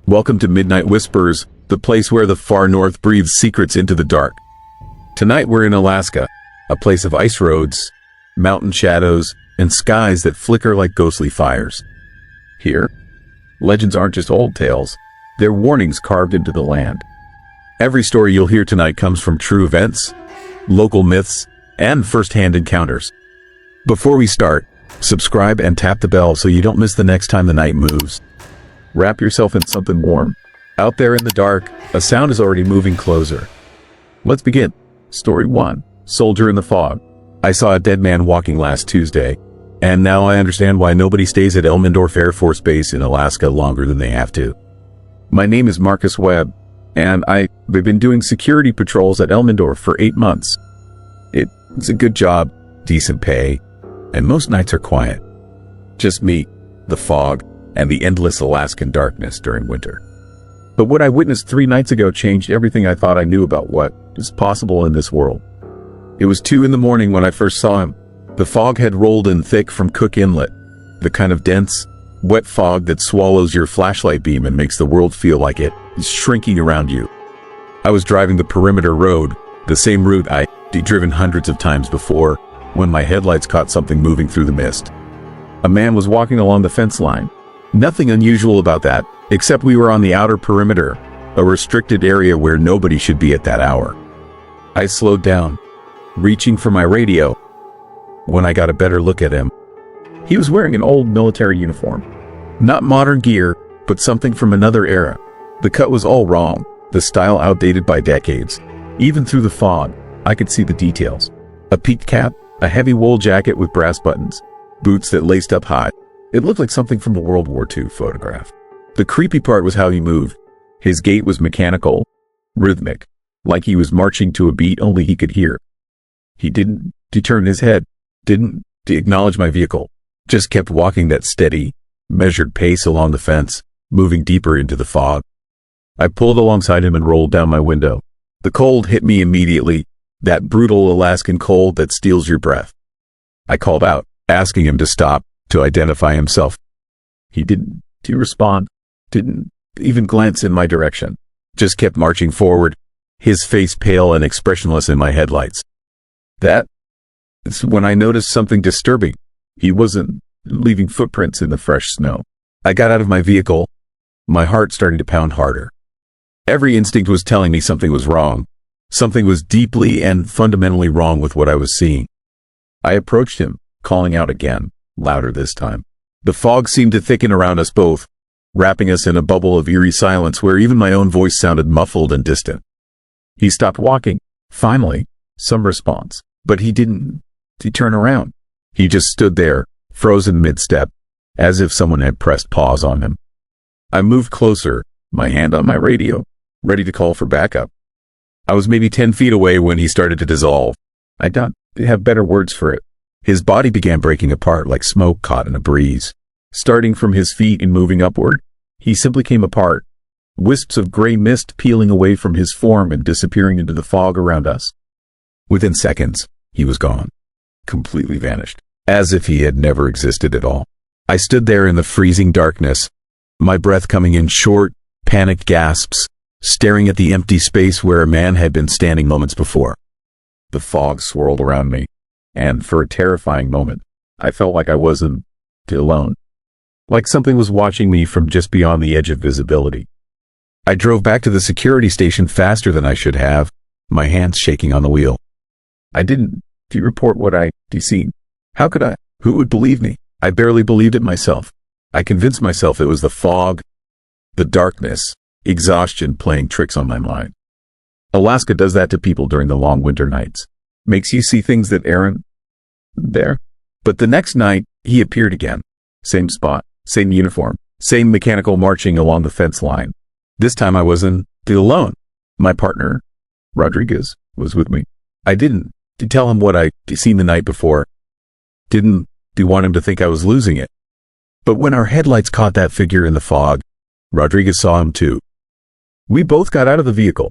Welcome to Midnight Whispers, the place where the far north breathes secrets into the dark. Tonight we're in Alaska, a place of ice roads, mountain shadows, and skies that flicker like ghostly fires. Here, legends aren't just old tales, they're warnings carved into the land. Every story you'll hear tonight comes from true events, local myths, and first-hand encounters. Before we start, subscribe and tap the bell so you don't miss the next time the night moves. Wrap yourself in something warm. Out there in the dark, a sound is already moving closer. Let's begin. Story 1. Soldier in the Fog. I saw a dead man walking last Tuesday, and now I understand why nobody stays at Elmendorf Air Force Base in Alaska longer than they have to. My name is Marcus Webb, and I've been doing security patrols at Elmendorf for 8 months. It's a good job, decent pay, and most nights are quiet. Just me, the fog, and the endless Alaskan darkness during winter. But what I witnessed 3 nights ago changed everything I thought I knew about what is possible in this world. It was 2 in the morning when I first saw him. The fog had rolled in thick from Cook Inlet, the kind of dense, wet fog that swallows your flashlight beam and makes the world feel like it is shrinking around you. I was driving the perimeter road, the same route I'd driven hundreds of times before, when my headlights caught something moving through the mist. A man was walking along the fence line. Nothing unusual about that, except we were on the outer perimeter, a restricted area where nobody should be at that hour. I slowed down, reaching for my radio, when I got a better look at him. He was wearing an old military uniform. Not modern gear, but something from another era. The cut was all wrong, the style outdated by decades. Even through the fog, I could see the details. A peaked cap, a heavy wool jacket with brass buttons, boots that laced up high. It looked like something from a World War II photograph. The creepy part was how he moved. His gait was mechanical, rhythmic, like he was marching to a beat only he could hear. He didn't turn his head, didn't acknowledge my vehicle, just kept walking that steady, measured pace along the fence, moving deeper into the fog. I pulled alongside him and rolled down my window. The cold hit me immediately, that brutal Alaskan cold that steals your breath. I called out, asking him to stop, to identify himself. He didn't respond, didn't even glance in my direction, just kept marching forward, his face pale and expressionless in my headlights. That's when I noticed something disturbing. He wasn't leaving footprints in the fresh snow. I got out of my vehicle, my heart starting to pound harder. Every instinct was telling me something was wrong. Something was deeply and fundamentally wrong with what I was seeing. I approached him, calling out again, louder this time. The fog seemed to thicken around us both, wrapping us in a bubble of eerie silence where even my own voice sounded muffled and distant. He stopped walking. Finally, some response. But he didn't turn around. He just stood there, frozen mid-step, as if someone had pressed pause on him. I moved closer, my hand on my radio, ready to call for backup. I was maybe 10 feet away when he started to dissolve. I don't have better words for it. His body began breaking apart like smoke caught in a breeze. Starting from his feet and moving upward, he simply came apart, wisps of gray mist peeling away from his form and disappearing into the fog around us. Within seconds, he was gone, completely vanished, as if he had never existed at all. I stood there in the freezing darkness, my breath coming in short, panicked gasps, staring at the empty space where a man had been standing moments before. The fog swirled around me, and for a terrifying moment, I felt like I wasn't alone. Like something was watching me from just beyond the edge of visibility. I drove back to the security station faster than I should have, my hands shaking on the wheel. I didn't report what I'd seen. How could I? Who would believe me? I barely believed it myself. I convinced myself it was the fog, the darkness, exhaustion playing tricks on my mind. Alaska does that to people during the long winter nights. Makes you see things that aren't there. But the next night, he appeared again. Same spot, same uniform, same mechanical marching along the fence line. This time I wasn't alone. My partner, Rodriguez, was with me. I didn't tell him what I'd seen the night before. Didn't want him to think I was losing it. But when our headlights caught that figure in the fog, Rodriguez saw him too. We both got out of the vehicle.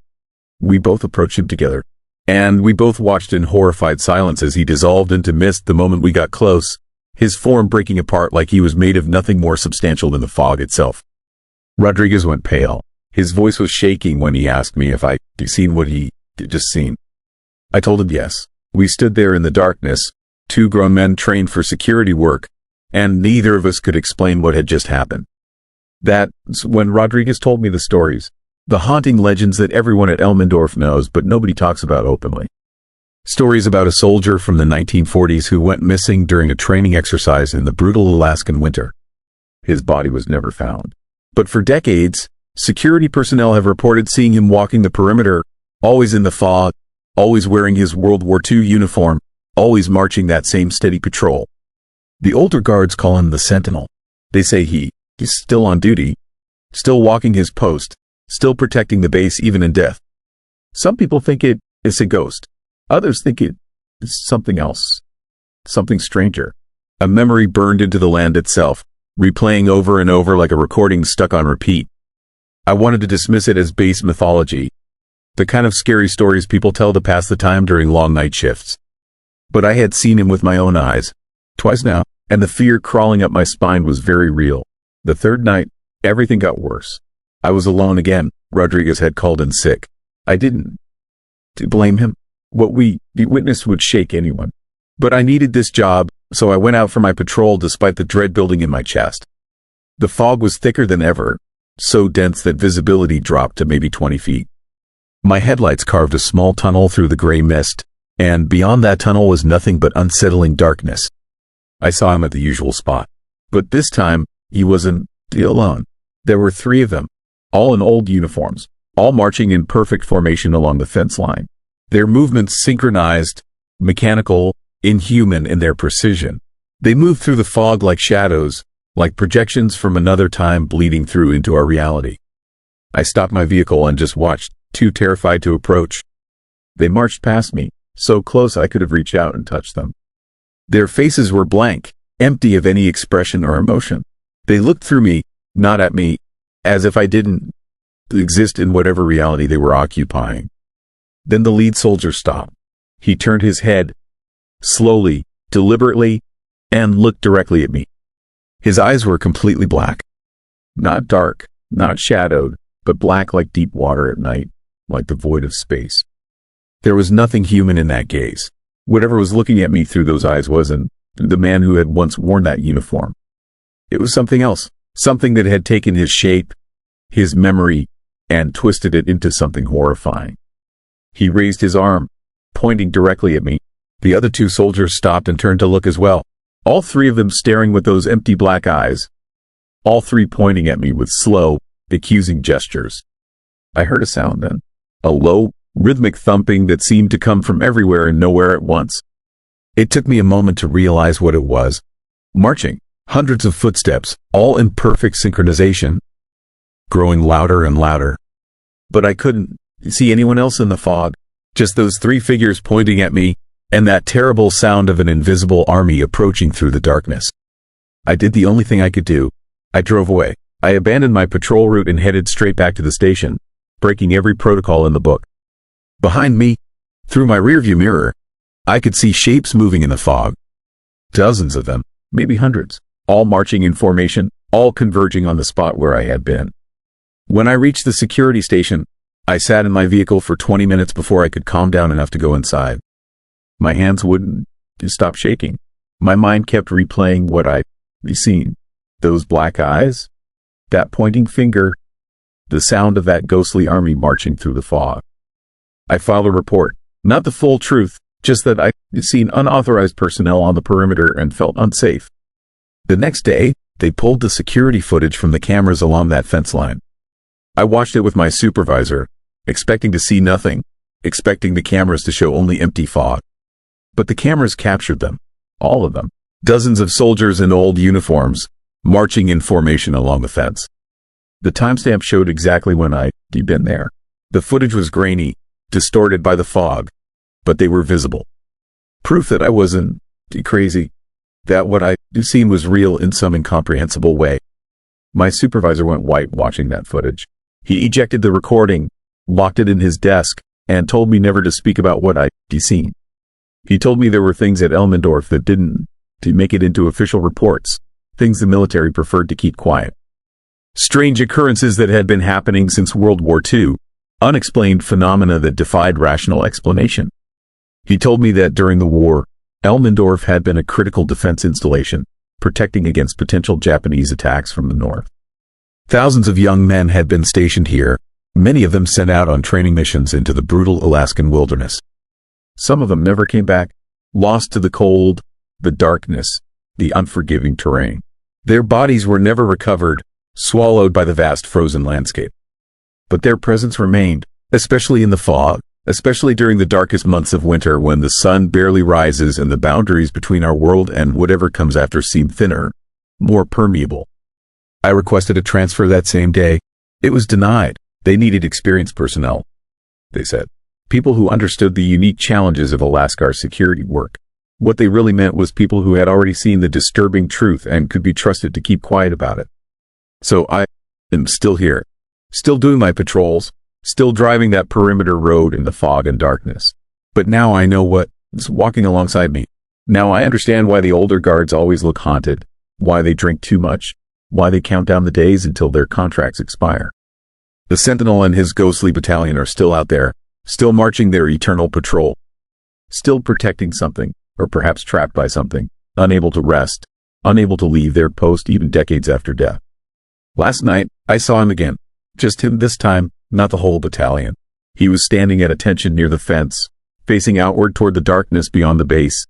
We both approached him together. And we both watched in horrified silence as he dissolved into mist the moment we got close, his form breaking apart like he was made of nothing more substantial than the fog itself. Rodriguez went pale. His voice was shaking when he asked me if I'd seen what he just seen. I told him yes. We stood there in the darkness, two grown men trained for security work, and neither of us could explain what had just happened. That's when Rodriguez told me the stories, the haunting legends that everyone at Elmendorf knows but nobody talks about openly. Stories about a soldier from the 1940s who went missing during a training exercise in the brutal Alaskan winter. His body was never found. But for decades, security personnel have reported seeing him walking the perimeter, always in the fog, always wearing his World War II uniform, always marching that same steady patrol. The older guards call him the Sentinel. They say he's still on duty, still walking his post, still protecting the base even in death. Some people think it is a ghost. Others think it is something else, something stranger. A memory burned into the land itself, replaying over and over like a recording stuck on repeat. I wanted to dismiss it as base mythology, the kind of scary stories people tell to pass the time during long night shifts. But I had seen him with my own eyes, twice now, and the fear crawling up my spine was very real. The third night, everything got worse. I was alone again. Rodriguez had called in sick. I didn't blame him. What we witnessed would shake anyone. But I needed this job, so I went out for my patrol despite the dread building in my chest. The fog was thicker than ever, so dense that visibility dropped to maybe 20 feet. My headlights carved a small tunnel through the gray mist, and beyond that tunnel was nothing but unsettling darkness. I saw him at the usual spot. But this time, he wasn't alone. There were 3 of them, all in old uniforms, all marching in perfect formation along the fence line. Their movements synchronized, mechanical, inhuman in their precision. They moved through the fog like shadows, like projections from another time bleeding through into our reality. I stopped my vehicle and just watched, too terrified to approach. They marched past me, so close I could have reached out and touched them. Their faces were blank, empty of any expression or emotion. They looked through me, not at me, as if I didn't exist in whatever reality they were occupying. Then the lead soldier stopped. He turned his head, slowly, deliberately, and looked directly at me. His eyes were completely black. Not dark, not shadowed, but black like deep water at night, like the void of space. There was nothing human in that gaze. Whatever was looking at me through those eyes wasn't the man who had once worn that uniform. It was something else, something that had taken his shape, his memory, and twisted it into something horrifying. He raised his arm, pointing directly at me. The other 2 soldiers stopped and turned to look as well, all 3 of them staring with those empty black eyes, all 3 pointing at me with slow, accusing gestures. I heard a sound then, a low, rhythmic thumping that seemed to come from everywhere and nowhere at once. It took me a moment to realize what it was. Marching, hundreds of footsteps, all in perfect synchronization, growing louder and louder. But I couldn't see anyone else in the fog, just those 3 figures pointing at me, and that terrible sound of an invisible army approaching through the darkness. I did the only thing I could do. I drove away. I abandoned my patrol route and headed straight back to the station, breaking every protocol in the book. Behind me, through my rearview mirror, I could see shapes moving in the fog. Dozens of them, maybe hundreds, all marching in formation, all converging on the spot where I had been. When I reached the security station, I sat in my vehicle for 20 minutes before I could calm down enough to go inside. My hands wouldn't stop shaking. My mind kept replaying what I'd seen. Those black eyes, that pointing finger, the sound of that ghostly army marching through the fog. I filed a report, not the full truth, just that I'd seen unauthorized personnel on the perimeter and felt unsafe. The next day, they pulled the security footage from the cameras along that fence line. I watched it with my supervisor, expecting to see nothing, expecting the cameras to show only empty fog. But the cameras captured them, all of them, dozens of soldiers in old uniforms, marching in formation along the fence. The timestamp showed exactly when I'd been there. The footage was grainy, distorted by the fog, but they were visible. Proof that I wasn't crazy, that what I'd seen was real in some incomprehensible way. My supervisor went white watching that footage. He ejected the recording, locked it in his desk, and told me never to speak about what I'd seen. He told me there were things at Elmendorf that didn't make it into official reports, things the military preferred to keep quiet. Strange occurrences that had been happening since World War II, unexplained phenomena that defied rational explanation. He told me that during the war, Elmendorf had been a critical defense installation, protecting against potential Japanese attacks from the north. Thousands of young men had been stationed here, many of them sent out on training missions into the brutal Alaskan wilderness. Some of them never came back, lost to the cold, the darkness, the unforgiving terrain. Their bodies were never recovered, swallowed by the vast frozen landscape. But their presence remained, especially in the fog, especially during the darkest months of winter when the sun barely rises and the boundaries between our world and whatever comes after seem thinner, more permeable. I requested a transfer that same day. It was denied. They needed experienced personnel, they said. People who understood the unique challenges of Alaska security work. What they really meant was people who had already seen the disturbing truth and could be trusted to keep quiet about it. So I am still here, still doing my patrols, still driving that perimeter road in the fog and darkness. But now I know what is walking alongside me. Now I understand why the older guards always look haunted, why they drink too much, why they count down the days until their contracts expire. The Sentinel and his ghostly battalion are still out there, still marching their eternal patrol, still protecting something, or perhaps trapped by something, unable to rest, unable to leave their post even decades after death. Last night, I saw him again. Just him this time, not the whole battalion. He was standing at attention near the fence, facing outward toward the darkness beyond the base.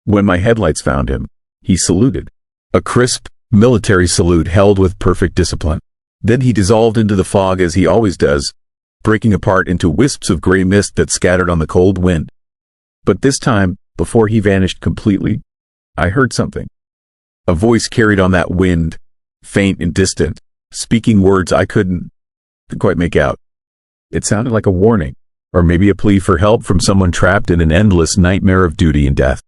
When my headlights found him, he saluted. A crisp, military salute held with perfect discipline. Then he dissolved into the fog as he always does, breaking apart into wisps of gray mist that scattered on the cold wind. But this time, before he vanished completely, I heard something. A voice carried on that wind, faint and distant, speaking words I couldn't quite make out. It sounded like a warning, or maybe a plea for help from someone trapped in an endless nightmare of duty and death.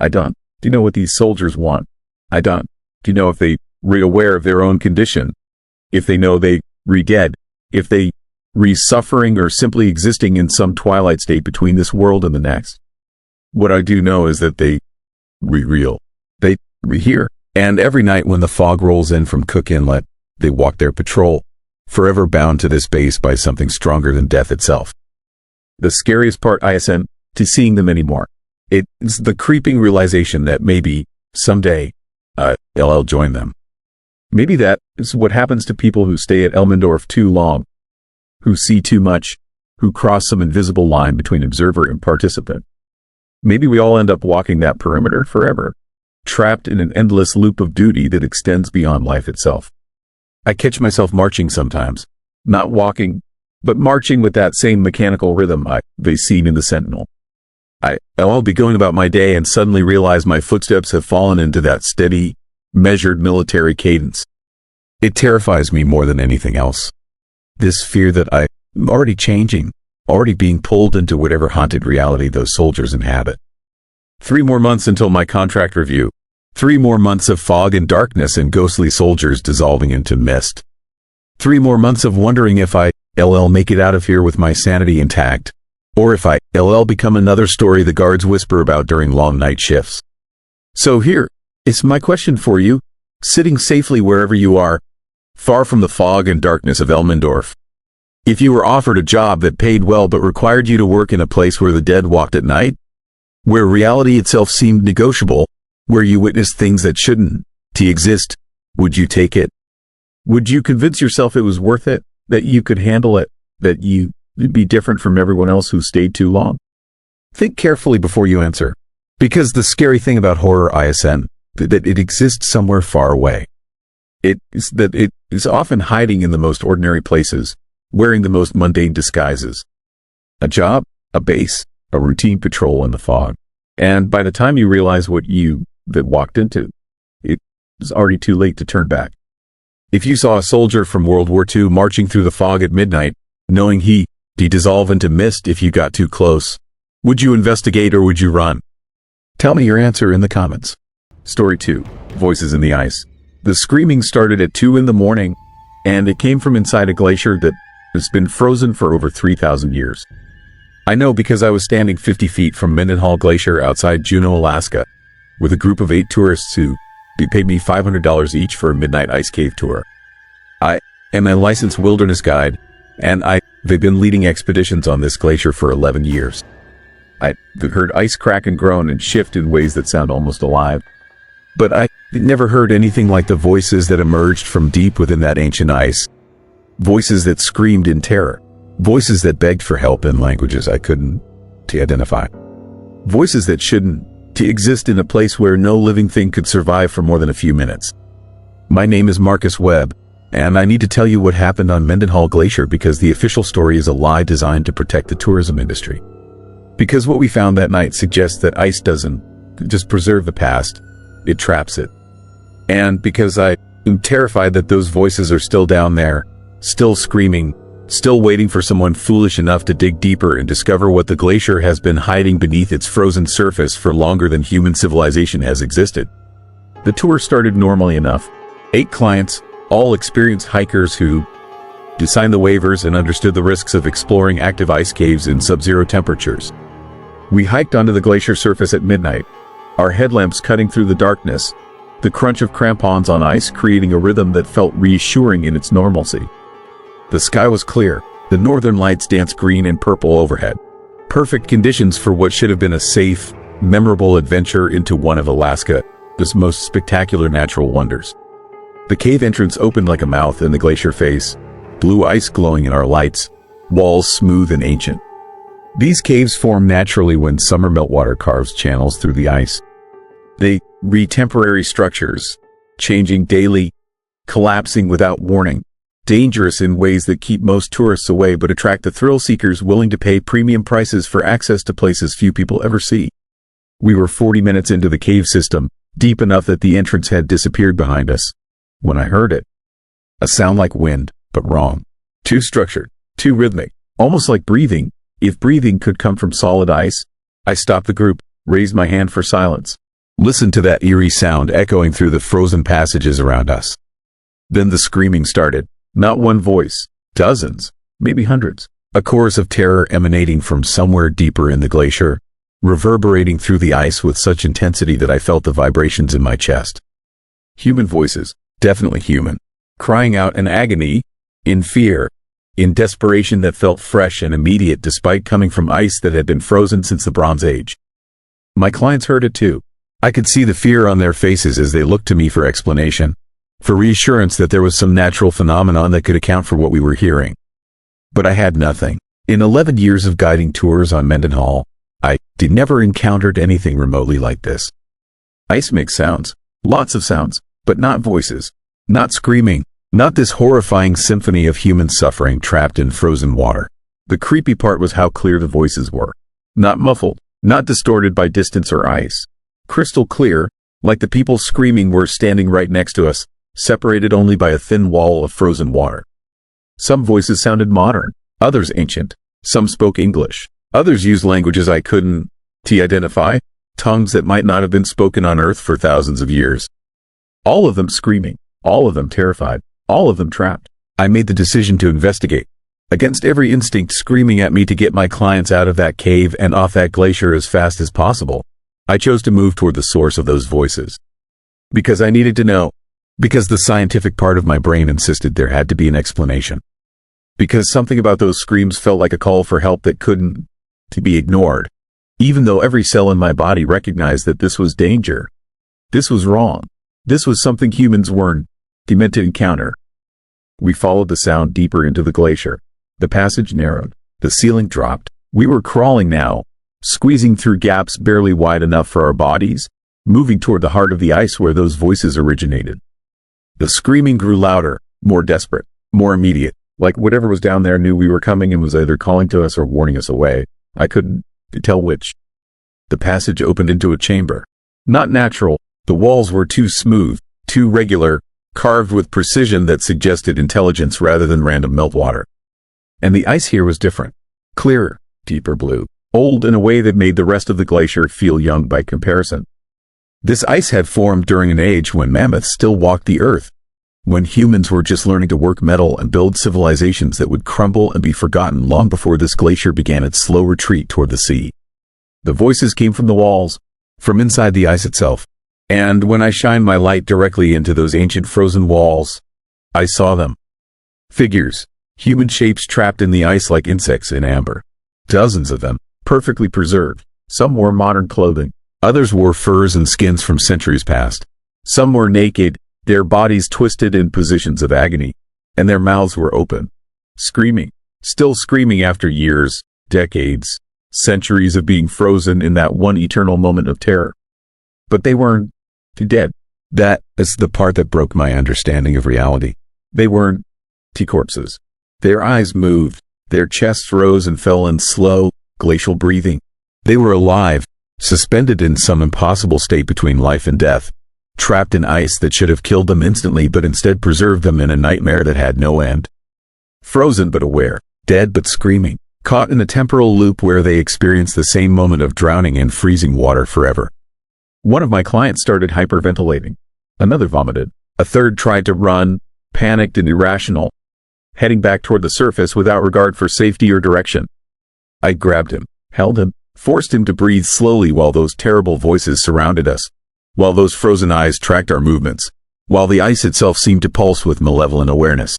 I don't. Do you know what these soldiers want? I don't. Do you know if they re-aware of their own condition? If they know they re-dead? If they re-suffering or simply existing in some twilight state between this world and the next? What I do know is that they re-real. They re-hear. And every night when the fog rolls in from Cook Inlet, they walk their patrol, forever bound to this base by something stronger than death itself. The scariest part isn't to seeing them anymore. It's the creeping realization that maybe, someday, I'll join them. Maybe that is what happens to people who stay at Elmendorf too long, who see too much, who cross some invisible line between observer and participant. Maybe we all end up walking that perimeter forever, trapped in an endless loop of duty that extends beyond life itself. I catch myself marching sometimes, not walking, but marching with that same mechanical rhythm they've seen in the Sentinel. I'll be going about my day and suddenly realize my footsteps have fallen into that steady, measured military cadence. It terrifies me more than anything else. This fear that I'm already changing, already being pulled into whatever haunted reality those soldiers inhabit. 3 more months until my contract review. 3 more months of fog and darkness and ghostly soldiers dissolving into mist. 3 more months of wondering if I'll make it out of here with my sanity intact, or if I'll become another story the guards whisper about during long night shifts. So here is my question for you, sitting safely wherever you are, far from the fog and darkness of Elmendorf. If you were offered a job that paid well but required you to work in a place where the dead walked at night, where reality itself seemed negotiable, where you witnessed things that shouldn't exist, would you take it? Would you convince yourself it was worth it, that you could handle it, that you'd be different from everyone else who stayed too long? Think carefully before you answer, because the scary thing about horror isn't that it exists somewhere far away. It is that it is often hiding in the most ordinary places, wearing the most mundane disguises. A job, a base, a routine patrol in the fog. And by the time you realize what you walked into, it is already too late to turn back. If you saw a soldier from World War II marching through the fog at midnight, knowing he'd dissolve into mist if you got too close, would you investigate or would you run? Tell me your answer in the comments. Story 2. Voices in the Ice. The screaming started at 2 in the morning, and it came from inside a glacier that has been frozen for over 3,000 years. I know because I was standing 50 feet from Mendenhall Glacier outside Juneau, Alaska, with a group of 8 tourists who paid me $500 each for a midnight ice cave tour. am a licensed wilderness guide, and they've been leading expeditions on this glacier for 11 years. I've heard ice crack and groan and shift in ways that sound almost alive. But I never heard anything like the voices that emerged from deep within that ancient ice. Voices that screamed in terror. Voices that begged for help in languages I couldn't identify. Voices that shouldn't exist in a place where no living thing could survive for more than a few minutes. My name is Marcus Webb, and I need to tell you what happened on Mendenhall Glacier because the official story is a lie designed to protect the tourism industry. Because what we found that night suggests that ice doesn't just preserve the past, it traps it. And because I am terrified that those voices are still down there, still screaming, still waiting for someone foolish enough to dig deeper and discover what the glacier has been hiding beneath its frozen surface for longer than human civilization has existed. The tour started normally enough. 8 clients, all experienced hikers who signed the waivers and understood the risks of exploring active ice caves in sub-zero temperatures. We hiked onto the glacier surface at midnight, our headlamps cutting through the darkness, the crunch of crampons on ice creating a rhythm that felt reassuring in its normalcy. The sky was clear, the northern lights danced green and purple overhead. Perfect conditions for what should have been a safe, memorable adventure into one of Alaska's most spectacular natural wonders. The cave entrance opened like a mouth in the glacier face, blue ice glowing in our lights, walls smooth and ancient. These caves form naturally when summer meltwater carves channels through the ice. They temporary structures, changing daily, collapsing without warning, dangerous in ways that keep most tourists away but attract the thrill seekers willing to pay premium prices for access to places few people ever see. We were 40 minutes into the cave system, deep enough that the entrance had disappeared behind us, when I heard it. A sound like wind, but wrong. Too structured, too rhythmic, almost like breathing. If breathing could come from solid ice, I stopped the group, raised my hand for silence. Listened to that eerie sound echoing through the frozen passages around us. Then the screaming started. Not one voice, dozens, maybe hundreds. A chorus of terror emanating from somewhere deeper in the glacier, reverberating through the ice with such intensity that I felt the vibrations in my chest. Human voices, definitely human, crying out in agony, in fear, in desperation that felt fresh and immediate despite coming from ice that had been frozen since the Bronze Age. My clients heard it too. I could see the fear on their faces as they looked to me for explanation, for reassurance that there was some natural phenomenon that could account for what we were hearing. But I had nothing. In 11 years of guiding tours on Mendenhall, I never encountered anything remotely like this. Ice makes sounds, lots of sounds, but not voices, not screaming, not this horrifying symphony of human suffering trapped in frozen water. The creepy part was how clear the voices were. Not muffled, not distorted by distance or ice. Crystal clear, like the people screaming were standing right next to us, separated only by a thin wall of frozen water. Some voices sounded modern, others ancient. Some spoke English. Others used languages I couldn't identify, tongues that might not have been spoken on Earth for thousands of years. All of them screaming, all of them terrified, all of them trapped. I made the decision to investigate, against every instinct screaming at me to get my clients out of that cave and off that glacier as fast as possible. I chose to move toward the source of those voices. Because I needed to know. Because the scientific part of my brain insisted there had to be an explanation. Because something about those screams felt like a call for help that couldn't be ignored. Even though every cell in my body recognized that this was danger. This was wrong. This was something humans weren't meant to encounter. We followed the sound deeper into the glacier. The passage narrowed. The ceiling dropped. We were crawling now, squeezing through gaps barely wide enough for our bodies, moving toward the heart of the ice where those voices originated. The screaming grew louder, more desperate, more immediate, like whatever was down there knew we were coming and was either calling to us or warning us away. I couldn't tell which. The passage opened into a chamber. Not natural. The walls were too smooth, too regular, carved with precision that suggested intelligence rather than random meltwater. And the ice here was different. Clearer, deeper blue, old in a way that made the rest of the glacier feel young by comparison. This ice had formed during an age when mammoths still walked the earth, when humans were just learning to work metal and build civilizations that would crumble and be forgotten long before this glacier began its slow retreat toward the sea. The voices came from the walls, from inside the ice itself. And when I shined my light directly into those ancient frozen walls, I saw them. Figures. Human shapes trapped in the ice like insects in amber. Dozens of them, perfectly preserved. Some wore modern clothing. Others wore furs and skins from centuries past. Some were naked, their bodies twisted in positions of agony, and their mouths were open. Screaming. Still screaming after years, decades, centuries of being frozen in that one eternal moment of terror. But they weren't dead. That is the part that broke my understanding of reality. They weren't corpses. Their eyes moved, their chests rose and fell in slow, glacial breathing. They were alive, suspended in some impossible state between life and death, trapped in ice that should have killed them instantly but instead preserved them in a nightmare that had no end. Frozen but aware, dead but screaming, caught in a temporal loop where they experienced the same moment of drowning in freezing water forever. One of my clients started hyperventilating. Another vomited. A third tried to run, panicked and irrational, heading back toward the surface without regard for safety or direction. I grabbed him, held him, forced him to breathe slowly while those terrible voices surrounded us, while those frozen eyes tracked our movements, while the ice itself seemed to pulse with malevolent awareness.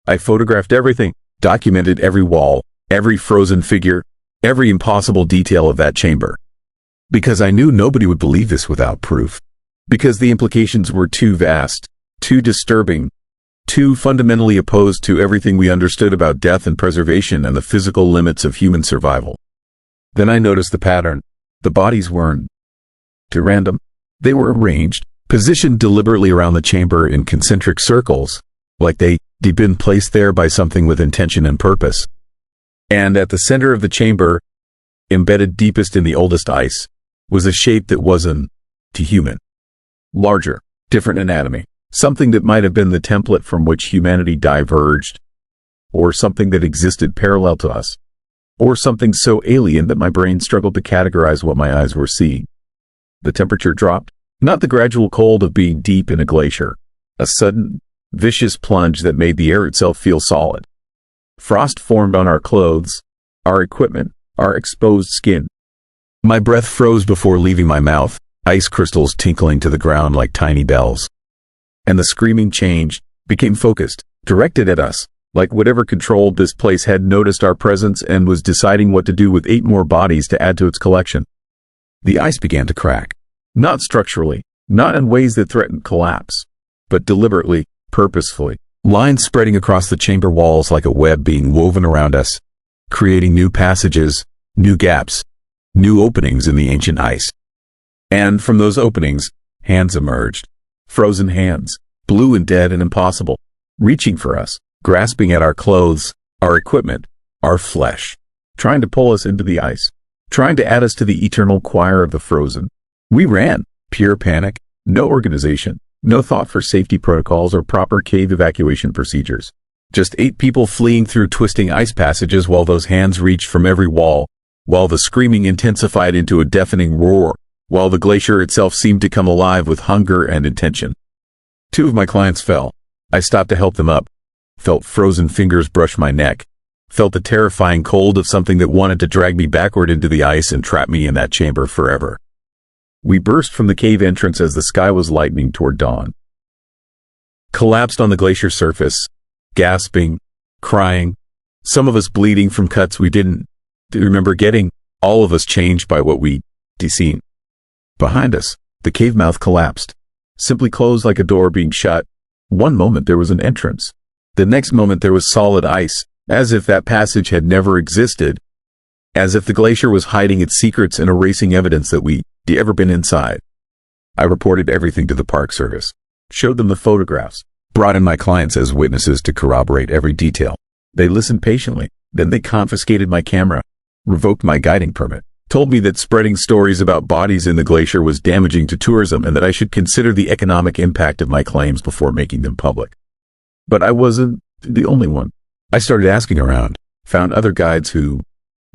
I photographed everything, documented every wall, every frozen figure, every impossible detail of that chamber. Because I knew nobody would believe this without proof. Because the implications were too vast, too disturbing, too fundamentally opposed to everything we understood about death and preservation and the physical limits of human survival. Then I noticed the pattern. The bodies weren't random. They were arranged, positioned deliberately around the chamber in concentric circles, like they'd been placed there by something with intention and purpose. And at the center of the chamber, embedded deepest in the oldest ice, was a shape that wasn't human. Larger, different anatomy, something that might have been the template from which humanity diverged, or something that existed parallel to us, or something so alien that my brain struggled to categorize what my eyes were seeing. The temperature dropped, not the gradual cold of being deep in a glacier, a sudden, vicious plunge that made the air itself feel solid. Frost formed on our clothes, our equipment, our exposed skin. My breath froze before leaving my mouth, ice crystals tinkling to the ground like tiny bells. And the screaming changed, became focused, directed at us, like whatever controlled this place had noticed our presence and was deciding what to do with 8 more bodies to add to its collection. The ice began to crack. Not structurally, not in ways that threatened collapse, but deliberately, purposefully. Lines spreading across the chamber walls like a web being woven around us, creating new passages, new gaps, new openings in the ancient ice. And from those openings, hands emerged. Frozen hands, blue and dead and impossible, reaching for us, grasping at our clothes, our equipment, our flesh, trying to pull us into the ice, trying to add us to the eternal choir of the frozen. We ran, pure panic, no organization, no thought for safety protocols or proper cave evacuation procedures. Just 8 people fleeing through twisting ice passages while those hands reached from every wall, while the screaming intensified into a deafening roar, while the glacier itself seemed to come alive with hunger and intention. 2 of my clients fell. I stopped to help them up, felt frozen fingers brush my neck, felt the terrifying cold of something that wanted to drag me backward into the ice and trap me in that chamber forever. We burst from the cave entrance as the sky was lightening toward dawn. Collapsed on the glacier surface, gasping, crying, some of us bleeding from cuts we didn't remember getting, all of us changed by what we'd seen. Behind us, the cave mouth collapsed, simply closed like a door being shut. One moment there was an entrance. The next moment there was solid ice, as if that passage had never existed, as if the glacier was hiding its secrets and erasing evidence that we'd ever been inside. I reported everything to the Park Service, showed them the photographs, brought in my clients as witnesses to corroborate every detail. They listened patiently, then they confiscated my camera, revoked my guiding permit, told me that spreading stories about bodies in the glacier was damaging to tourism and that I should consider the economic impact of my claims before making them public. But I wasn't the only one. I started asking around, found other guides who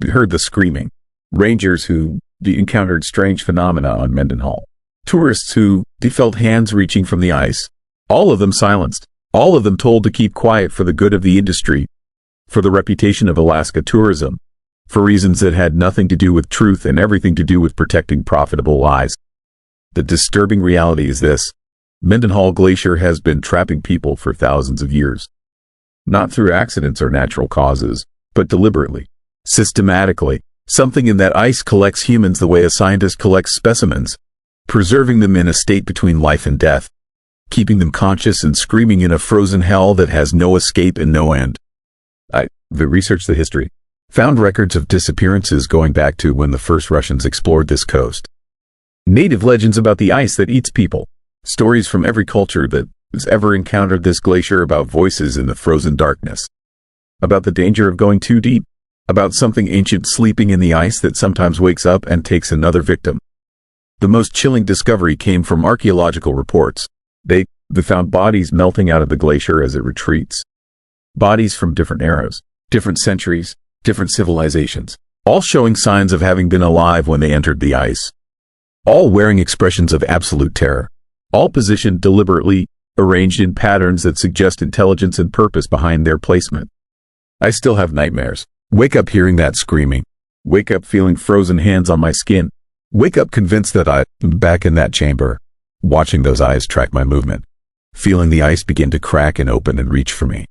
heard the screaming, rangers who encountered strange phenomena on Mendenhall, tourists who felt hands reaching from the ice, all of them silenced, all of them told to keep quiet for the good of the industry, for the reputation of Alaska tourism, for reasons that had nothing to do with truth and everything to do with protecting profitable lies. The disturbing reality is this: Mendenhall Glacier has been trapping people for thousands of years. not through accidents or natural causes, but deliberately, systematically. Something in that ice collects humans the way a scientist collects specimens, preserving them in a state between life and death, keeping them conscious and screaming in a frozen hell that has no escape and no end. I researched the history, found records of disappearances going back to when the first Russians explored this coast. Native legends about the ice that eats people, stories from every culture that has ever encountered this glacier about voices in the frozen darkness, about the danger of going too deep, about something ancient sleeping in the ice that sometimes wakes up and takes another victim. The most chilling discovery came from archaeological reports. They found bodies melting out of the glacier as it retreats. Bodies from different eras, different centuries, different civilizations, all showing signs of having been alive when they entered the ice. All wearing expressions of absolute terror, all positioned deliberately, arranged in patterns that suggest intelligence and purpose behind their placement. I still have nightmares. Wake up hearing that screaming. Wake up feeling frozen hands on my skin. Wake up convinced that I'm back in that chamber, watching those eyes track my movement, feeling the ice begin to crack and open and reach for me.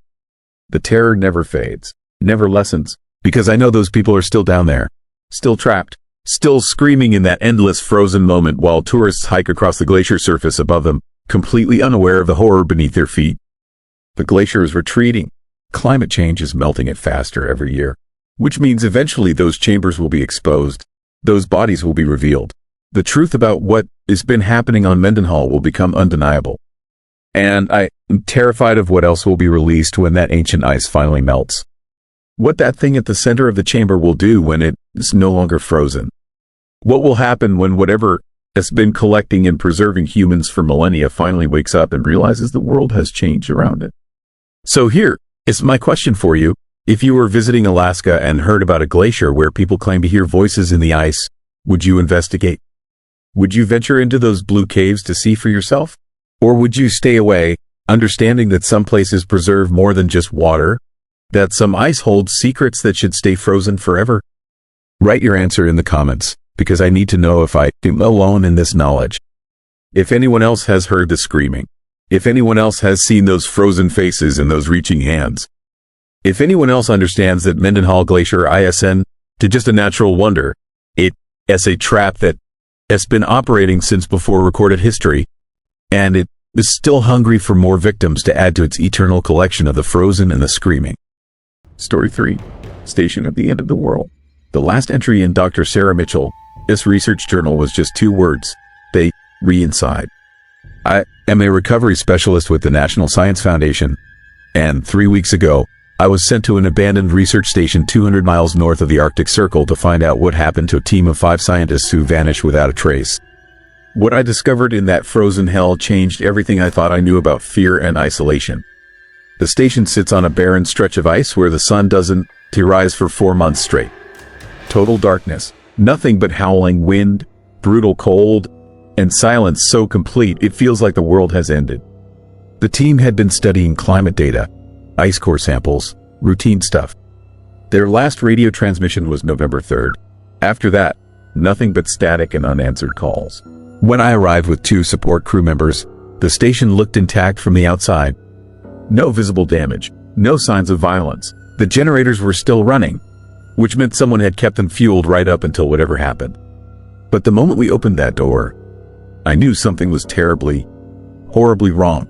The terror never fades, never lessens, because I know those people are still down there, still trapped, still screaming in that endless frozen moment while tourists hike across the glacier surface above them, completely unaware of the horror beneath their feet. The glacier is retreating. Climate change is melting it faster every year, which means eventually those chambers will be exposed. Those bodies will be revealed. The truth about what has been happening on Mendenhall will become undeniable. And I am terrified of what else will be released when that ancient ice finally melts. What that thing at the center of the chamber will do when it is no longer frozen. What will happen when whatever has been collecting and preserving humans for millennia finally wakes up and realizes the world has changed around it. So here is my question for you. If you were visiting Alaska and heard about a glacier where people claim to hear voices in the ice, would you investigate? Would you venture into those blue caves to see for yourself? Or would you stay away, understanding that some places preserve more than just water, that some ice holds secrets that should stay frozen forever? Write your answer in the comments, because I need to know if I am alone in this knowledge. If anyone else has heard the screaming, if anyone else has seen those frozen faces and those reaching hands, if anyone else understands that Mendenhall Glacier ISN to just a natural wonder, it is a trap that has been operating since before recorded history, and it is still hungry for more victims to add to its eternal collection of the frozen and the screaming. Story 3. Station at the End of the World. The last entry in Dr. Sarah Mitchell, this research journal was just 2 words. They re-inside. I am a recovery specialist with the National Science Foundation, and 3 weeks ago, I was sent to an abandoned research station 200 miles north of the Arctic Circle to find out what happened to a team of 5 scientists who vanished without a trace. What I discovered in that frozen hell changed everything I thought I knew about fear and isolation. The station sits on a barren stretch of ice where the sun doesn't rise for 4 months straight. Total darkness, nothing but howling wind, brutal cold, and silence so complete it feels like the world has ended. The team had been studying climate data, ice core samples, routine stuff. Their last radio transmission was November 3rd. After that, nothing but static and unanswered calls. When I arrived with 2 support crew members, the station looked intact from the outside. No visible damage, no signs of violence. The generators were still running, which meant someone had kept them fueled right up until whatever happened. But the moment we opened that door, I knew something was terribly, horribly wrong.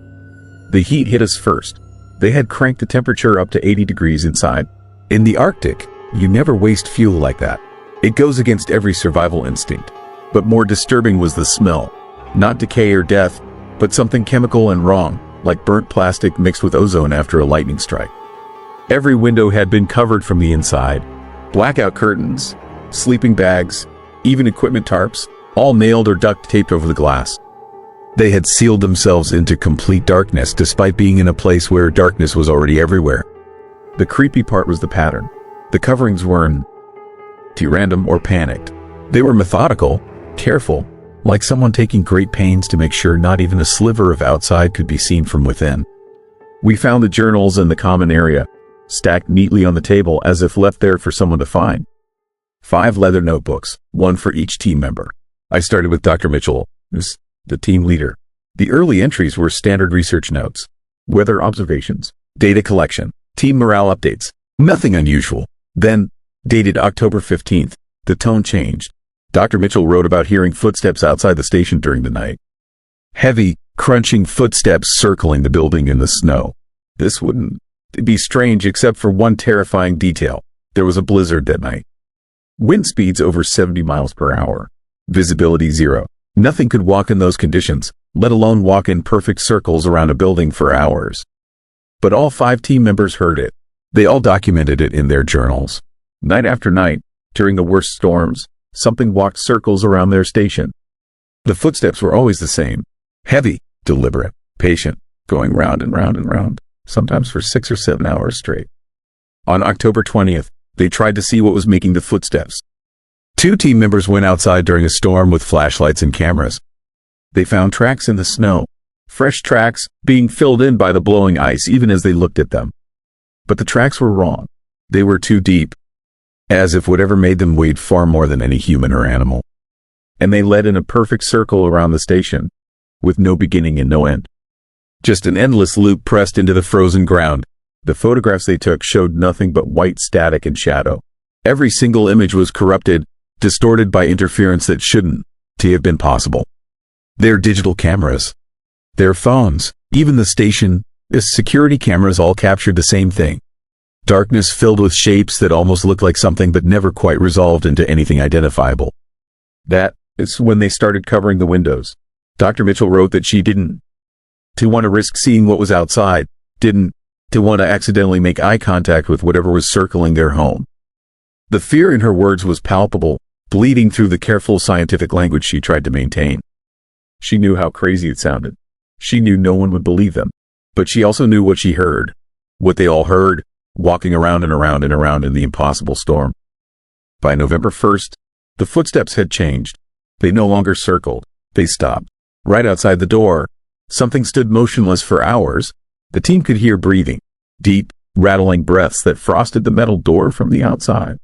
The heat hit us first. They had cranked the temperature up to 80 degrees inside. In the Arctic, you never waste fuel like that. It goes against every survival instinct. But more disturbing was the smell. Not decay or death, but something chemical and wrong, like burnt plastic mixed with ozone after a lightning strike. Every window had been covered from the inside. Blackout curtains, sleeping bags, even equipment tarps, all nailed or duct taped over the glass. They had sealed themselves into complete darkness despite being in a place where darkness was already everywhere. The creepy part was the pattern. The coverings weren't random or panicked. They were methodical, careful, like someone taking great pains to make sure not even a sliver of outside could be seen from within. We found the journals in the common area, stacked neatly on the table as if left there for someone to find. 5 leather notebooks, 1 for each team member. I started with Dr. Mitchell, who's the team leader. The early entries were standard research notes, weather observations, data collection, Team morale updates. Nothing unusual. Then, dated October 15th, the tone changed. Dr. Mitchell wrote about hearing footsteps outside the station during the night. Heavy, crunching footsteps circling the building in the snow. This wouldn't be strange except for one terrifying detail. There was a blizzard that night. Wind speeds over 70 miles per hour. Visibility 0. Nothing could walk in those conditions, let alone walk in perfect circles around a building for hours. But all 5 team members heard it. They all documented it in their journals. Night after night, during the worst storms, something walked circles around their station. The footsteps were always the same. Heavy, deliberate, patient, going round and round and round, sometimes for 6 or 7 hours straight. On October 20th, they tried to see what was making the footsteps. 2 team members went outside during a storm with flashlights and cameras. They found tracks in the snow, fresh tracks being filled in by the blowing ice even as they looked at them. But the tracks were wrong. They were too deep, as if whatever made them weighed far more than any human or animal. And they led in a perfect circle around the station, with no beginning and no end. Just an endless loop pressed into the frozen ground. The photographs they took showed nothing but white static and shadow. Every single image was corrupted, distorted by interference that shouldn't have been possible. Their digital cameras, their phones, even the station, its security cameras all captured the same thing. Darkness filled with shapes that almost looked like something but never quite resolved into anything identifiable. That is when they started covering the windows. Dr. Mitchell wrote that she didn't want to risk seeing what was outside, didn't want to accidentally make eye contact with whatever was circling their home. The fear in her words was palpable, bleeding through the careful scientific language she tried to maintain. She knew how crazy it sounded. She knew no one would believe them. But she also knew what she heard. What they all heard, walking around and around and around in the impossible storm. By November 1st, the footsteps had changed. They no longer circled. They stopped. Right outside the door, something stood motionless for hours. The team could hear breathing, deep, rattling breaths that frosted the metal door from the outside.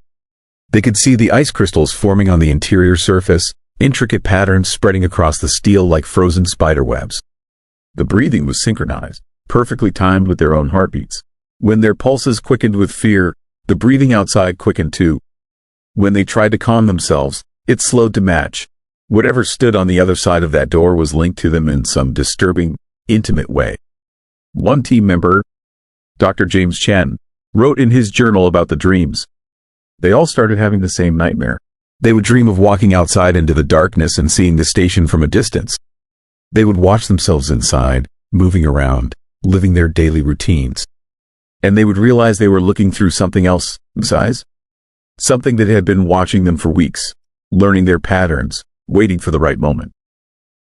They could see the ice crystals forming on the interior surface, intricate patterns spreading across the steel like frozen spider webs. The breathing was synchronized, perfectly timed with their own heartbeats. When their pulses quickened with fear, the breathing outside quickened too. When they tried to calm themselves, it slowed to match. Whatever stood on the other side of that door was linked to them in some disturbing, intimate way. One team member, Dr. James Chen, wrote in his journal about the dreams. They all started having the same nightmare. They would dream of walking outside into the darkness and seeing the station from a distance. They would watch themselves inside, moving around, living their daily routines. And they would realize they were looking through something else, size. Something that had been watching them for weeks, learning their patterns, waiting for the right moment.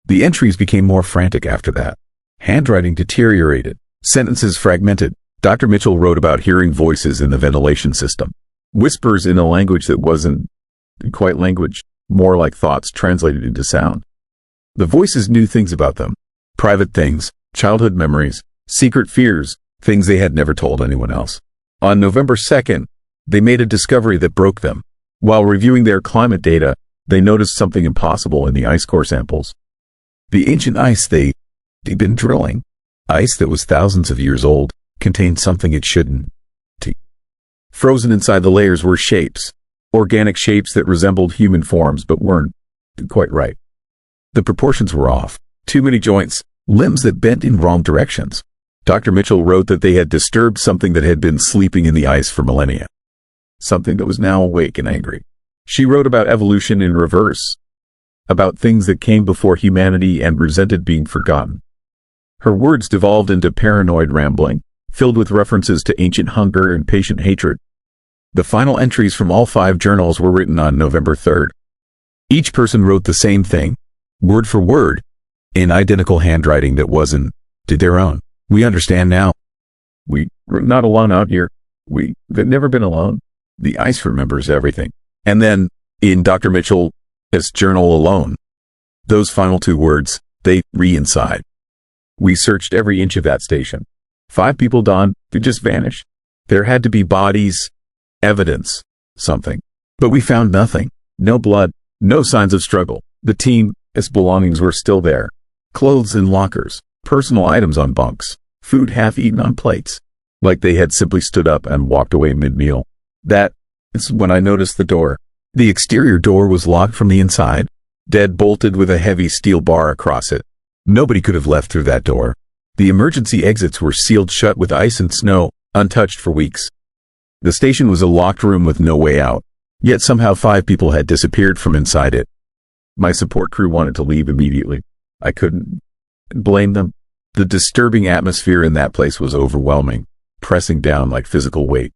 The entries became more frantic after that. Handwriting deteriorated, sentences fragmented. Dr. Mitchell wrote about hearing voices in the ventilation system. Whispers in a language that wasn't quite language, more like thoughts translated into sound. The voices knew things about them. Private things, childhood memories, secret fears, things they had never told anyone else. On November 2nd, they made a discovery that broke them. While reviewing their climate data, they noticed something impossible in the ice core samples. The ancient ice they'd been drilling, ice that was thousands of years old, contained something it shouldn't. Frozen inside the layers were shapes, organic shapes that resembled human forms but weren't quite right. The proportions were off. Too many joints, limbs that bent in wrong directions. Dr. Mitchell wrote that they had disturbed something that had been sleeping in the ice for millennia. Something that was now awake and angry. She wrote about evolution in reverse, about things that came before humanity and resented being forgotten. Her words devolved into paranoid rambling, filled with references to ancient hunger and patient hatred. The final entries from all 5 journals were written on November 3rd. Each person wrote the same thing, word for word, in identical handwriting that wasn't their own. We understand now. We're not alone out here. We've never been alone. The ice remembers everything. And then, in Dr. Mitchell's journal alone, those final 2 words, they inside. We searched every inch of that station. 5 people, Don, they just vanished. There had to be bodies, evidence, something. But we found nothing. No blood, no signs of struggle. The team's belongings were still there. Clothes in lockers, personal items on bunks, food half-eaten on plates. like they had simply stood up and walked away mid-meal. That is when I noticed the door. The exterior door was locked from the inside, dead bolted with a heavy steel bar across it. Nobody could have left through that door. The emergency exits were sealed shut with ice and snow, untouched for weeks. The station was a locked room with no way out, yet somehow 5 people had disappeared from inside it. My support crew wanted to leave immediately. I couldn't blame them. The disturbing atmosphere in that place was overwhelming, pressing down like physical weight.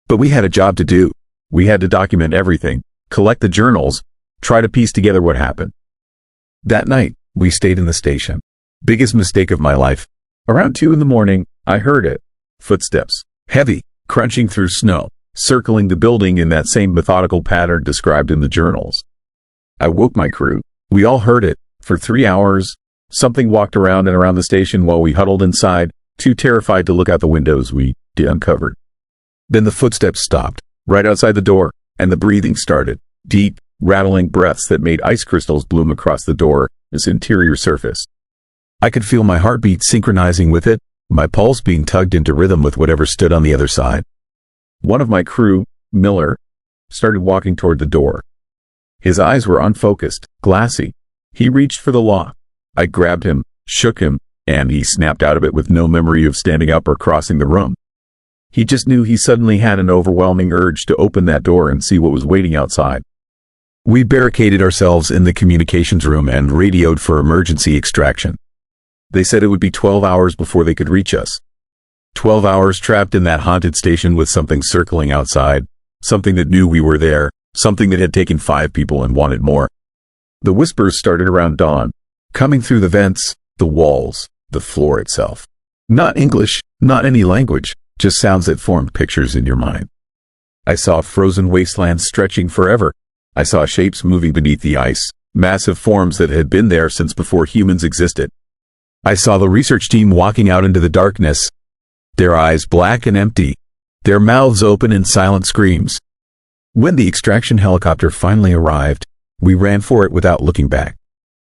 But we had a job to do. We had to document everything, collect the journals, try to piece together what happened. That night, we stayed in the station. Biggest mistake of my life. Around 2 a.m, I heard it. Footsteps. Heavy, crunching through snow, circling the building in that same methodical pattern described in the journals. I woke my crew. We all heard it. For 3 hours, something walked around and around the station while we huddled inside, too terrified to look out the windows we uncovered. Then the footsteps stopped, right outside the door, and the breathing started. Deep, rattling breaths that made ice crystals bloom across the door's interior surface. I could feel my heartbeat synchronizing with it, my pulse being tugged into rhythm with whatever stood on the other side. One of my crew, Miller, started walking toward the door. His eyes were unfocused, glassy. He reached for the lock. I grabbed him, shook him, and he snapped out of it with no memory of standing up or crossing the room. He just knew he suddenly had an overwhelming urge to open that door and see what was waiting outside. We barricaded ourselves in the communications room and radioed for emergency extraction. They said it would be 12 hours before they could reach us. 12 hours trapped in that haunted station with something circling outside, something that knew we were there, something that had taken 5 people and wanted more. The whispers started around dawn, coming through the vents, the walls, the floor itself. Not English, not any language, just sounds that formed pictures in your mind. I saw frozen wastelands stretching forever. I saw shapes moving beneath the ice, massive forms that had been there since before humans existed. I saw the research team walking out into the darkness, their eyes black and empty, their mouths open in silent screams. When the extraction helicopter finally arrived, we ran for it without looking back.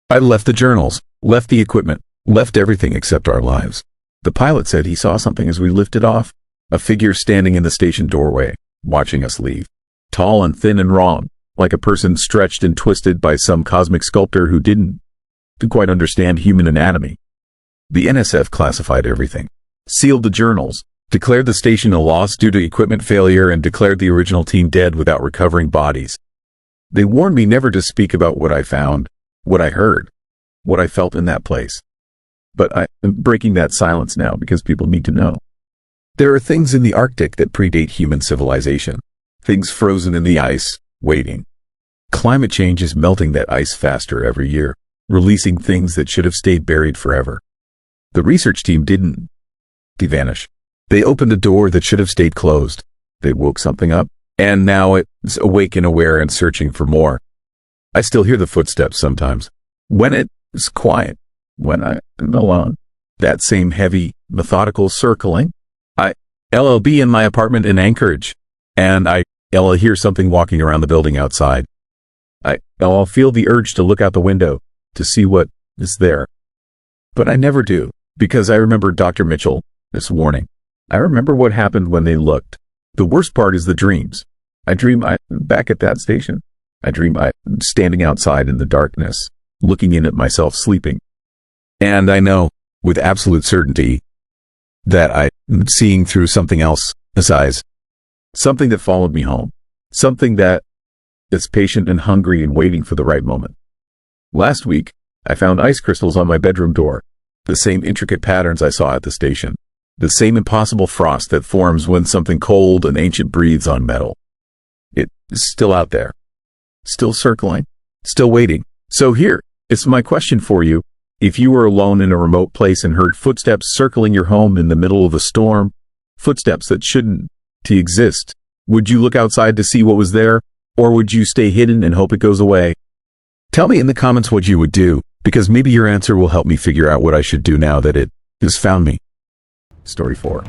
I left the journals, left the equipment, left everything except our lives. The pilot said he saw something as we lifted off, a figure standing in the station doorway, watching us leave. Tall and thin and wrong, like a person stretched and twisted by some cosmic sculptor who didn't quite understand human anatomy. The NSF classified everything, sealed the journals, declared the station a loss due to equipment failure, and declared the original team dead without recovering bodies. They warned me never to speak about what I found, what I heard, what I felt in that place. But I am breaking that silence now because people need to know. There are things in the Arctic that predate human civilization, things frozen in the ice, waiting. Climate change is melting that ice faster every year, releasing things that should have stayed buried forever. The research team didn't. They vanish. They opened a door that should have stayed closed. They woke something up, and now it's awake and aware and searching for more. I still hear the footsteps sometimes. When it's quiet, when I'm alone, that same heavy, methodical circling. I'll be in my apartment in Anchorage, and I'll hear something walking around the building outside. I'll feel the urge to look out the window, to see what is there. But I never do, because I remember Dr. Mitchell, this warning. I remember what happened when they looked. The worst part is the dreams. I dream I'm back at that station. I dream I'm standing outside in the darkness, looking in at myself sleeping. And I know, with absolute certainty, that I'm seeing through something else's eyes. Something that followed me home. Something that is patient and hungry and waiting for the right moment. Last week, I found ice crystals on my bedroom door. The same intricate patterns I saw at the station. The same impossible frost that forms when something cold and ancient breathes on metal. It is still out there. Still circling. Still waiting. So here, it's my question for you. If you were alone in a remote place and heard footsteps circling your home in the middle of a storm, footsteps that shouldn't exist, would you look outside to see what was there, or would you stay hidden and hope it goes away? Tell me in the comments what you would do, because maybe your answer will help me figure out what I should do now that it has found me. Story 4.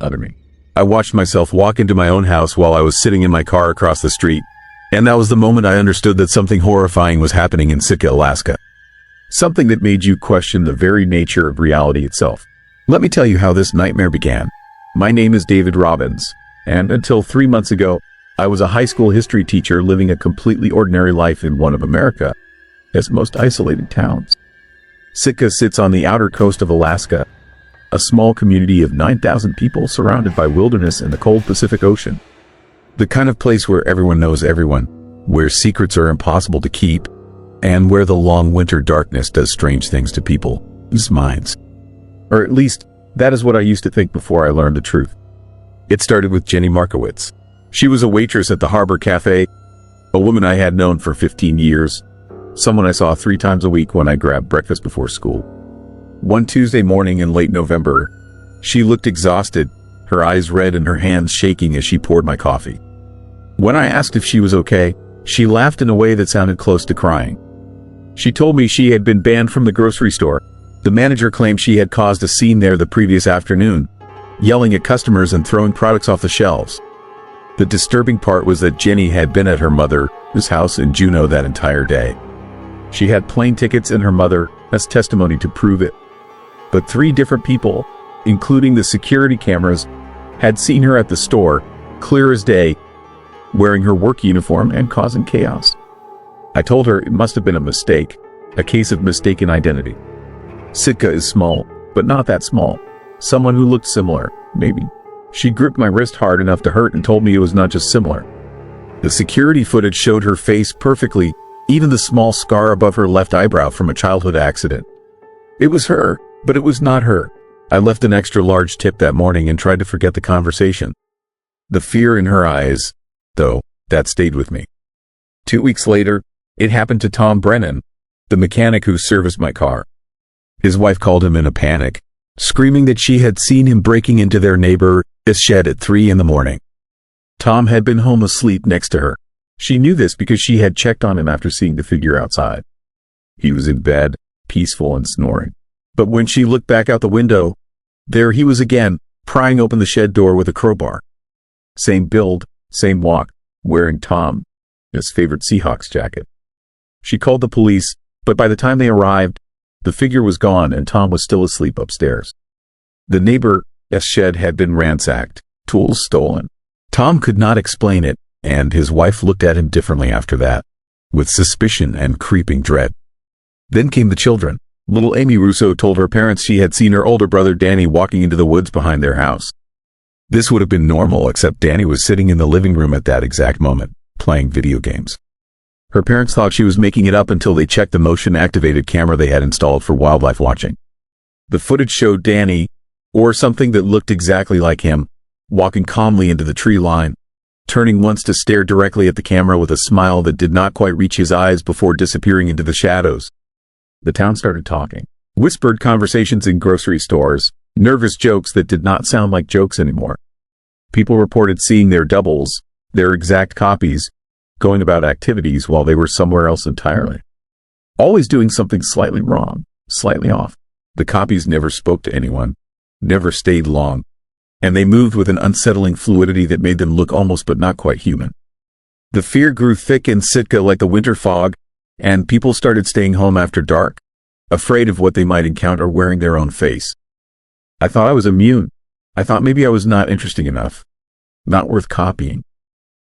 Other me. I watched myself walk into my own house while I was sitting in my car across the street, and that was the moment I understood that something horrifying was happening in Sitka, Alaska. Something that made you question the very nature of reality itself. Let me tell you how this nightmare began. My name is David Robbins, and until 3 months ago, I was a high school history teacher living a completely ordinary life in one of America's most isolated towns. Sitka sits on the outer coast of Alaska, a small community of 9,000 people surrounded by wilderness and the cold Pacific Ocean. The kind of place where everyone knows everyone, where secrets are impossible to keep, and where the long winter darkness does strange things to people's minds. Or at least, that is what I used to think before I learned the truth. It started with Jenny Markowitz. She was a waitress at the Harbor Cafe, a woman I had known for 15 years, someone I saw 3 times a week when I grabbed breakfast before school. One Tuesday morning in late November, she looked exhausted, her eyes red and her hands shaking as she poured my coffee. When I asked if she was okay, she laughed in a way that sounded close to crying. She told me she had been banned from the grocery store. The manager claimed she had caused a scene there the previous afternoon, yelling at customers and throwing products off the shelves. The disturbing part was that Jenny had been at her mother's house in Juneau that entire day. She had plane tickets and her mother as testimony to prove it. But 3 different people, including the security cameras, had seen her at the store, clear as day, wearing her work uniform and causing chaos. I told her it must have been a mistake, a case of mistaken identity. Sitka is small, but not that small. Someone who looked similar, maybe. She gripped my wrist hard enough to hurt and told me it was not just similar. The security footage showed her face perfectly, even the small scar above her left eyebrow from a childhood accident. It was her, but it was not her. I left an extra large tip that morning and tried to forget the conversation. The fear in her eyes, though, that stayed with me. 2 weeks later, it happened to Tom Brennan, the mechanic who serviced my car. His wife called him in a panic, screaming that she had seen him breaking into their neighbor's shed at 3 in the morning. Tom had been home asleep next to her. She knew this because she had checked on him after seeing the figure outside. He was in bed, peaceful and snoring. But when she looked back out the window, there he was again, prying open the shed door with a crowbar. Same build, same walk, wearing Tom's favorite Seahawks jacket. She called the police, but by the time they arrived, the figure was gone and Tom was still asleep upstairs. The neighbor's shed had been ransacked, tools stolen. Tom could not explain it, and his wife looked at him differently after that, with suspicion and creeping dread. Then came the children. Little Amy Russo told her parents she had seen her older brother Danny walking into the woods behind their house. This would have been normal, except Danny was sitting in the living room at that exact moment, playing video games. Her parents thought she was making it up until they checked the motion-activated camera they had installed for wildlife watching. The footage showed Danny, or something that looked exactly like him, walking calmly into the tree line, turning once to stare directly at the camera with a smile that did not quite reach his eyes before disappearing into the shadows. The town started talking. Whispered conversations in grocery stores, nervous jokes that did not sound like jokes anymore. People reported seeing their doubles, their exact copies, going about activities while they were somewhere else entirely. Always doing something slightly wrong, slightly off. The copies never spoke to anyone, never stayed long, and they moved with an unsettling fluidity that made them look almost but not quite human. The fear grew thick in Sitka like the winter fog, and people started staying home after dark, afraid of what they might encounter wearing their own face. I thought I was immune. I thought maybe I was not interesting enough, not worth copying.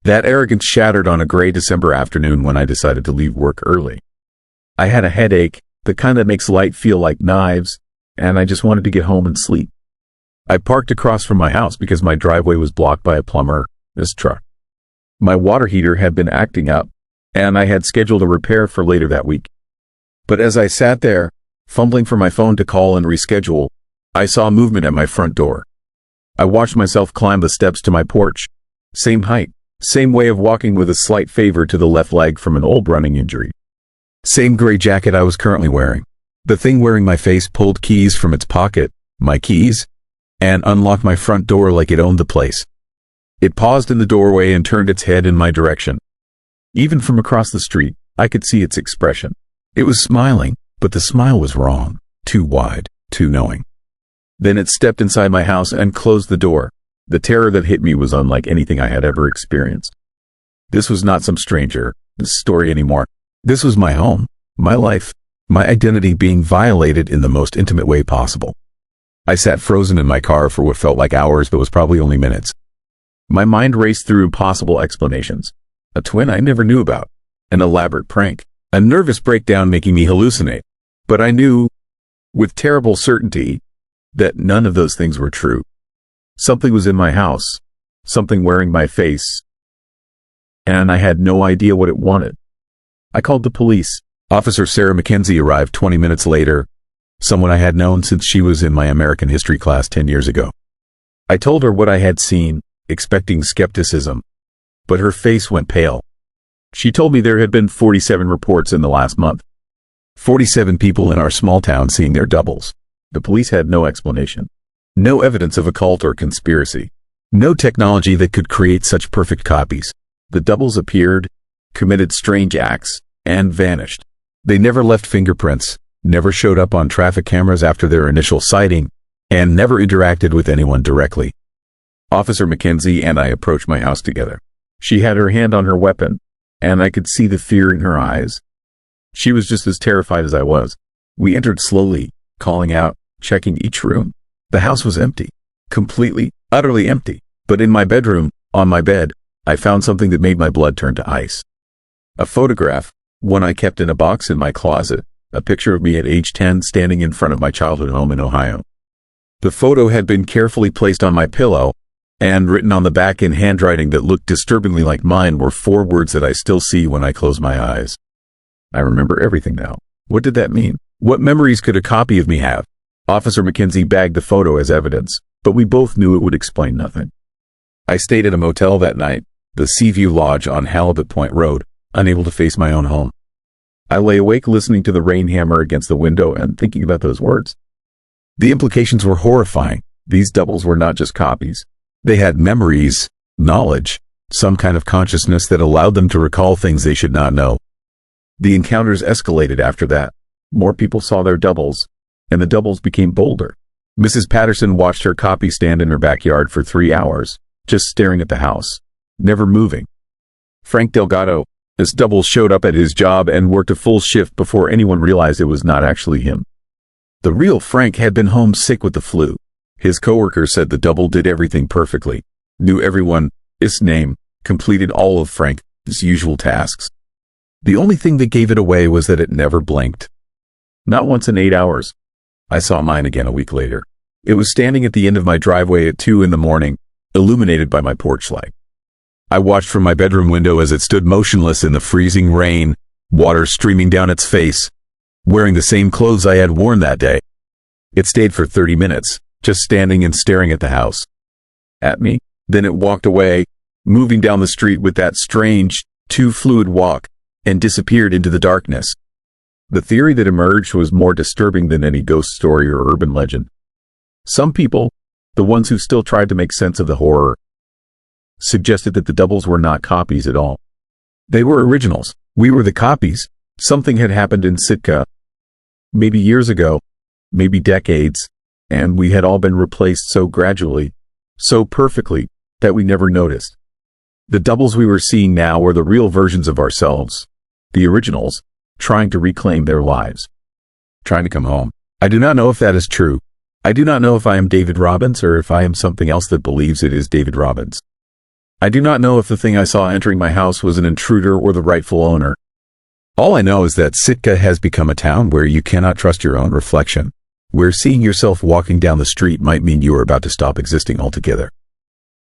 That arrogance shattered on a gray December afternoon when I decided to leave work early. I had a headache, the kind that makes light feel like knives, and I just wanted to get home and sleep. I parked across from my house because my driveway was blocked by a plumber's truck. My water heater had been acting up, and I had scheduled a repair for later that week. But as I sat there, fumbling for my phone to call and reschedule, I saw movement at my front door. I watched myself climb the steps to my porch. Same height, same way of walking with a slight favor to the left leg from an old running injury. Same gray jacket I was currently wearing. The thing wearing my face pulled keys from its pocket, my keys, and unlocked my front door like it owned the place. It paused in the doorway and turned its head in my direction. Even from across the street, I could see its expression. It was smiling, but the smile was wrong, too wide, too knowing. Then it stepped inside my house and closed the door. The terror that hit me was unlike anything I had ever experienced. This was not some stranger's story anymore. This was my home, my life, my identity being violated in the most intimate way possible. I sat frozen in my car for what felt like hours but was probably only minutes. My mind raced through possible explanations. A twin I never knew about. An elaborate prank. A nervous breakdown making me hallucinate. But I knew, with terrible certainty, that none of those things were true. Something was in my house. Something wearing my face. And I had no idea what it wanted. I called the police. Officer Sarah Mackenzie arrived 20 minutes later, someone I had known since she was in my American history class 10 years ago. I told her what I had seen, expecting skepticism, but her face went pale. She told me there had been 47 reports in the last month. 47 people in our small town seeing their doubles. The police had no explanation. No evidence of a cult or conspiracy. No technology that could create such perfect copies. The doubles appeared, committed strange acts, and vanished. They never left fingerprints, never showed up on traffic cameras after their initial sighting, and never interacted with anyone directly. Officer Mackenzie and I approached my house together. She had her hand on her weapon, and I could see the fear in her eyes. She was just as terrified as I was. We entered slowly, calling out, checking each room. The house was empty. Completely, utterly empty. But in my bedroom, on my bed, I found something that made my blood turn to ice. A photograph, one I kept in a box in my closet, a picture of me at age 10 standing in front of my childhood home in Ohio. The photo had been carefully placed on my pillow, and written on the back in handwriting that looked disturbingly like mine were 4 words that I still see when I close my eyes. I remember everything now. What did that mean? What memories could a copy of me have? Officer Mackenzie bagged the photo as evidence, but we both knew it would explain nothing. I stayed at a motel that night, the Seaview Lodge on Halibut Point Road, unable to face my own home. I lay awake listening to the rain hammer against the window and thinking about those words. The implications were horrifying. These doubles were not just copies. They had memories, knowledge, some kind of consciousness that allowed them to recall things they should not know. The encounters escalated after that. More people saw their doubles, and the doubles became bolder. Mrs. Patterson watched her copy stand in her backyard for 3 hours, just staring at the house, never moving. Frank Delgado, his double, showed up at his job and worked a full shift before anyone realized it was not actually him. The real Frank had been home sick with the flu. His coworker said the double did everything perfectly, knew everyone, his name, completed all of Frank's usual tasks. The only thing that gave it away was that it never blinked. Not once in 8 hours. I saw mine again a week later. It was standing at the end of my driveway at 2 a.m, illuminated by my porch light. I watched from my bedroom window as it stood motionless in the freezing rain, water streaming down its face, wearing the same clothes I had worn that day. It stayed for 30 minutes. Just standing and staring at the house. At me. Then it walked away, moving down the street with that strange, too fluid walk, and disappeared into the darkness. The theory that emerged was more disturbing than any ghost story or urban legend. Some people, the ones who still tried to make sense of the horror, suggested that the doubles were not copies at all. They were originals. We were the copies. Something had happened in Sitka. Maybe years ago, maybe decades. And we had all been replaced so gradually, so perfectly, that we never noticed. The doubles we were seeing now were the real versions of ourselves, the originals, trying to reclaim their lives, trying to come home. I do not know if that is true. I do not know if I am David Robbins or if I am something else that believes it is David Robbins. I do not know if the thing I saw entering my house was an intruder or the rightful owner. All I know is that Sitka has become a town where you cannot trust your own reflection, where seeing yourself walking down the street might mean you are about to stop existing altogether.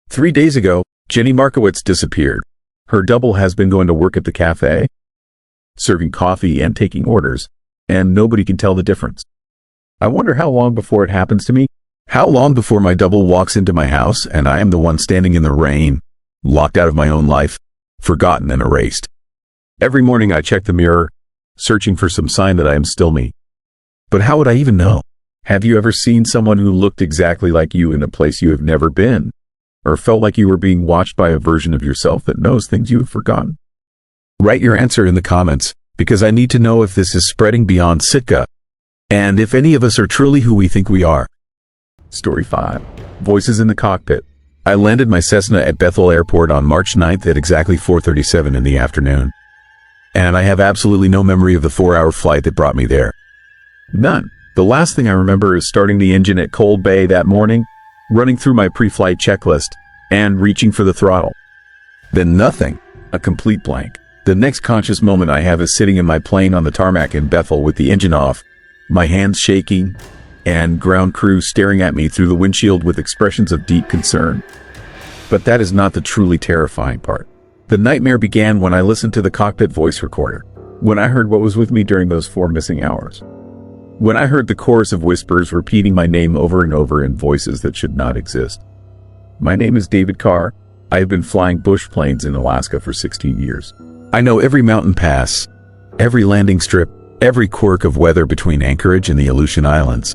3 days ago, Jenny Markowitz disappeared. Her double has been going to work at the cafe, serving coffee and taking orders, and nobody can tell the difference. I wonder how long before it happens to me? How long before my double walks into my house and I am the one standing in the rain, locked out of my own life, forgotten and erased. Every morning I check the mirror, searching for some sign that I am still me. But how would I even know? Have you ever seen someone who looked exactly like you in a place you have never been? Or felt like you were being watched by a version of yourself that knows things you have forgotten? Write your answer in the comments, because I need to know if this is spreading beyond Sitka, and if any of us are truly who we think we are. Story 5. Voices in the Cockpit. I landed my Cessna at Bethel Airport on March 9th at exactly 4:37 in the afternoon. And I have absolutely no memory of the 4-hour flight that brought me there. None. The last thing I remember is starting the engine at Cold Bay that morning, running through my pre-flight checklist, and reaching for the throttle. Then nothing. A complete blank. The next conscious moment I have is sitting in my plane on the tarmac in Bethel with the engine off, my hands shaking, and ground crew staring at me through the windshield with expressions of deep concern. But that is not the truly terrifying part. The nightmare began when I listened to the cockpit voice recorder, when I heard what was with me during those 4 missing hours. When I heard the chorus of whispers repeating my name over and over in voices that should not exist. My name is David Carr. I have been flying bush planes in Alaska for 16 years. I know every mountain pass, every landing strip, every quirk of weather between Anchorage and the Aleutian Islands.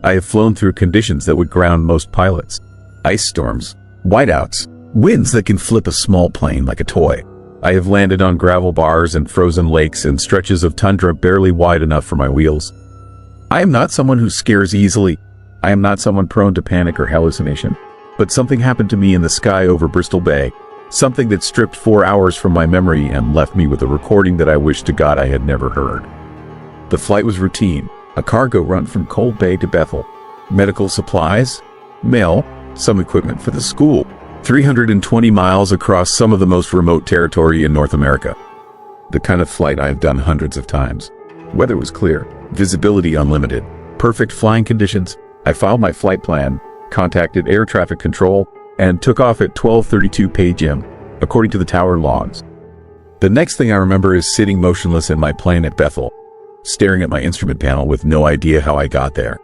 I have flown through conditions that would ground most pilots. Ice storms, whiteouts, winds that can flip a small plane like a toy. I have landed on gravel bars and frozen lakes and stretches of tundra barely wide enough for my wheels. I am not someone who scares easily. I am not someone prone to panic or hallucination. But something happened to me in the sky over Bristol Bay. Something that stripped 4 hours from my memory and left me with a recording that I wish to God I had never heard. The flight was routine, a cargo run from Cold Bay to Bethel. Medical supplies, mail, some equipment for the school. 320 miles across some of the most remote territory in North America. The kind of flight I have done hundreds of times. Weather was clear, visibility unlimited, perfect flying conditions. I filed my flight plan, contacted air traffic control, and took off at 12:32 p.m., according to the tower logs. The next thing I remember is sitting motionless in my plane at Bethel, staring at my instrument panel with no idea how I got there.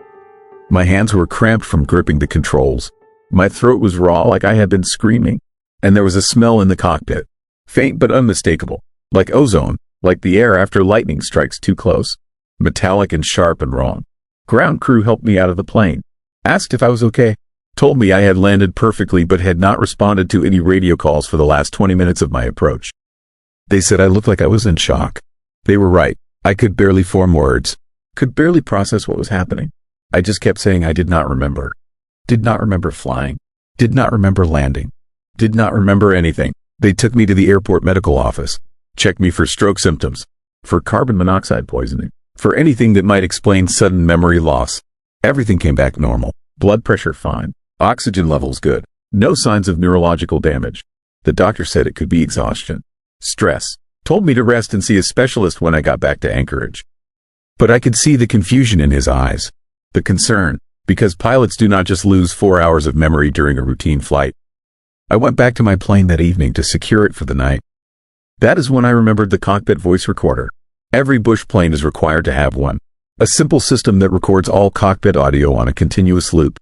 My hands were cramped from gripping the controls. My throat was raw like I had been screaming, and there was a smell in the cockpit, faint but unmistakable, like ozone, like the air after lightning strikes too close, metallic and sharp and wrong. Ground crew helped me out of the plane, asked if I was okay, told me I had landed perfectly but had not responded to any radio calls for the last 20 minutes of my approach. They said I looked like I was in shock. They were right. I could barely form words, could barely process what was happening. I just kept saying I did not remember. Did not remember flying. Did not remember landing. Did not remember anything. They took me to the airport medical office, checked me for stroke symptoms, for carbon monoxide poisoning, for anything that might explain sudden memory loss. Everything came back normal. Blood pressure fine. Oxygen levels good. No signs of neurological damage. The doctor said it could be exhaustion. Stress. Told me to rest and see a specialist when I got back to Anchorage. But I could see the confusion in his eyes. The concern, because pilots do not just lose 4 hours of memory during a routine flight. I went back to my plane that evening to secure it for the night. That is when I remembered the cockpit voice recorder. Every bush plane is required to have one. A simple system that records all cockpit audio on a continuous loop.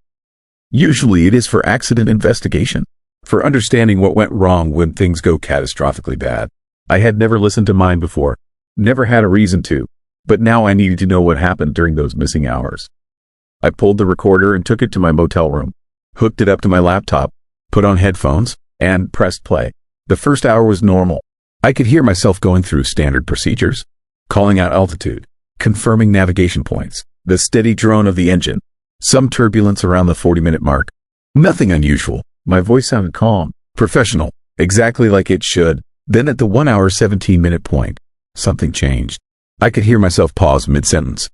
Usually it is for accident investigation, for understanding what went wrong when things go catastrophically bad. I had never listened to mine before, never had a reason to, but now I needed to know what happened during those missing hours. I pulled the recorder and took it to my motel room, hooked it up to my laptop, put on headphones, and pressed play. The first hour was normal. I could hear myself going through standard procedures, calling out altitude, confirming navigation points, the steady drone of the engine, some turbulence around the 40-minute mark. Nothing unusual. My voice sounded calm, professional, exactly like it should. Then at the 1 hour 17-minute point, something changed. I could hear myself pause mid-sentence.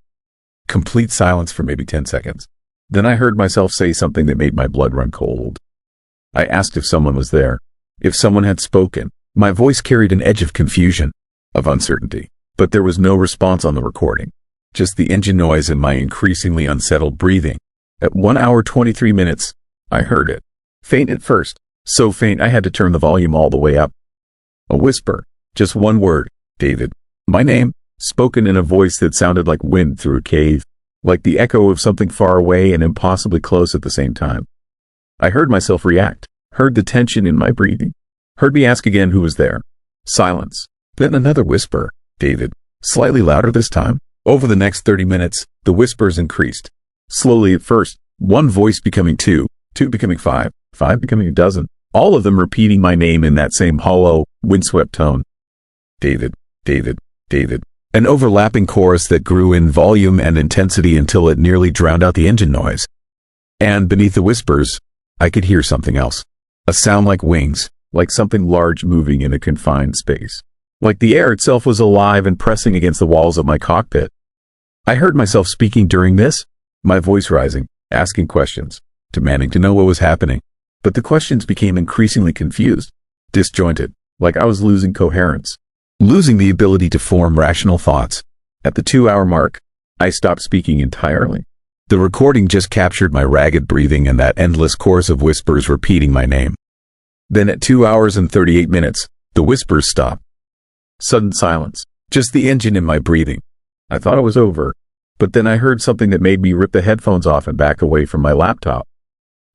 Complete silence for maybe 10 seconds. Then I heard myself say something that made my blood run cold. I asked if someone was there, if someone had spoken. My voice carried an edge of confusion, of uncertainty, but there was no response on the recording. Just the engine noise and my increasingly unsettled breathing. At 1 hour 23 minutes, I heard it. Faint at first, so faint I had to turn the volume all the way up. A whisper, just one word, David. My name, spoken in a voice that sounded like wind through a cave, like the echo of something far away and impossibly close at the same time. I heard myself react, heard the tension in my breathing, heard me ask again who was there. Silence. Then another whisper, David, slightly louder this time. Over the next 30 minutes, the whispers increased. Slowly at first, one voice becoming two, two becoming five, five becoming a dozen, all of them repeating my name in that same hollow, windswept tone. David, David, David. An overlapping chorus that grew in volume and intensity until it nearly drowned out the engine noise. And beneath the whispers, I could hear something else. A sound like wings, like something large moving in a confined space. Like the air itself was alive and pressing against the walls of my cockpit. I heard myself speaking during this, my voice rising, asking questions, demanding to know what was happening. But the questions became increasingly confused, disjointed, like I was losing coherence, losing the ability to form rational thoughts. At the 2-hour mark, I stopped speaking entirely. The recording just captured my ragged breathing and that endless chorus of whispers repeating my name. Then at 2 hours and 38 minutes, the whispers stopped. Sudden silence, just the engine in my breathing. I thought it was over, but then I heard something that made me rip the headphones off and back away from my laptop.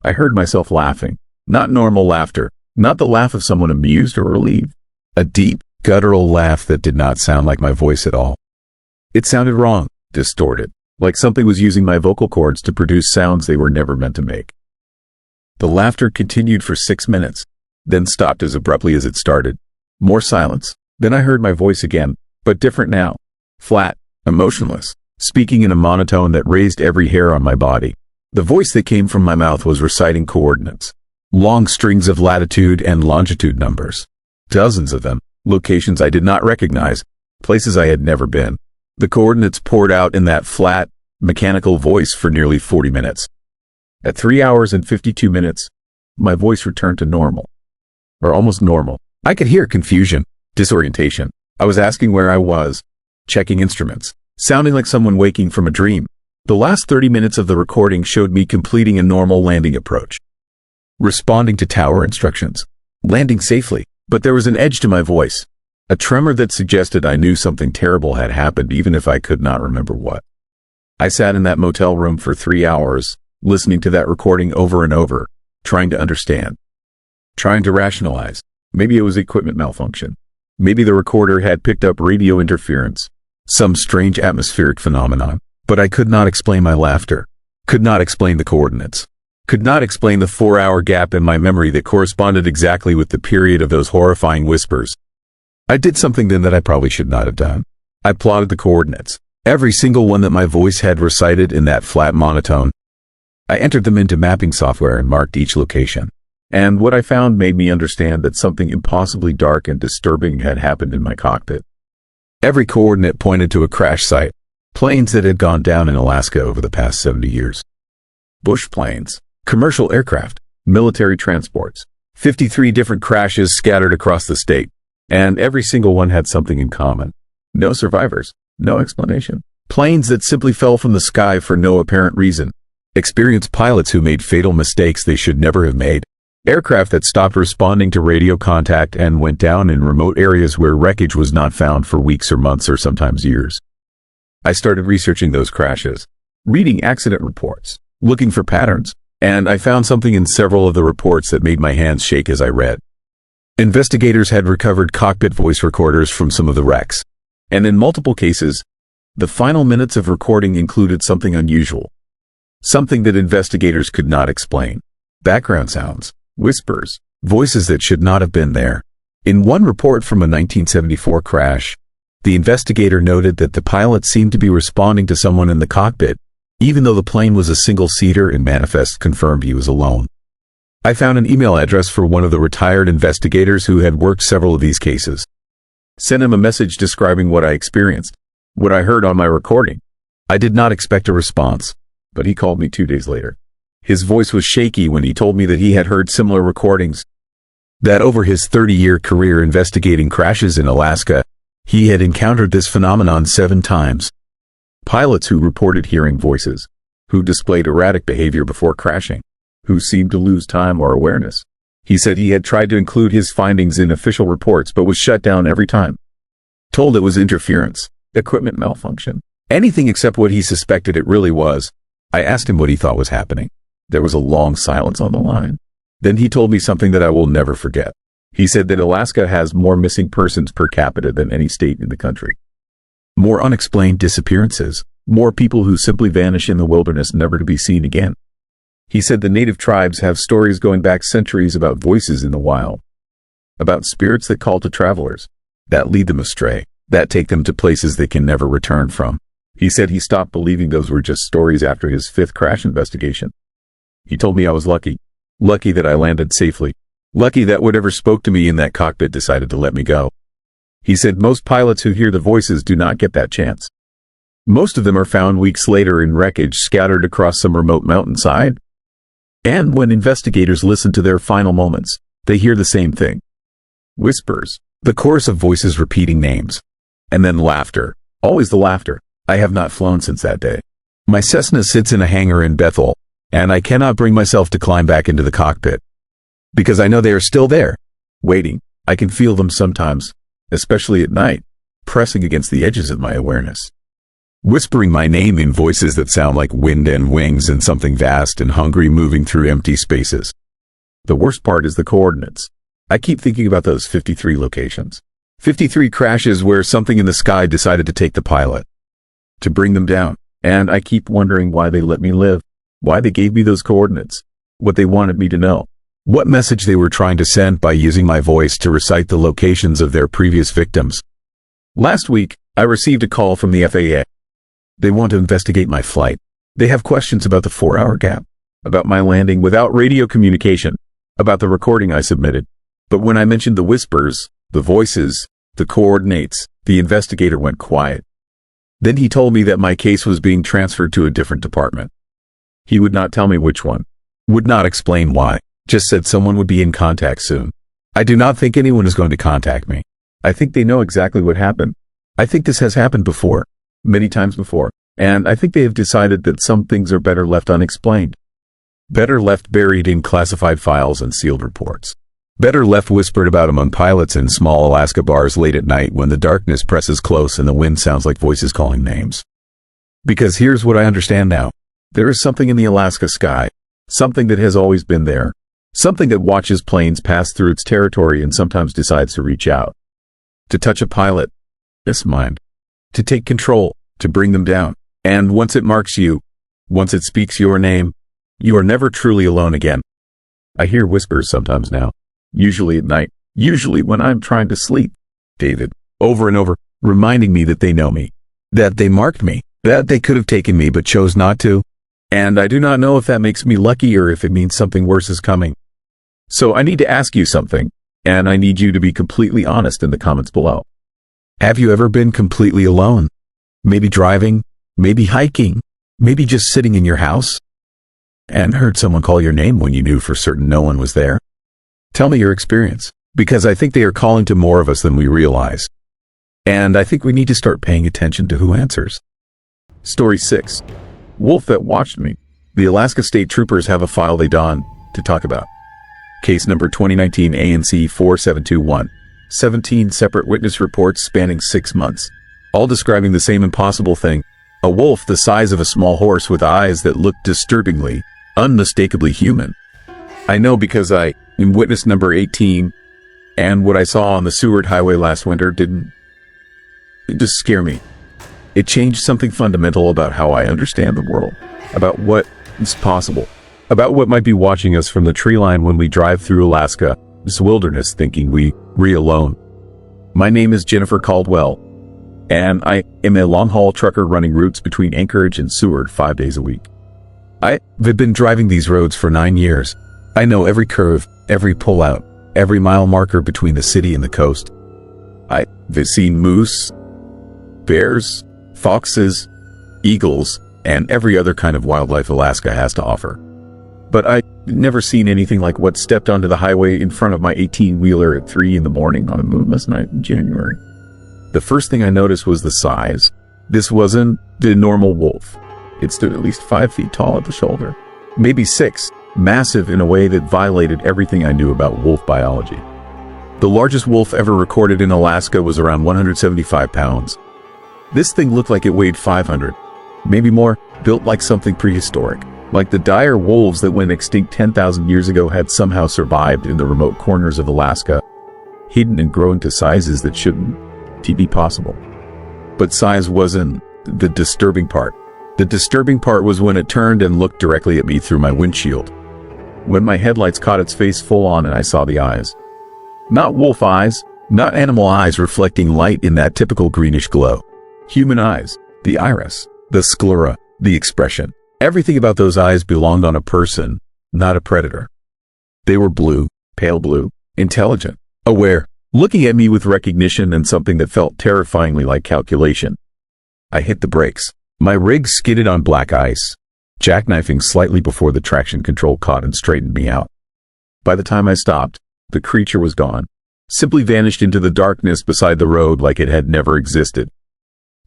I heard myself laughing, not normal laughter, not the laugh of someone amused or relieved. A deep, guttural laugh that did not sound like my voice at all. It sounded wrong, distorted, like something was using my vocal cords to produce sounds they were never meant to make. The laughter continued for 6 minutes, then stopped as abruptly as it started. More silence. Then I heard my voice again, but different now. Flat, emotionless, speaking in a monotone that raised every hair on my body. The voice that came from my mouth was reciting coordinates. Long strings of latitude and longitude numbers. Dozens of them, locations I did not recognize, places I had never been. The coordinates poured out in that flat, mechanical voice for nearly 40 minutes. At 3 hours and 52 minutes, my voice returned to normal. Or almost normal. I could hear confusion, disorientation. I was asking where I was, checking instruments, sounding like someone waking from a dream. The last 30 minutes of the recording showed me completing a normal landing approach, responding to tower instructions, landing safely, but there was an edge to my voice, a tremor that suggested I knew something terrible had happened even if I could not remember what. I sat in that motel room for 3 hours, listening to that recording over and over, trying to understand, trying to rationalize. Maybe it was equipment malfunction. Maybe the recorder had picked up radio interference, some strange atmospheric phenomenon. But I could not explain my laughter, could not explain the coordinates, could not explain the 4-hour gap in my memory that corresponded exactly with the period of those horrifying whispers. I did something then that I probably should not have done. I plotted the coordinates, every single one that my voice had recited in that flat monotone. I entered them into mapping software and marked each location. And what I found made me understand that something impossibly dark and disturbing had happened in my cockpit. Every coordinate pointed to a crash site, planes that had gone down in Alaska over the past 70 years. Bush planes, commercial aircraft, military transports, 53 different crashes scattered across the state, and every single one had something in common. No survivors, no explanation. Planes that simply fell from the sky for no apparent reason. Experienced pilots who made fatal mistakes they should never have made. Aircraft that stopped responding to radio contact and went down in remote areas where wreckage was not found for weeks or months or sometimes years. I started researching those crashes, reading accident reports, looking for patterns, and I found something in several of the reports that made my hands shake as I read. Investigators had recovered cockpit voice recorders from some of the wrecks, and in multiple cases, the final minutes of recording included something unusual, something that investigators could not explain. Background sounds, whispers, voices that should not have been there. In one report from a 1974 crash, the investigator noted that the pilot seemed to be responding to someone in the cockpit, even though the plane was a single-seater and manifest confirmed he was alone. I found an email address for one of the retired investigators who had worked several of these cases. Sent him a message describing what I experienced, what I heard on my recording. I did not expect a response, but he called me 2 days later. His voice was shaky when he told me that he had heard similar recordings, that over his 30-year career investigating crashes in Alaska, he had encountered this phenomenon 7 times. Pilots who reported hearing voices, who displayed erratic behavior before crashing, who seemed to lose time or awareness. He said he had tried to include his findings in official reports but was shut down every time. Told it was interference, equipment malfunction, anything except what he suspected it really was. I asked him what he thought was happening. There was a long silence on the line. Then he told me something that I will never forget. He said that Alaska has more missing persons per capita than any state in the country. More unexplained disappearances, more people who simply vanish in the wilderness never to be seen again. He said the native tribes have stories going back centuries about voices in the wild, about spirits that call to travelers, that lead them astray, that take them to places they can never return from. He said he stopped believing those were just stories after his 5th crash investigation. He told me I was lucky that I landed safely, lucky that whatever spoke to me in that cockpit decided to let me go. He said most pilots who hear the voices do not get that chance. Most of them are found weeks later in wreckage scattered across some remote mountainside. And when investigators listen to their final moments, they hear the same thing. Whispers, the chorus of voices repeating names. And then laughter. Always the laughter. I have not flown since that day. My Cessna sits in a hangar in Bethel, and I cannot bring myself to climb back into the cockpit. Because I know they are still there, waiting. I can feel them sometimes, especially at night, pressing against the edges of my awareness. Whispering my name in voices that sound like wind and wings and something vast and hungry moving through empty spaces. The worst part is the coordinates. I keep thinking about those 53 locations. 53 crashes where something in the sky decided to take the pilot, to bring them down. And I keep wondering why they let me live, why they gave me those coordinates, what they wanted me to know, what message they were trying to send by using my voice to recite the locations of their previous victims. Last week, I received a call from the FAA. They want to investigate my flight. They have questions about the 4-hour gap, about my landing without radio communication, about the recording I submitted. But when I mentioned the whispers, the voices, the coordinates, the investigator went quiet. Then he told me that my case was being transferred to a different department. He would not tell me which one, would not explain why, just said someone would be in contact soon. I do not think anyone is going to contact me. I think they know exactly what happened. I think this has happened before, many times before, and I think they have decided that some things are better left unexplained. Better left buried in classified files and sealed reports. Better left whispered about among pilots in small Alaska bars late at night when the darkness presses close and the wind sounds like voices calling names. Because here's what I understand now. There is something in the Alaska sky, something that has always been there, something that watches planes pass through its territory and sometimes decides to reach out, to touch a pilot, this mind, to take control, to bring them down. And once it marks you, once it speaks your name, you are never truly alone again. I hear whispers sometimes now. Usually at night, usually when I'm trying to sleep. David, over and over, reminding me that they know me, that they marked me, that they could have taken me but chose not to. And I do not know if that makes me lucky or if it means something worse is coming. So I need to ask you something, and I need you to be completely honest in the comments below. Have you ever been completely alone? Maybe driving, maybe hiking, maybe just sitting in your house, and heard someone call your name when you knew for certain no one was there? Tell me your experience, because I think they are calling to more of us than we realize. And I think we need to start paying attention to who answers. Story 6. Wolf that watched me. The Alaska State Troopers have a file they donned to talk about. Case number 2019 ANC 4721. 17 separate witness reports spanning 6 months, all describing the same impossible thing. A wolf the size of a small horse with eyes that looked disturbingly, unmistakably human. I know because I am witness number 18, and what I saw on the Seward Highway last winter didn't just scare me. It changed something fundamental about how I understand the world, about what is possible, about what might be watching us from the tree line when we drive through Alaska, this wilderness, thinking we're alone. My name is Jennifer Caldwell, and I am a long-haul trucker running routes between Anchorage and Seward 5 days a week. I've been driving these roads for 9 years. I know every curve, every pullout, every mile marker between the city and the coast. I've seen moose, bears, foxes, eagles, and every other kind of wildlife Alaska has to offer. But I've never seen anything like what stepped onto the highway in front of my 18-wheeler at 3 in the morning on a moonless night in January. The first thing I noticed was the size. This wasn't the normal wolf. It stood at least 5 feet tall at the shoulder, maybe 6, massive in a way that violated everything I knew about wolf biology. The largest wolf ever recorded in Alaska was around 175 pounds. This thing looked like it weighed 500, maybe more, built like something prehistoric, like the dire wolves that went extinct 10,000 years ago had somehow survived in the remote corners of Alaska, hidden and growing to sizes that shouldn't be possible. But size wasn't the disturbing part. The disturbing part was when it turned and looked directly at me through my windshield. When my headlights caught its face full on and I saw the eyes. Not wolf eyes, not animal eyes reflecting light in that typical greenish glow. Human eyes, the iris, the sclera, the expression. Everything about those eyes belonged on a person, not a predator. They were blue, pale blue, intelligent, aware, looking at me with recognition and something that felt terrifyingly like calculation. I hit the brakes. My rig skidded on black ice, jackknifing slightly before the traction control caught and straightened me out. By the time I stopped, the creature was gone, simply vanished into the darkness beside the road like it had never existed.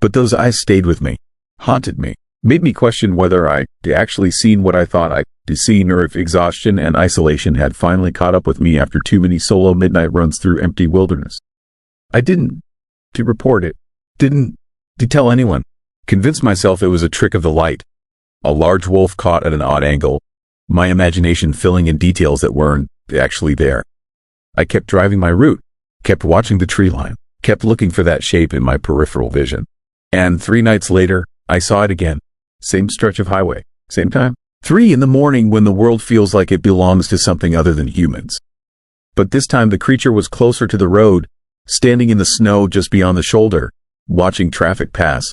But those eyes stayed with me, haunted me, made me question whether I'd actually seen what I thought I'd seen, or if exhaustion and isolation had finally caught up with me after too many solo midnight runs through empty wilderness. I didn't report it, didn't tell anyone. Convinced myself it was a trick of the light. A large wolf caught at an odd angle, my imagination filling in details that weren't actually there. I kept driving my route, kept watching the tree line, kept looking for that shape in my peripheral vision. And 3 nights later, I saw it again. Same stretch of highway, same time. 3 in the morning when the world feels like it belongs to something other than humans. But this time the creature was closer to the road, standing in the snow just beyond the shoulder, watching traffic pass.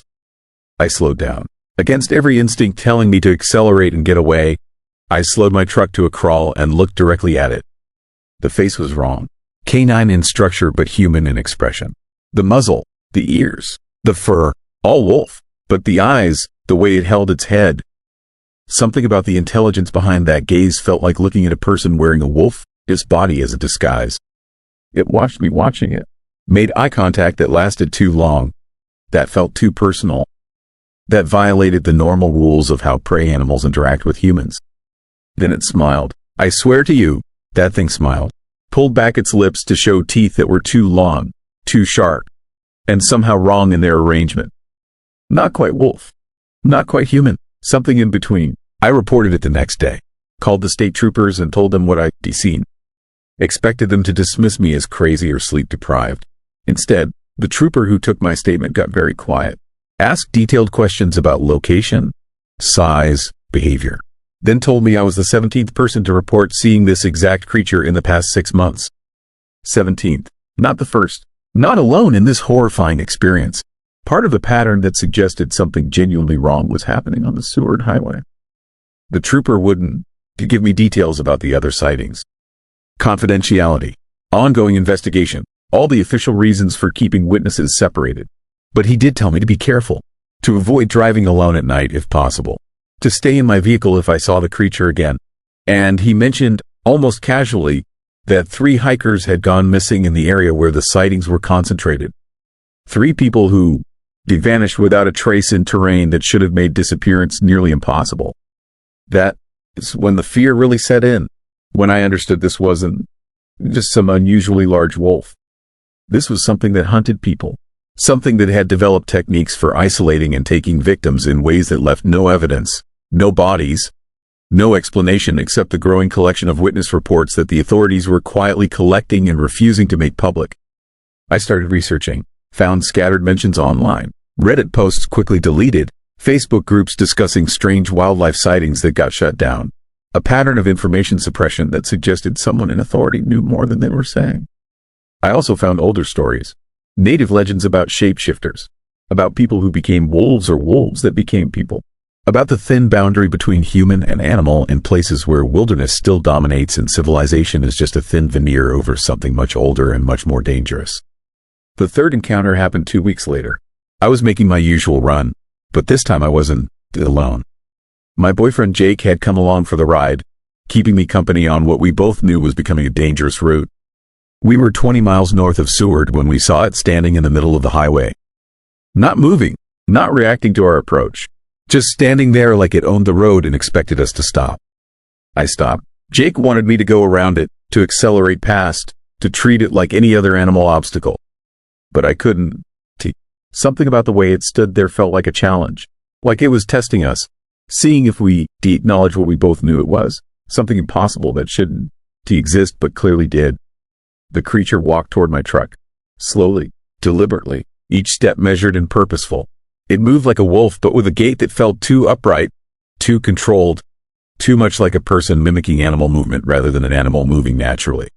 I slowed down. Against every instinct telling me to accelerate and get away, I slowed my truck to a crawl and looked directly at it. The face was wrong. Canine in structure but human in expression. The muzzle, the ears, the fur, all wolf. But the eyes, the way it held its head. Something about the intelligence behind that gaze felt like looking at a person wearing a wolf's body as a disguise. It watched me watching it. Made eye contact that lasted too long. That felt too personal. That violated the normal rules of how prey animals interact with humans. Then it smiled. I swear to you, that thing smiled. Pulled back its lips to show teeth that were too long, too sharp, and somehow wrong in their arrangement. Not quite wolf. Not quite human. Something in between. I reported it the next day. Called the state troopers and told them what I'd seen. Expected them to dismiss me as crazy or sleep deprived. Instead, the trooper who took my statement got very quiet. Asked detailed questions about location, size, behavior. Then told me I was the 17th person to report seeing this exact creature in the past 6 months. 17th. Not the first. Not alone in this horrifying experience. Part of the pattern that suggested something genuinely wrong was happening on the Seward Highway. The trooper wouldn't give me details about the other sightings. Confidentiality. Ongoing investigation. All the official reasons for keeping witnesses separated. But he did tell me to be careful. To avoid driving alone at night if possible. To stay in my vehicle if I saw the creature again. And he mentioned, almost casually, that 3 hikers had gone missing in the area where the sightings were concentrated. 3 people who vanished without a trace in terrain that should have made disappearance nearly impossible. That is when the fear really set in. When I understood this wasn't just some unusually large wolf. This was something that hunted people. Something that had developed techniques for isolating and taking victims in ways that left no evidence, no bodies, no explanation except the growing collection of witness reports that the authorities were quietly collecting and refusing to make public. I started researching, found scattered mentions online, Reddit posts quickly deleted, Facebook groups discussing strange wildlife sightings that got shut down, a pattern of information suppression that suggested someone in authority knew more than they were saying. I also found older stories. Native legends about shapeshifters, about people who became wolves or wolves that became people, about the thin boundary between human and animal in places where wilderness still dominates and civilization is just a thin veneer over something much older and much more dangerous. The third encounter happened 2 weeks later. I was making my usual run, but this time I wasn't alone. My boyfriend Jake had come along for the ride, keeping me company on what we both knew was becoming a dangerous route. We were 20 miles north of Seward when we saw it standing in the middle of the highway. Not moving, not reacting to our approach, just standing there like it owned the road and expected us to stop. I stopped. Jake wanted me to go around it, to accelerate past, to treat it like any other animal obstacle. But I couldn't. Something about the way it stood there felt like a challenge, like it was testing us, seeing if we acknowledge what we both knew it was, something impossible that shouldn't exist but clearly did. The creature walked toward my truck, slowly, deliberately, each step measured and purposeful. It moved like a wolf but with a gait that felt too upright, too controlled, too much like a person mimicking animal movement rather than an animal moving naturally.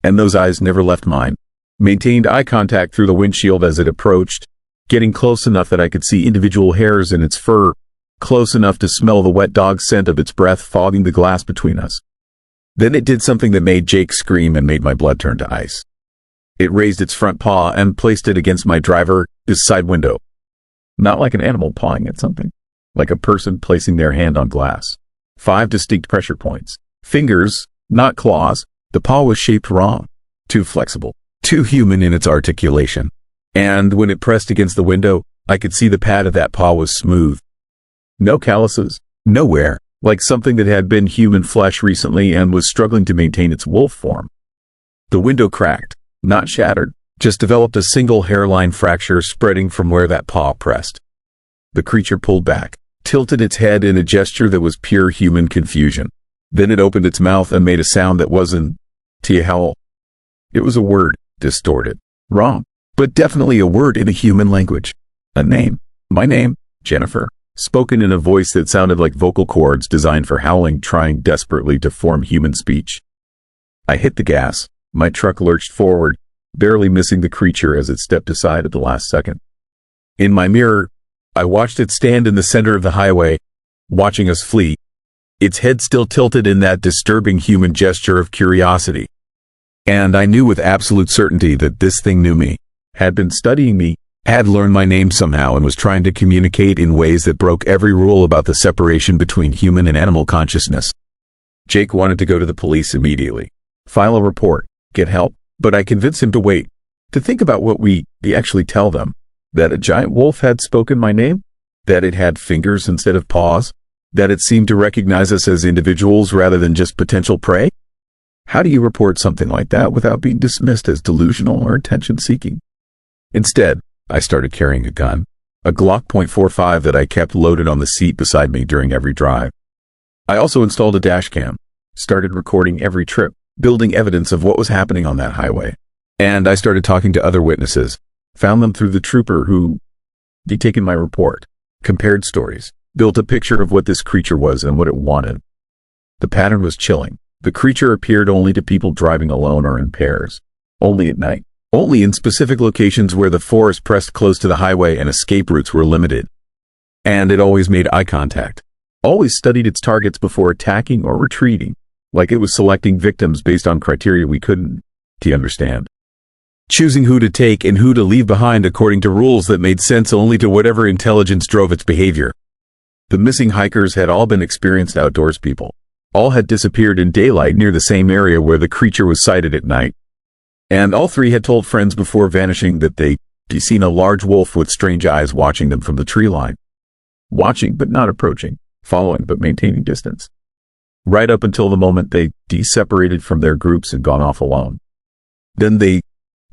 And those eyes never left mine. Maintained eye contact through the windshield as it approached, getting close enough that I could see individual hairs in its fur, close enough to smell the wet dog scent of its breath fogging the glass between us. Then it did something that made Jake scream and made my blood turn to ice. It raised its front paw and placed it against my driver's side window. Not like an animal pawing at something. Like a person placing their hand on glass. 5 distinct pressure points. Fingers, not claws. The paw was shaped wrong. Too flexible. Too human in its articulation. And when it pressed against the window, I could see the pad of that paw was smooth. No calluses. No wear. Like something that had been human flesh recently and was struggling to maintain its wolf form. The window cracked. Not shattered. Just developed a single hairline fracture spreading from where that paw pressed. The creature pulled back. Tilted its head in a gesture that was pure human confusion. Then it opened its mouth and made a sound that wasn't a howl. It was a word, distorted, wrong, but definitely a word in a human language. A name. My name, Jennifer, spoken in a voice that sounded like vocal cords designed for howling, trying desperately to form human speech. I hit the gas. My truck lurched forward, barely missing the creature as it stepped aside at the last second. In my mirror, I watched it stand in the center of the highway, watching us flee, its head still tilted in that disturbing human gesture of curiosity. And I knew with absolute certainty that this thing knew me, had been studying me, had learned my name somehow and was trying to communicate in ways that broke every rule about the separation between human and animal consciousness. Jake wanted to go to the police immediately, file a report, get help, but I convinced him to wait, to think about what we actually tell them. That a giant wolf had spoken my name? That it had fingers instead of paws? That it seemed to recognize us as individuals rather than just potential prey? How do you report something like that without being dismissed as delusional or attention-seeking? Instead, I started carrying a gun, a Glock .45 that I kept loaded on the seat beside me during every drive. I also installed a dash cam, started recording every trip, building evidence of what was happening on that highway. And I started talking to other witnesses. Found them through the trooper who had taken my report, compared stories, built a picture of what this creature was and what it wanted. The pattern was chilling. The creature appeared only to people driving alone or in pairs, only at night, only in specific locations where the forest pressed close to the highway and escape routes were limited. And it always made eye contact, always studied its targets before attacking or retreating, like it was selecting victims based on criteria we couldn't understand. Choosing who to take and who to leave behind according to rules that made sense only to whatever intelligence drove its behavior. The missing hikers had all been experienced outdoors people. All had disappeared in daylight near the same area where the creature was sighted at night. And all 3 had told friends before vanishing that they'd seen a large wolf with strange eyes watching them from the tree line. Watching but not approaching, following but maintaining distance. Right up until the moment they separated from their groups and gone off alone. Then they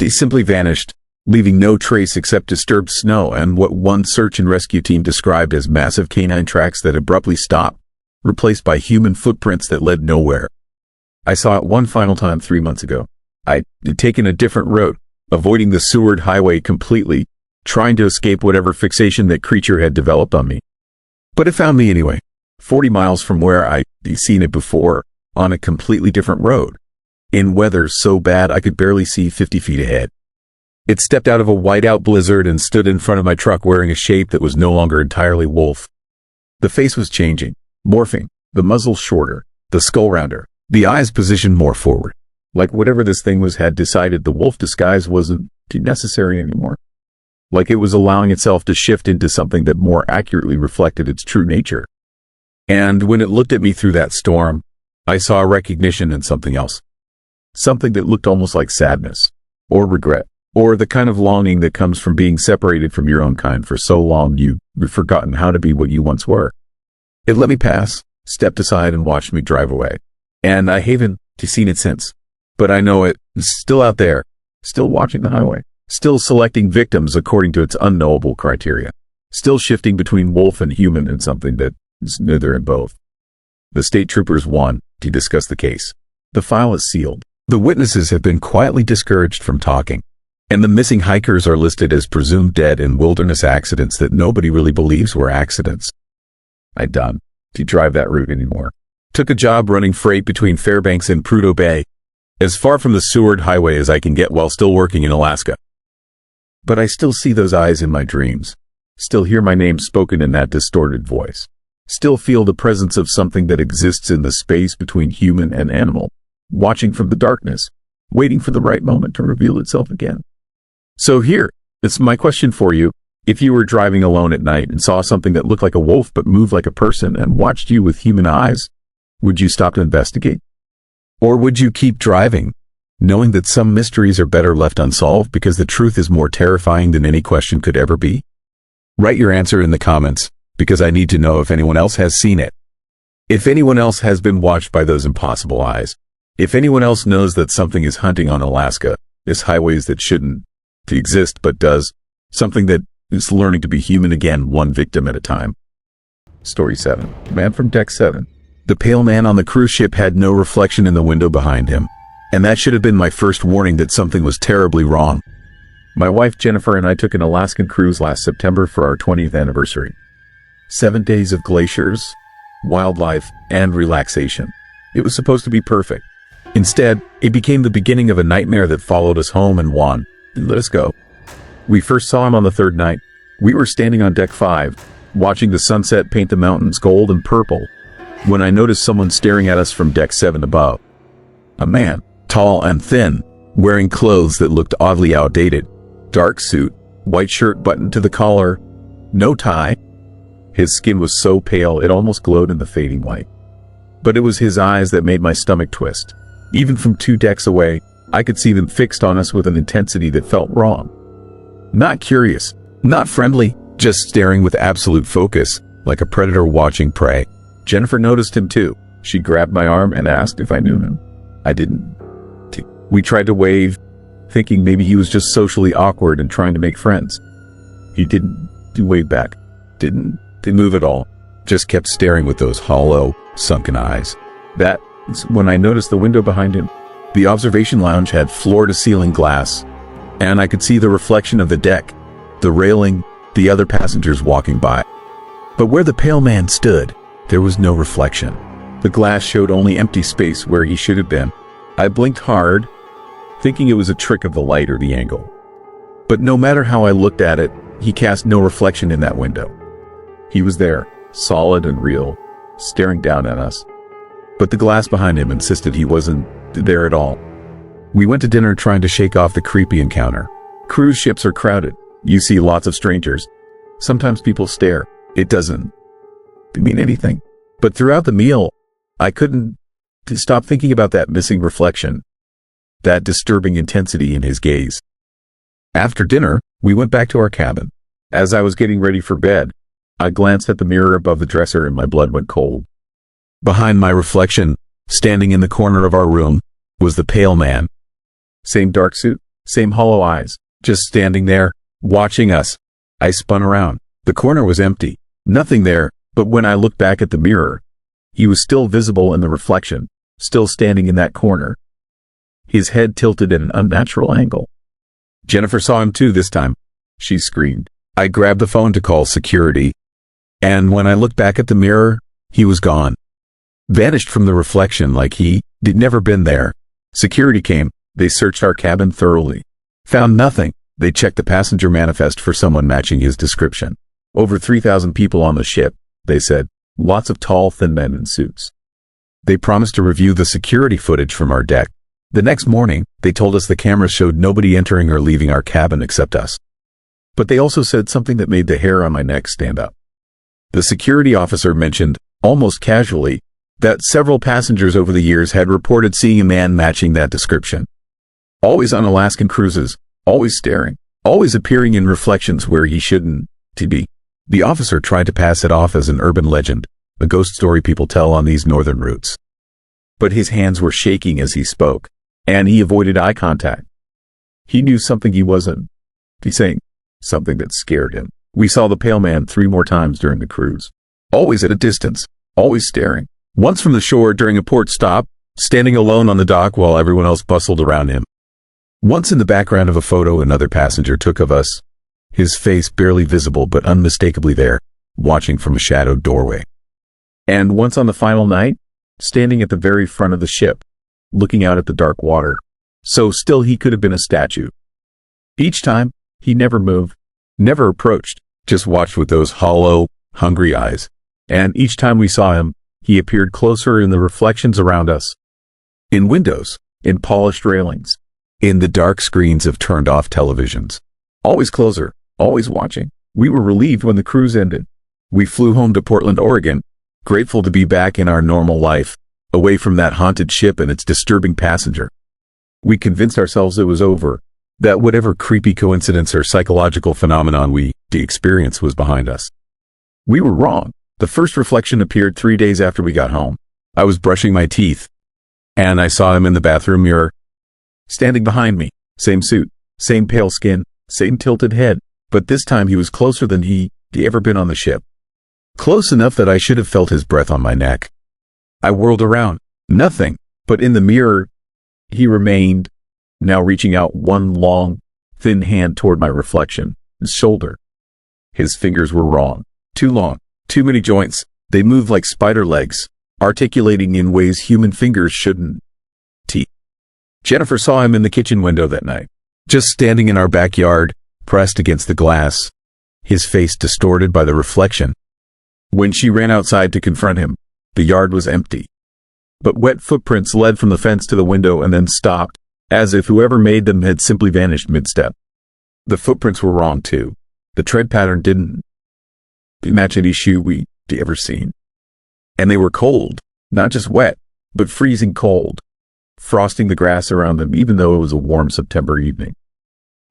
simply vanished, leaving no trace except disturbed snow and what one search and rescue team described as massive canine tracks that abruptly stopped, replaced by human footprints that led nowhere. I saw it one final time 3 months ago. I'd taken a different road, avoiding the Seward Highway completely, trying to escape whatever fixation that creature had developed on me. But it found me anyway, 40 miles from where I'd seen it before, on a completely different road. In weather so bad I could barely see 50 feet ahead. It stepped out of a whiteout blizzard and stood in front of my truck wearing a shape that was no longer entirely wolf. The face was changing, morphing, the muzzle shorter, the skull rounder, the eyes positioned more forward. Like whatever this thing was had decided the wolf disguise wasn't necessary anymore. Like it was allowing itself to shift into something that more accurately reflected its true nature. And when it looked at me through that storm, I saw a recognition in something else. Something that looked almost like sadness, or regret, or the kind of longing that comes from being separated from your own kind for so long you've forgotten how to be what you once were. It let me pass, stepped aside and watched me drive away. And I haven't seen it since. But I know it's still out there, still watching the highway, still selecting victims according to its unknowable criteria, still shifting between wolf and human and something that is neither and both. The state troopers won to discuss the case. The file is sealed. The witnesses have been quietly discouraged from talking, and the missing hikers are listed as presumed dead in wilderness accidents that nobody really believes were accidents. I'm done to drive that route anymore. Took a job running freight between Fairbanks and Prudhoe Bay, as far from the Seward Highway as I can get while still working in Alaska. But I still see those eyes in my dreams, still hear my name spoken in that distorted voice, still feel the presence of something that exists in the space between human and animal, watching from the darkness, waiting for the right moment to reveal itself again. So here, it's my question for you. If you were driving alone at night and saw something that looked like a wolf but moved like a person and watched you with human eyes, would you stop to investigate? Or would you keep driving, knowing that some mysteries are better left unsolved because the truth is more terrifying than any question could ever be? Write your answer in the comments, because I need to know if anyone else has seen it. If anyone else has been watched by those impossible eyes. If anyone else knows that something is hunting on Alaska, this highways that shouldn't exist but does, something that is learning to be human again, one victim at a time. Story 7. Man from Deck 7. The pale man on the cruise ship had no reflection in the window behind him, and that should have been my first warning that something was terribly wrong. My wife Jennifer and I took an Alaskan cruise last September for our 20th anniversary. 7 days of glaciers, wildlife, and relaxation. It was supposed to be perfect. Instead, it became the beginning of a nightmare that followed us home and let us go. We first saw him on the third night. We were standing on Deck 5, watching the sunset paint the mountains gold and purple, when I noticed someone staring at us from Deck 7 above. A man, tall and thin, wearing clothes that looked oddly outdated. Dark suit, white shirt buttoned to the collar, no tie. His skin was so pale it almost glowed in the fading light. But it was his eyes that made my stomach twist. Even from 2 decks away, I could see them fixed on us with an intensity that felt wrong. Not curious, not friendly, just staring with absolute focus, like a predator watching prey. Jennifer noticed him too. She grabbed my arm and asked if I knew him. I didn't. We tried to wave, thinking maybe he was just socially awkward and trying to make friends. He didn't wave back. Didn't move at all. Just kept staring with those hollow, sunken eyes. That's when I noticed the window behind him. The observation lounge had floor-to-ceiling glass, and I could see the reflection of the deck, the railing, the other passengers walking by. But where the pale man stood, there was no reflection. The glass showed only empty space where he should have been. I blinked hard, thinking it was a trick of the light or the angle. But no matter how I looked at it, he cast no reflection in that window. He was there, solid and real, staring down at us. But the glass behind him insisted he wasn't there at all. We went to dinner trying to shake off the creepy encounter. Cruise ships are crowded. You see lots of strangers. Sometimes people stare. It doesn't mean anything. But throughout the meal, I couldn't stop thinking about that missing reflection, that disturbing intensity in his gaze. After dinner, we went back to our cabin. As I was getting ready for bed, I glanced at the mirror above the dresser and my blood went cold. Behind my reflection, standing in the corner of our room, was the pale man. Same dark suit, same hollow eyes, just standing there, watching us. I spun around. The corner was empty, nothing there, but when I looked back at the mirror, he was still visible in the reflection, still standing in that corner. His head tilted at an unnatural angle. Jennifer saw him too this time. She screamed. I grabbed the phone to call security, and when I looked back at the mirror, he was gone. Vanished from the reflection like he'd never been there. Security came. They searched our cabin thoroughly. Found nothing. They checked the passenger manifest for someone matching his description. Over 3,000 people on the ship, they said. Lots of tall, thin men in suits. They promised to review the security footage from our deck. The next morning, they told us the cameras showed nobody entering or leaving our cabin except us. But they also said something that made the hair on my neck stand up. The security officer mentioned, almost casually, that several passengers over the years had reported seeing a man matching that description. Always on Alaskan cruises, always staring, always appearing in reflections where he shouldn't be. The officer tried to pass it off as an urban legend, a ghost story people tell on these northern routes. But his hands were shaking as he spoke, and he avoided eye contact. He knew something he wasn't saying, something that scared him. We saw the pale man 3 more times during the cruise. Always at a distance, always staring. Once from the shore during a port stop, standing alone on the dock while everyone else bustled around him. Once in the background of a photo another passenger took of us, his face barely visible but unmistakably there, watching from a shadowed doorway. And once on the final night, standing at the very front of the ship, looking out at the dark water, so still he could have been a statue. Each time, he never moved, never approached, just watched with those hollow, hungry eyes. And each time we saw him, he appeared closer in the reflections around us. In windows, in polished railings, in the dark screens of turned-off televisions. Always closer, always watching. We were relieved when the cruise ended. We flew home to Portland, Oregon, grateful to be back in our normal life, away from that haunted ship and its disturbing passenger. We convinced ourselves it was over, that whatever creepy coincidence or psychological phenomenon we experienced was behind us. We were wrong. The first reflection appeared 3 days after we got home. I was brushing my teeth, and I saw him in the bathroom mirror, standing behind me. Same suit, same pale skin, same tilted head, but this time he was closer than he'd ever been on the ship. Close enough that I should have felt his breath on my neck. I whirled around. Nothing, but in the mirror, he remained, now reaching out one long, thin hand toward my reflection, his shoulder. His fingers were wrong. Too long, too many joints. They moved like spider legs, articulating in ways human fingers shouldn't. Jennifer saw him in the kitchen window that night, just standing in our backyard, pressed against the glass, his face distorted by the reflection. When she ran outside to confront him, the yard was empty. But wet footprints led from the fence to the window and then stopped, as if whoever made them had simply vanished mid-step. The footprints were wrong too. The tread pattern didn't match any shoe we'd ever seen. And they were cold, not just wet, but freezing cold, frosting the grass around them even though it was a warm September evening.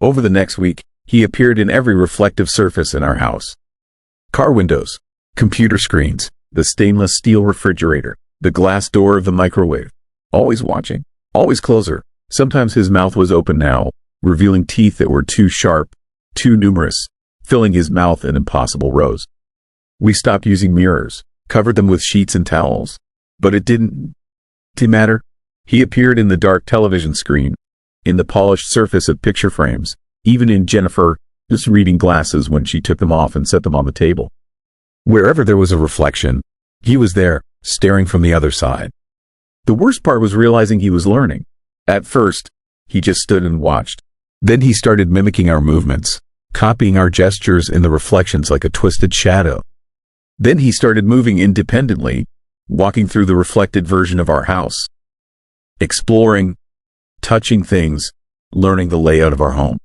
Over the next week, he appeared in every reflective surface in our house. Car windows, computer screens, the stainless steel refrigerator, the glass door of the microwave. Always watching, always closer. Sometimes his mouth was open now, revealing teeth that were too sharp, too numerous, filling his mouth in impossible rows. We stopped using mirrors, covered them with sheets and towels. But it didn't matter. He appeared in the dark television screen, in the polished surface of picture frames, even in Jennifer's reading glasses when she took them off and set them on the table. Wherever there was a reflection, he was there, staring from the other side. The worst part was realizing he was learning. At first, he just stood and watched. Then he started mimicking our movements, copying our gestures in the reflections like a twisted shadow. Then he started moving independently, walking through the reflected version of our house, exploring, touching things, learning the layout of our home.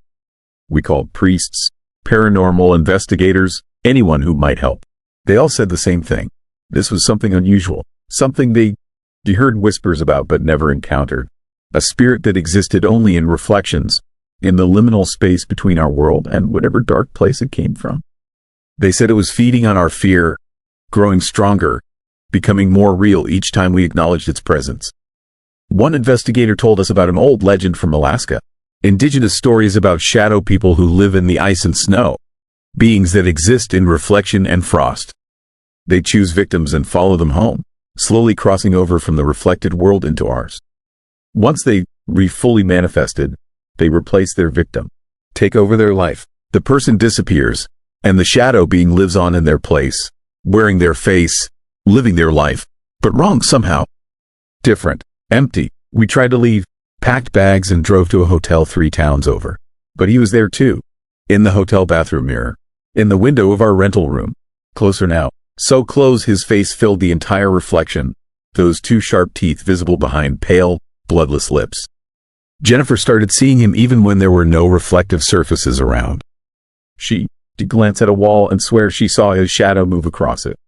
We called priests, paranormal investigators, anyone who might help. They all said the same thing. This was something unusual, something they heard whispers about but never encountered. A spirit that existed only in reflections, in the liminal space between our world and whatever dark place it came from. They said it was feeding on our fear, growing stronger, becoming more real each time we acknowledged its presence. One investigator told us about an old legend from Alaska, indigenous stories about shadow people who live in the ice and snow, beings that exist in reflection and frost. They choose victims and follow them home, slowly crossing over from the reflected world into ours. Once they fully manifested, they replace their victim, take over their life. The person disappears, and the shadow being lives on in their place, wearing their face, living their life, but wrong somehow. Different, empty. We tried to leave, packed bags and drove to a hotel 3 towns over. But he was there too, in the hotel bathroom mirror, in the window of our rental room. Closer now, so close his face filled the entire reflection, those 2 sharp teeth visible behind pale, bloodless lips. Jennifer started seeing him even when there were no reflective surfaces around. She'd glance at a wall and swear she saw his shadow move across it.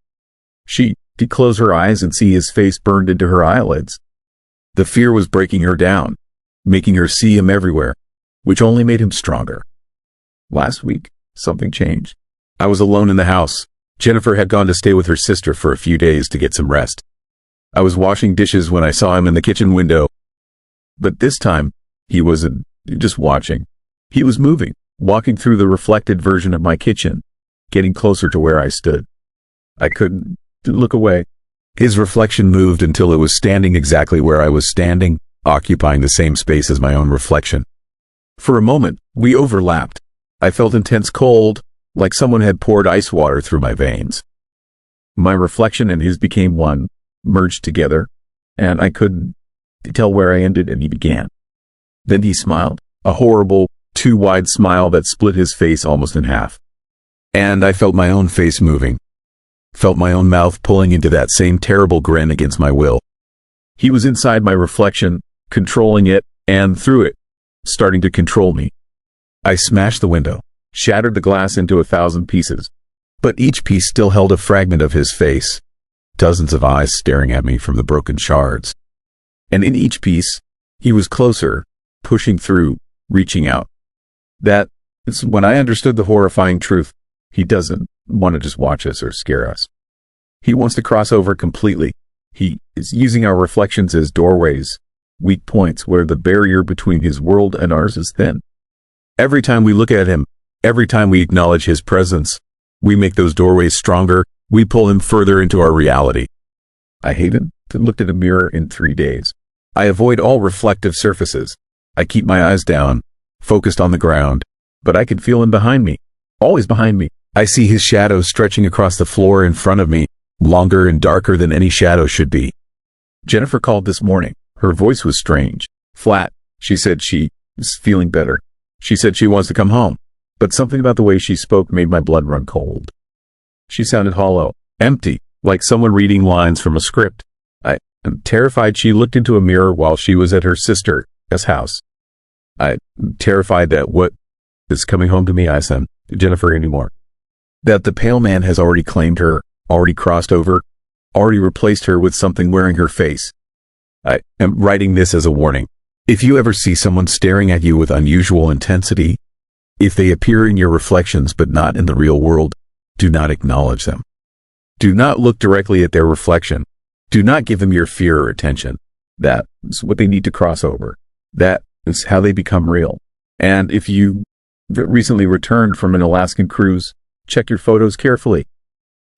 She'd close her eyes and see his face burned into her eyelids. The fear was breaking her down, making her see him everywhere, which only made him stronger. Last week, something changed. I was alone in the house. Jennifer had gone to stay with her sister for a few days to get some rest. I was washing dishes when I saw him in the kitchen window. But this time, he wasn't just watching. He was moving, walking through the reflected version of my kitchen, getting closer to where I stood. I couldn't look away. His reflection moved until it was standing exactly where I was standing, occupying the same space as my own reflection. For a moment, we overlapped. I felt intense cold, like someone had poured ice water through my veins. My reflection and his became one, merged together, and I couldn't tell where I ended and he began. Then he smiled, a horrible, too wide smile that split his face almost in half. And I felt my own face moving, felt my own mouth pulling into that same terrible grin against my will. He was inside my reflection, controlling it, and through it, starting to control me. I smashed the window, shattered the glass into 1,000 pieces. But each piece still held a fragment of his face, dozens of eyes staring at me from the broken shards. And in each piece, he was closer, pushing through, reaching out. That is when I understood the horrifying truth. He doesn't want to just watch us or scare us. He wants to cross over completely. He is using our reflections as doorways, weak points where the barrier between his world and ours is thin. Every time we look at him, every time we acknowledge his presence, we make those doorways stronger, we pull him further into our reality. I haven't looked at a mirror in 3 days. I avoid all reflective surfaces. I keep my eyes down, focused on the ground, but I can feel him behind me, always behind me. I see his shadow stretching across the floor in front of me, longer and darker than any shadow should be. Jennifer called this morning. Her voice was strange, flat. She said she is feeling better. She said she wants to come home, but something about the way she spoke made my blood run cold. She sounded hollow, empty, like someone reading lines from a script. I am terrified she looked into a mirror while she was at her sister's house. I'm terrified that what is coming home to me isn't Jennifer anymore. That the pale man has already claimed her, already crossed over, already replaced her with something wearing her face. I am writing this as a warning. If you ever see someone staring at you with unusual intensity, if they appear in your reflections but not in the real world, do not acknowledge them. Do not look directly at their reflection. Do not give them your fear or attention. That is what they need to cross over. That is how they become real. And if you recently returned from an Alaskan cruise, check your photos carefully.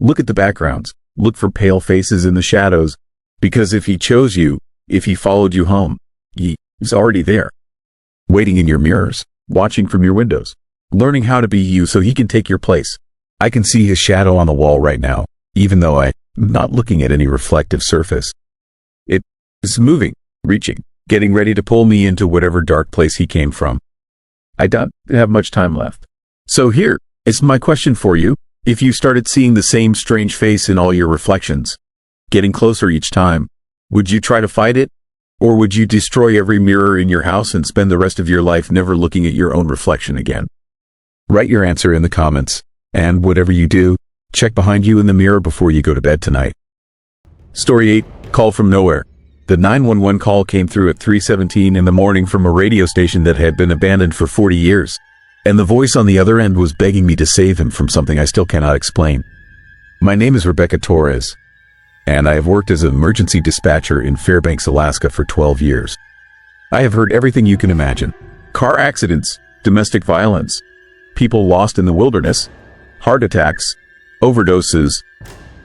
Look at the backgrounds. Look for pale faces in the shadows, because if he chose you, if he followed you home, he is already there, waiting in your mirrors, watching from your windows, learning how to be you so he can take your place. I can see his shadow on the wall right now, even though I'm not looking at any reflective surface. It is moving, reaching, getting ready to pull me into whatever dark place he came from. I don't have much time left. So here is my question for you. If you started seeing the same strange face in all your reflections, getting closer each time, would you try to fight it? Or would you destroy every mirror in your house and spend the rest of your life never looking at your own reflection again? Write your answer in the comments, and whatever you do, check behind you in the mirror before you go to bed tonight. Story 8, Call from Nowhere. The 911 call came through at 3:17 in the morning from a radio station that had been abandoned for 40 years, and the voice on the other end was begging me to save him from something I still cannot explain. My name is Rebecca Torres, and I have worked as an emergency dispatcher in Fairbanks, Alaska for 12 years. I have heard everything you can imagine. Car accidents, domestic violence, people lost in the wilderness, heart attacks, overdoses,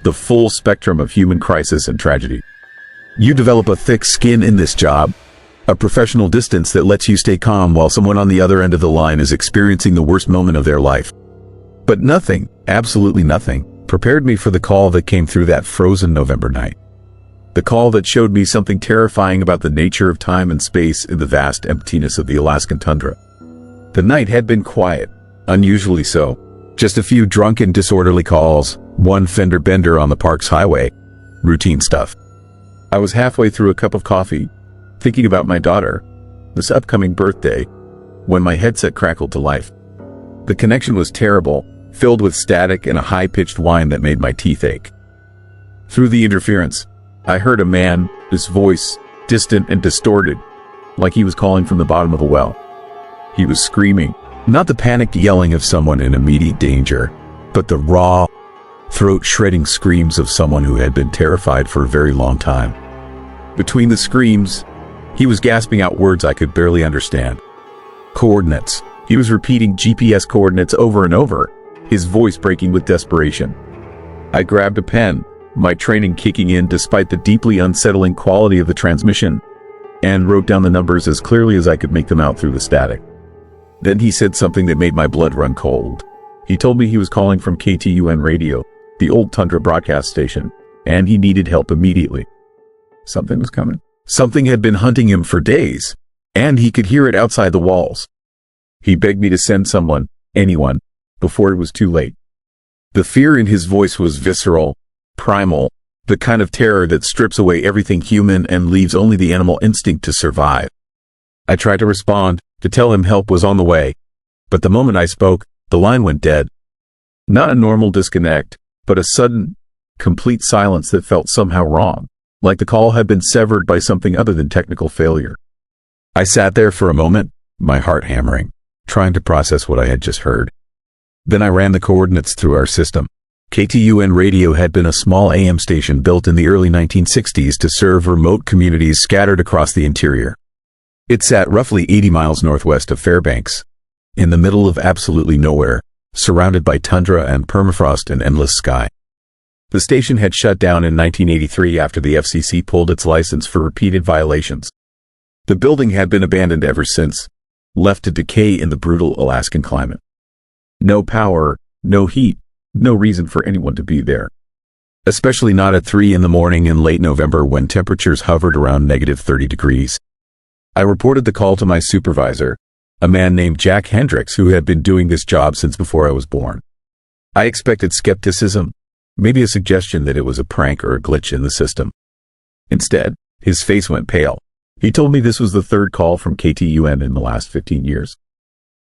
the full spectrum of human crisis and tragedy. You develop a thick skin in this job, a professional distance that lets you stay calm while someone on the other end of the line is experiencing the worst moment of their life. But nothing, absolutely nothing, prepared me for the call that came through that frozen November night. The call that showed me something terrifying about the nature of time and space in the vast emptiness of the Alaskan tundra. The night had been quiet, unusually so. Just a few drunk and disorderly calls, one fender bender on the park's highway. Routine stuff. I was halfway through a cup of coffee, thinking about my daughter, this upcoming birthday, when my headset crackled to life. The connection was terrible, filled with static and a high-pitched whine that made my teeth ache. Through the interference, I heard a man, his voice, distant and distorted, like he was calling from the bottom of a well. He was screaming, not the panicked yelling of someone in immediate danger, but the raw, throat-shredding screams of someone who had been terrified for a very long time. Between the screams, he was gasping out words I could barely understand. Coordinates. He was repeating GPS coordinates over and over, his voice breaking with desperation. I grabbed a pen, my training kicking in despite the deeply unsettling quality of the transmission, and wrote down the numbers as clearly as I could make them out through the static. Then he said something that made my blood run cold. He told me he was calling from KTUN radio, the old Tundra broadcast station, and he needed help immediately. Something was coming. Something had been hunting him for days, and he could hear it outside the walls. He begged me to send someone, anyone, before it was too late. The fear in his voice was visceral, primal, the kind of terror that strips away everything human and leaves only the animal instinct to survive. I tried to respond, to tell him help was on the way, but the moment I spoke, The line went dead. Not a normal disconnect, but a sudden, complete silence that felt somehow wrong, like the call had been severed by something other than technical failure. I sat there for a moment, my heart hammering, trying to process what I had just heard. Then I ran the coordinates through our system. KTUN Radio had been a small AM station built in the early 1960s to serve remote communities scattered across the interior. It sat roughly 80 miles northwest of Fairbanks, in the middle of absolutely nowhere, surrounded by tundra and permafrost and endless sky. The station had shut down in 1983 after the FCC pulled its license for repeated violations. The building had been abandoned ever since, left to decay in the brutal Alaskan climate. No power, no heat, no reason for anyone to be there. Especially not at 3 a.m. in late November when temperatures hovered around -30 degrees. I reported the call to my supervisor, a man named Jack Hendricks who had been doing this job since before I was born. I expected skepticism, maybe a suggestion that it was a prank or a glitch in the system. Instead, his face went pale. He told me this was the third call from KTUN in the last 15 years.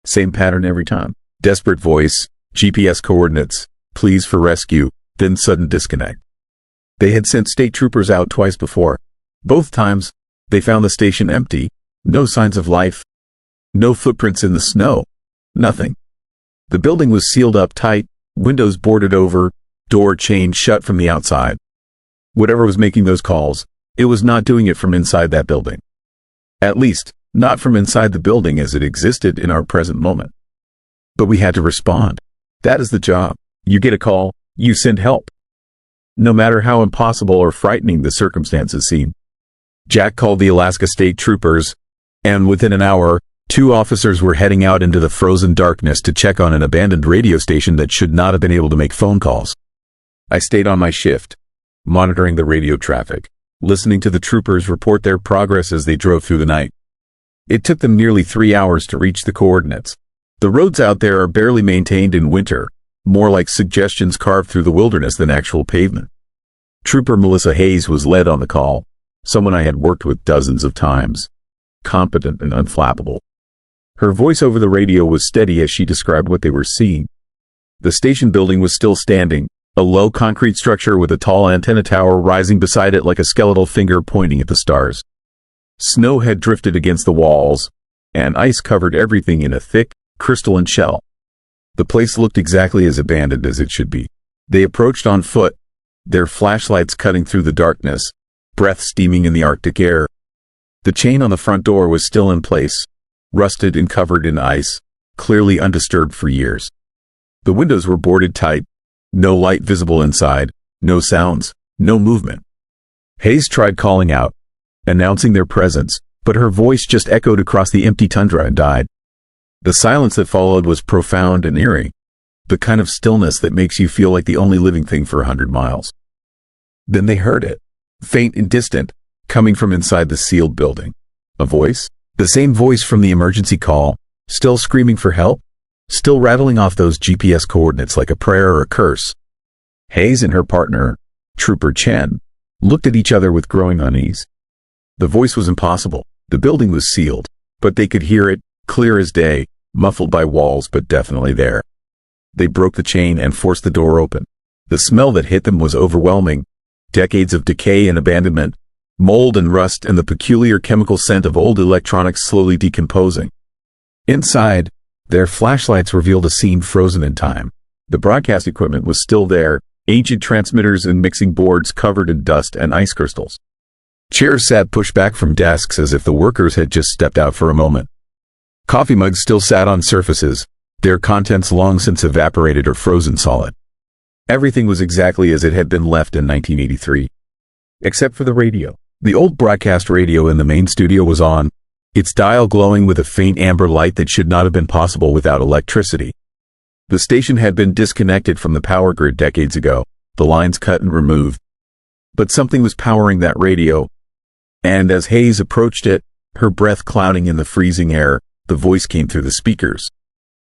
Same pattern every time. Desperate voice, GPS coordinates, pleas for rescue, then sudden disconnect. They had sent state troopers out twice before. Both times, they found the station empty, no signs of life, no footprints in the snow, nothing. The building was sealed up tight, windows boarded over, door chained shut from the outside. Whatever was making those calls, it was not doing it from inside that building. At least, not from inside the building as it existed in our present moment. But we had to respond. That is the job. You get a call, you send help. No matter how impossible or frightening the circumstances seem. Jack called the Alaska State Troopers, and within an hour, 2 officers were heading out into the frozen darkness to check on an abandoned radio station that should not have been able to make phone calls. I stayed on my shift, monitoring the radio traffic, listening to the troopers report their progress as they drove through the night. It took them nearly 3 hours to reach the coordinates. The roads out there are barely maintained in winter, more like suggestions carved through the wilderness than actual pavement. Trooper Melissa Hayes was led on the call, someone I had worked with dozens of times, competent and unflappable. Her voice over the radio was steady as she described what they were seeing. The station building was still standing, a low concrete structure with a tall antenna tower rising beside it like a skeletal finger pointing at the stars. Snow had drifted against the walls, and ice covered everything in a thick, crystalline shell. The place looked exactly as abandoned as it should be. They approached on foot, their flashlights cutting through the darkness, breath steaming in the Arctic air. The chain on the front door was still in place, rusted and covered in ice, clearly undisturbed for years. The windows were boarded tight, no light visible inside, no sounds, no movement. Hayes tried calling out, announcing their presence, but her voice just echoed across the empty tundra and died. The silence that followed was profound and eerie, the kind of stillness that makes you feel like the only living thing for 100 miles. Then they heard it, faint and distant, coming from inside the sealed building. A voice? The same voice from the emergency call, still screaming for help, still rattling off those GPS coordinates like a prayer or a curse. Hayes and her partner, Trooper Chen, looked at each other with growing unease. The voice was impossible. The building was sealed, but they could hear it, clear as day, muffled by walls but definitely there. They broke the chain and forced the door open. The smell that hit them was overwhelming. Decades of decay and abandonment, mold and rust, and the peculiar chemical scent of old electronics slowly decomposing. Inside, their flashlights revealed a scene frozen in time. The broadcast equipment was still there, ancient transmitters and mixing boards covered in dust and ice crystals. Chairs sat pushed back from desks as if the workers had just stepped out for a moment. Coffee mugs still sat on surfaces, their contents long since evaporated or frozen solid. Everything was exactly as it had been left in 1983. Except for the radio. The old broadcast radio in the main studio was on, its dial glowing with a faint amber light that should not have been possible without electricity. The station had been disconnected from the power grid decades ago, the lines cut and removed. But something was powering that radio, and as Hayes approached it, her breath clouding in the freezing air, the voice came through the speakers.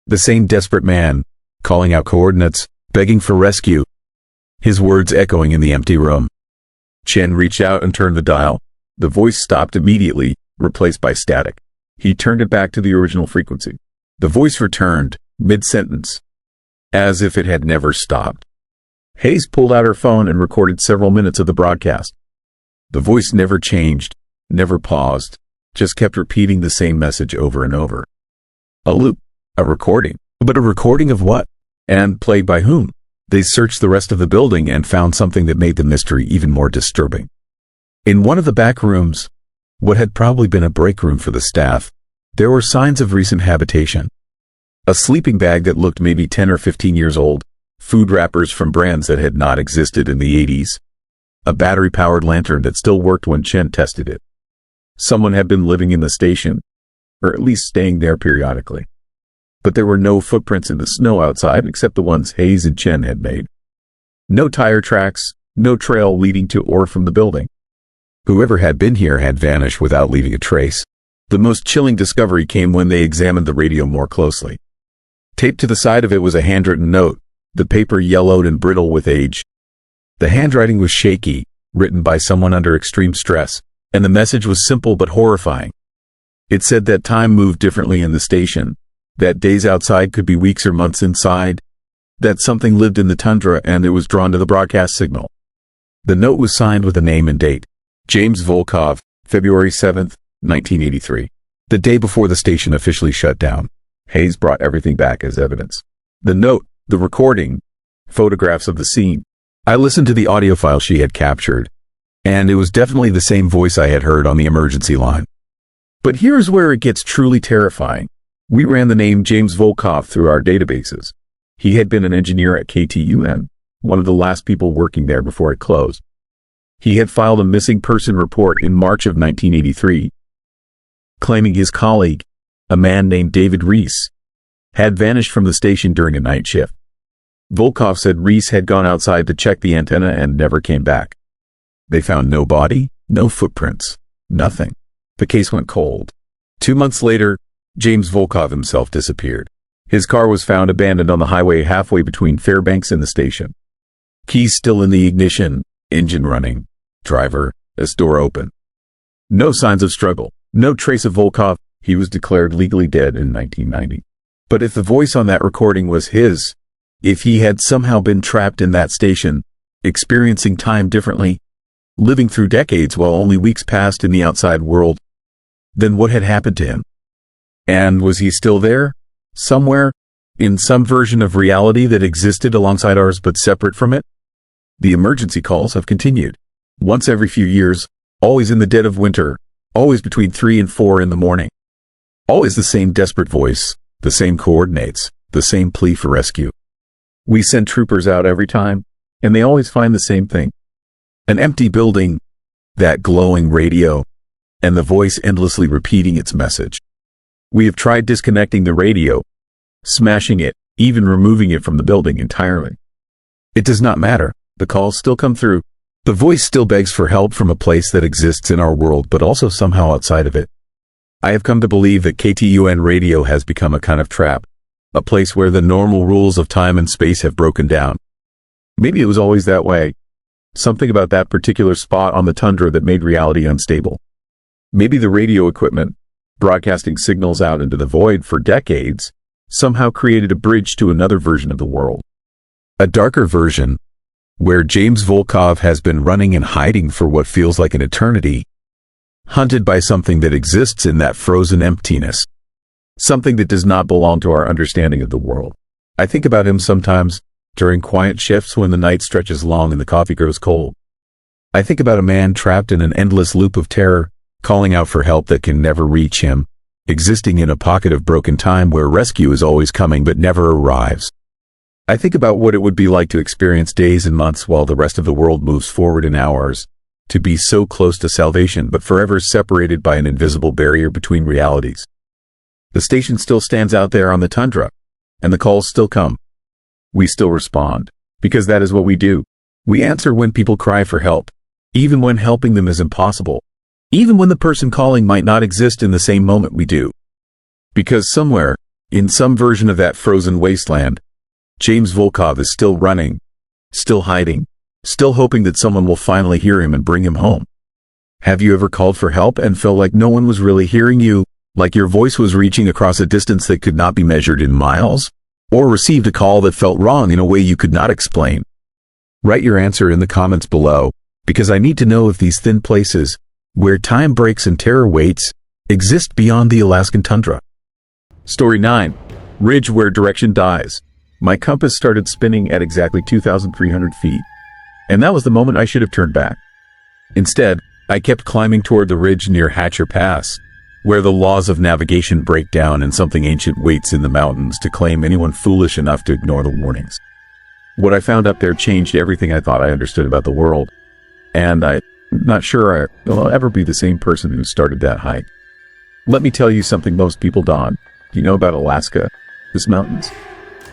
The same desperate man, calling out coordinates, begging for rescue. His words echoing in the empty room. Chen reached out and turned the dial. The voice stopped immediately, replaced by static. He turned it back to the original frequency. The voice returned, mid-sentence, as if it had never stopped. Hayes pulled out her phone and recorded several minutes of the broadcast. The voice never changed, never paused, just kept repeating the same message over and over. A loop, a recording. But a recording of what? And played by whom? They searched the rest of the building and found something that made the mystery even more disturbing. In one of the back rooms, what had probably been a break room for the staff, there were signs of recent habitation. A sleeping bag that looked maybe 10 or 15 years old, food wrappers from brands that had not existed in the 80s, a battery-powered lantern that still worked when Chen tested it. Someone had been living in the station, or at least staying there periodically. But there were no footprints in the snow outside except the ones Hayes and Chen had made. No tire tracks, no trail leading to or from the building. Whoever had been here had vanished without leaving a trace. The most chilling discovery came when they examined the radio more closely. Taped to the side of it was a handwritten note, the paper yellowed and brittle with age. The handwriting was shaky, written by someone under extreme stress, and the message was simple but horrifying. It said that time moved differently in the station, that days outside could be weeks or months inside, that something lived in the tundra and it was drawn to the broadcast signal. The note was signed with a name and date. James Volkov, February 7th, 1983. The day before the station officially shut down. Hayes brought everything back as evidence. The note, the recording, photographs of the scene. I listened to the audio file she had captured, and it was definitely the same voice I had heard on the emergency line. But here's where it gets truly terrifying. We ran the name James Volkov through our databases. He had been an engineer at KTUN, one of the last people working there before it closed. He had filed a missing person report in March of 1983, claiming his colleague, a man named David Reese, had vanished from the station during a night shift. Volkov said Reese had gone outside to check the antenna and never came back. They found no body, no footprints, nothing. The case went cold. 2 months later, James Volkov himself disappeared. His car was found abandoned on the highway halfway between Fairbanks and the station. Keys still in the ignition, engine running, driver, door open. No signs of struggle, no trace of Volkov. He was declared legally dead in 1990. But if the voice on that recording was his, if he had somehow been trapped in that station, experiencing time differently, living through decades while only weeks passed in the outside world, then what had happened to him? And was he still there? Somewhere? In some version of reality that existed alongside ours but separate from it? The emergency calls have continued. Once every few years, always in the dead of winter, always between 3 and 4 in the morning. Always the same desperate voice, the same coordinates, the same plea for rescue. We send troopers out every time, and they always find the same thing. An empty building, that glowing radio, and the voice endlessly repeating its message. We have tried disconnecting the radio, smashing it, even removing it from the building entirely. It does not matter. The calls still come through. The voice still begs for help from a place that exists in our world but also somehow outside of it. I have come to believe that KTUN radio has become a kind of trap, a place where the normal rules of time and space have broken down. Maybe it was always that way. Something about that particular spot on the tundra that made reality unstable. Maybe the radio equipment, broadcasting signals out into the void for decades, somehow created a bridge to another version of the world. A darker version, where James Volkov has been running and hiding for what feels like an eternity, hunted by something that exists in that frozen emptiness. Something that does not belong to our understanding of the world. I think about him sometimes, during quiet shifts when the night stretches long and the coffee grows cold. I think about a man trapped in an endless loop of terror, calling out for help that can never reach him, existing in a pocket of broken time where rescue is always coming but never arrives. I think about what it would be like to experience days and months while the rest of the world moves forward in hours, to be so close to salvation but forever separated by an invisible barrier between realities. The station still stands out there on the tundra, and the calls still come. We still respond, because that is what we do. We answer when people cry for help, even when helping them is impossible, even when the person calling might not exist in the same moment we do. Because somewhere, in some version of that frozen wasteland, James Volkov is still running, still hiding, still hoping that someone will finally hear him and bring him home. Have you ever called for help and felt like no one was really hearing you, like your voice was reaching across a distance that could not be measured in miles? or received a call that felt wrong in a way you could not explain? Write your answer in the comments below, because I need to know if these thin places, where time breaks and terror waits, exist beyond the Alaskan tundra. Story 9. Ridge where direction dies. My compass started spinning at exactly 2,300 feet, and that was the moment I should have turned back. Instead, I kept climbing toward the ridge near Hatcher Pass, where the laws of navigation break down and something ancient waits in the mountains to claim anyone foolish enough to ignore the warnings. What I found up there changed everything I thought I understood about the world, and I'm not sure I'll ever be the same person who started that hike. Let me tell you something most people don't. Do you know about Alaska? These mountains?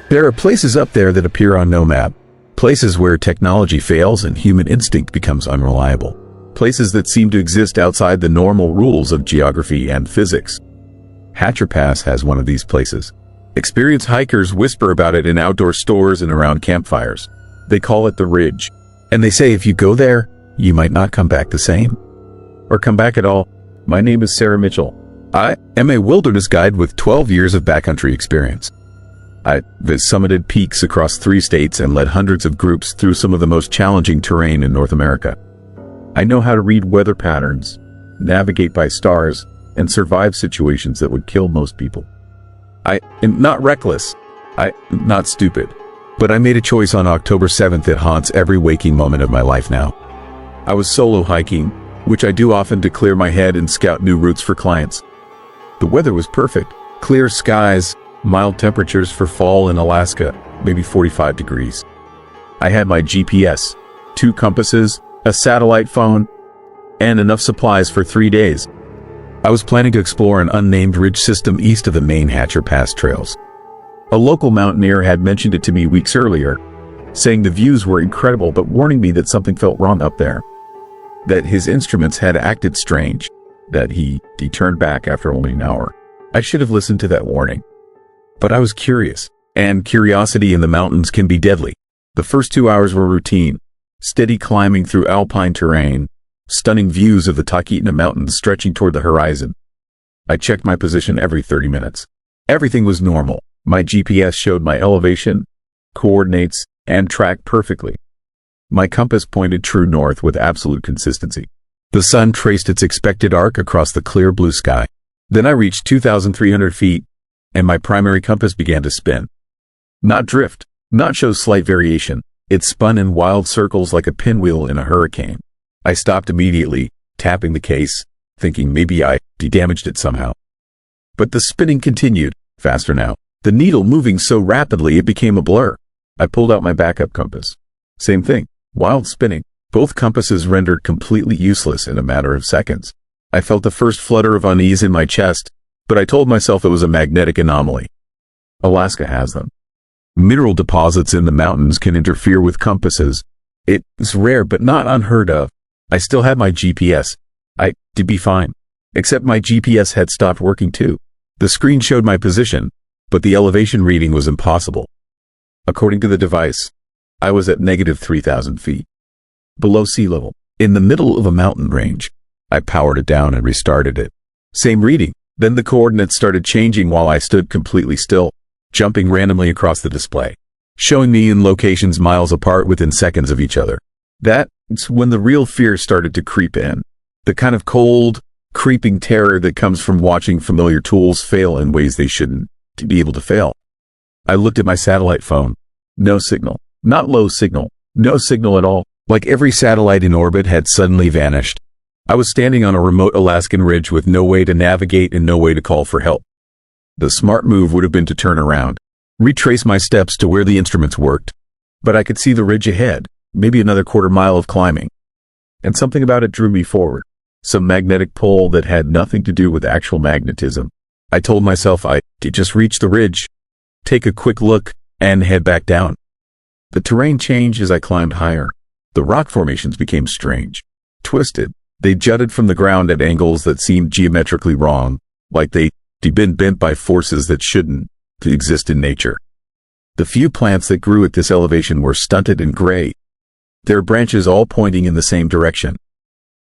There are places up there that appear on no map. Places where technology fails and human instinct becomes unreliable. Places that seem to exist outside the normal rules of geography and physics. Hatcher Pass has one of these places. Experienced hikers whisper about it in outdoor stores and around campfires. They call it the Ridge. And they say if you go there, you might not come back the same. Or come back at all. My name is Sarah Mitchell. I am a wilderness guide with 12 years of backcountry experience. I've summited peaks across 3 states and led hundreds of groups through some of the most challenging terrain in North America. I know how to read weather patterns, navigate by stars, and survive situations that would kill most people. I am not reckless. I'm not stupid. But I made a choice on October 7th that haunts every waking moment of my life now. I was solo hiking, which I do often to clear my head and scout new routes for clients. The weather was perfect. Clear skies, mild temperatures for fall in Alaska, maybe 45 degrees. I had my GPS, 2 compasses, a satellite phone, and enough supplies for 3 days. I was planning to explore an unnamed ridge system east of the main Hatcher Pass trails. A local mountaineer had mentioned it to me weeks earlier, saying the views were incredible but warning me that something felt wrong up there. That his instruments had acted strange, that he turned back after only an hour. I should have listened to that warning. But I was curious, and curiosity in the mountains can be deadly. The first 2 hours were routine, steady climbing through alpine terrain, stunning views of the Talkeetna Mountains stretching toward the horizon. I checked my position every 30 minutes. Everything was normal. My GPS showed my elevation, coordinates, and track perfectly. My compass pointed true north with absolute consistency. The sun traced its expected arc across the clear blue sky. Then I reached 2,300 feet, and my primary compass began to spin. Not drift, not show slight variation. It spun in wild circles like a pinwheel in a hurricane. I stopped immediately, tapping the case, thinking maybe I damaged it somehow. But the spinning continued, faster now, the needle moving so rapidly it became a blur. I pulled out my backup compass. Same thing, wild spinning. Both compasses rendered completely useless in a matter of seconds. I felt the first flutter of unease in my chest, but I told myself it was a magnetic anomaly. Alaska has them. Mineral deposits in the mountains can interfere with compasses. It's rare but not unheard of. I still had my GPS. I'd be fine. Except my GPS had stopped working too. The screen showed my position, but the elevation reading was impossible. According to the device, I was at negative 3,000 feet. Below sea level, in the middle of a mountain range. I powered it down and restarted it. Same reading. Then the coordinates started changing while I stood completely still, jumping randomly across the display, showing me in locations miles apart within seconds of each other. That's when the real fear started to creep in. The kind of cold, creeping terror that comes from watching familiar tools fail in ways they shouldn't to be able to fail. I looked at my satellite phone. No signal. Not low signal. No signal at all. Like every satellite in orbit had suddenly vanished. I was standing on a remote Alaskan ridge with no way to navigate and no way to call for help. The smart move would have been to turn around, retrace my steps to where the instruments worked. But I could see the ridge ahead, maybe another quarter mile of climbing. And something about it drew me forward. Some magnetic pull that had nothing to do with actual magnetism. I told myself I'd just reach the ridge, take a quick look, and head back down. The terrain changed as I climbed higher. The rock formations became strange, twisted. They jutted from the ground at angles that seemed geometrically wrong, like they'd been bent by forces that shouldn't exist in nature. The few plants that grew at this elevation were stunted and gray, their branches all pointing in the same direction,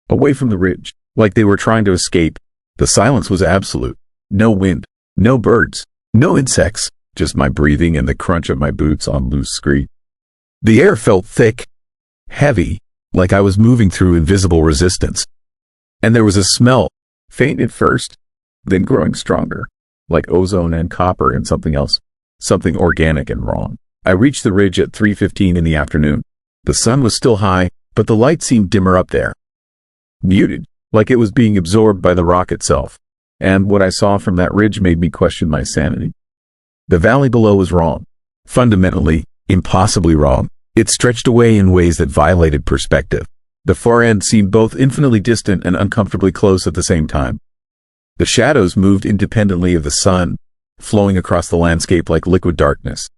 away from the ridge, like they were trying to escape. The silence was absolute. No wind, no birds, no insects, just my breathing and the crunch of my boots on loose scree. The air felt thick, heavy, like I was moving through invisible resistance. And there was a smell, faint at first, then growing stronger, like ozone and copper and something else, something organic and wrong. I reached the ridge at 3:15 in the afternoon. The sun was still high, but the light seemed dimmer up there. Muted, like it was being absorbed by the rock itself. And what I saw from that ridge made me question my sanity. The valley below was wrong. Fundamentally, impossibly wrong. It stretched away in ways that violated perspective. The far end seemed both infinitely distant and uncomfortably close at the same time. The shadows moved independently of the sun, flowing across the landscape like liquid darkness.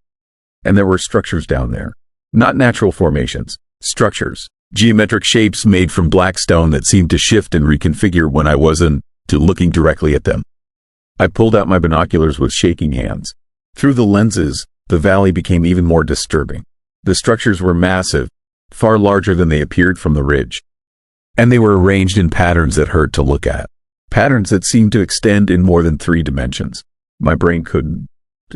And there were structures down there. Not natural formations. Structures. Geometric shapes made from black stone that seemed to shift and reconfigure when I wasn't looking directly at them. I pulled out my binoculars with shaking hands. Through the lenses, the valley became even more disturbing. The structures were massive, far larger than they appeared from the ridge. And they were arranged in patterns that hurt to look at. Patterns that seemed to extend in more than 3 dimensions. My brain couldn't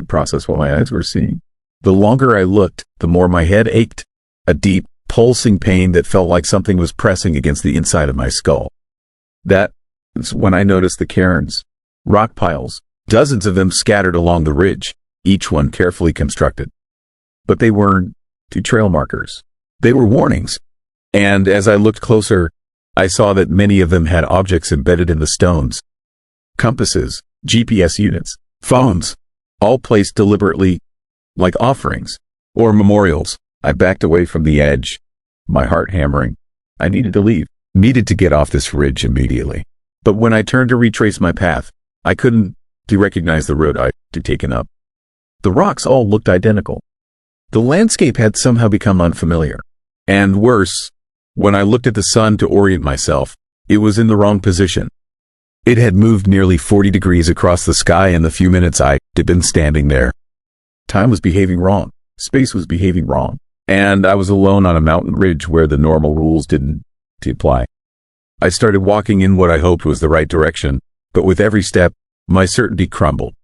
process what my eyes were seeing. The longer I looked, the more my head ached. A deep, pulsing pain that felt like something was pressing against the inside of my skull. That's when I noticed the cairns. Rock piles, dozens of them scattered along the ridge, each one carefully constructed. But they weren't trail markers. They were warnings. And as I looked closer, I saw that many of them had objects embedded in the stones. Compasses, GPS units, phones, all placed deliberately, like offerings or memorials. I backed away from the edge, my heart hammering. I needed to leave, needed to get off this ridge immediately. But when I turned to retrace my path, I couldn't recognize the road I'd taken up. The rocks all looked identical. The landscape had somehow become unfamiliar. And worse, when I looked at the sun to orient myself, it was in the wrong position. It had moved nearly 40 degrees across the sky in the few minutes I'd been standing there. Time was behaving wrong. Space was behaving wrong. And I was alone on a mountain ridge where the normal rules didn't apply. I started walking in what I hoped was the right direction, but with every step, my certainty crumbled.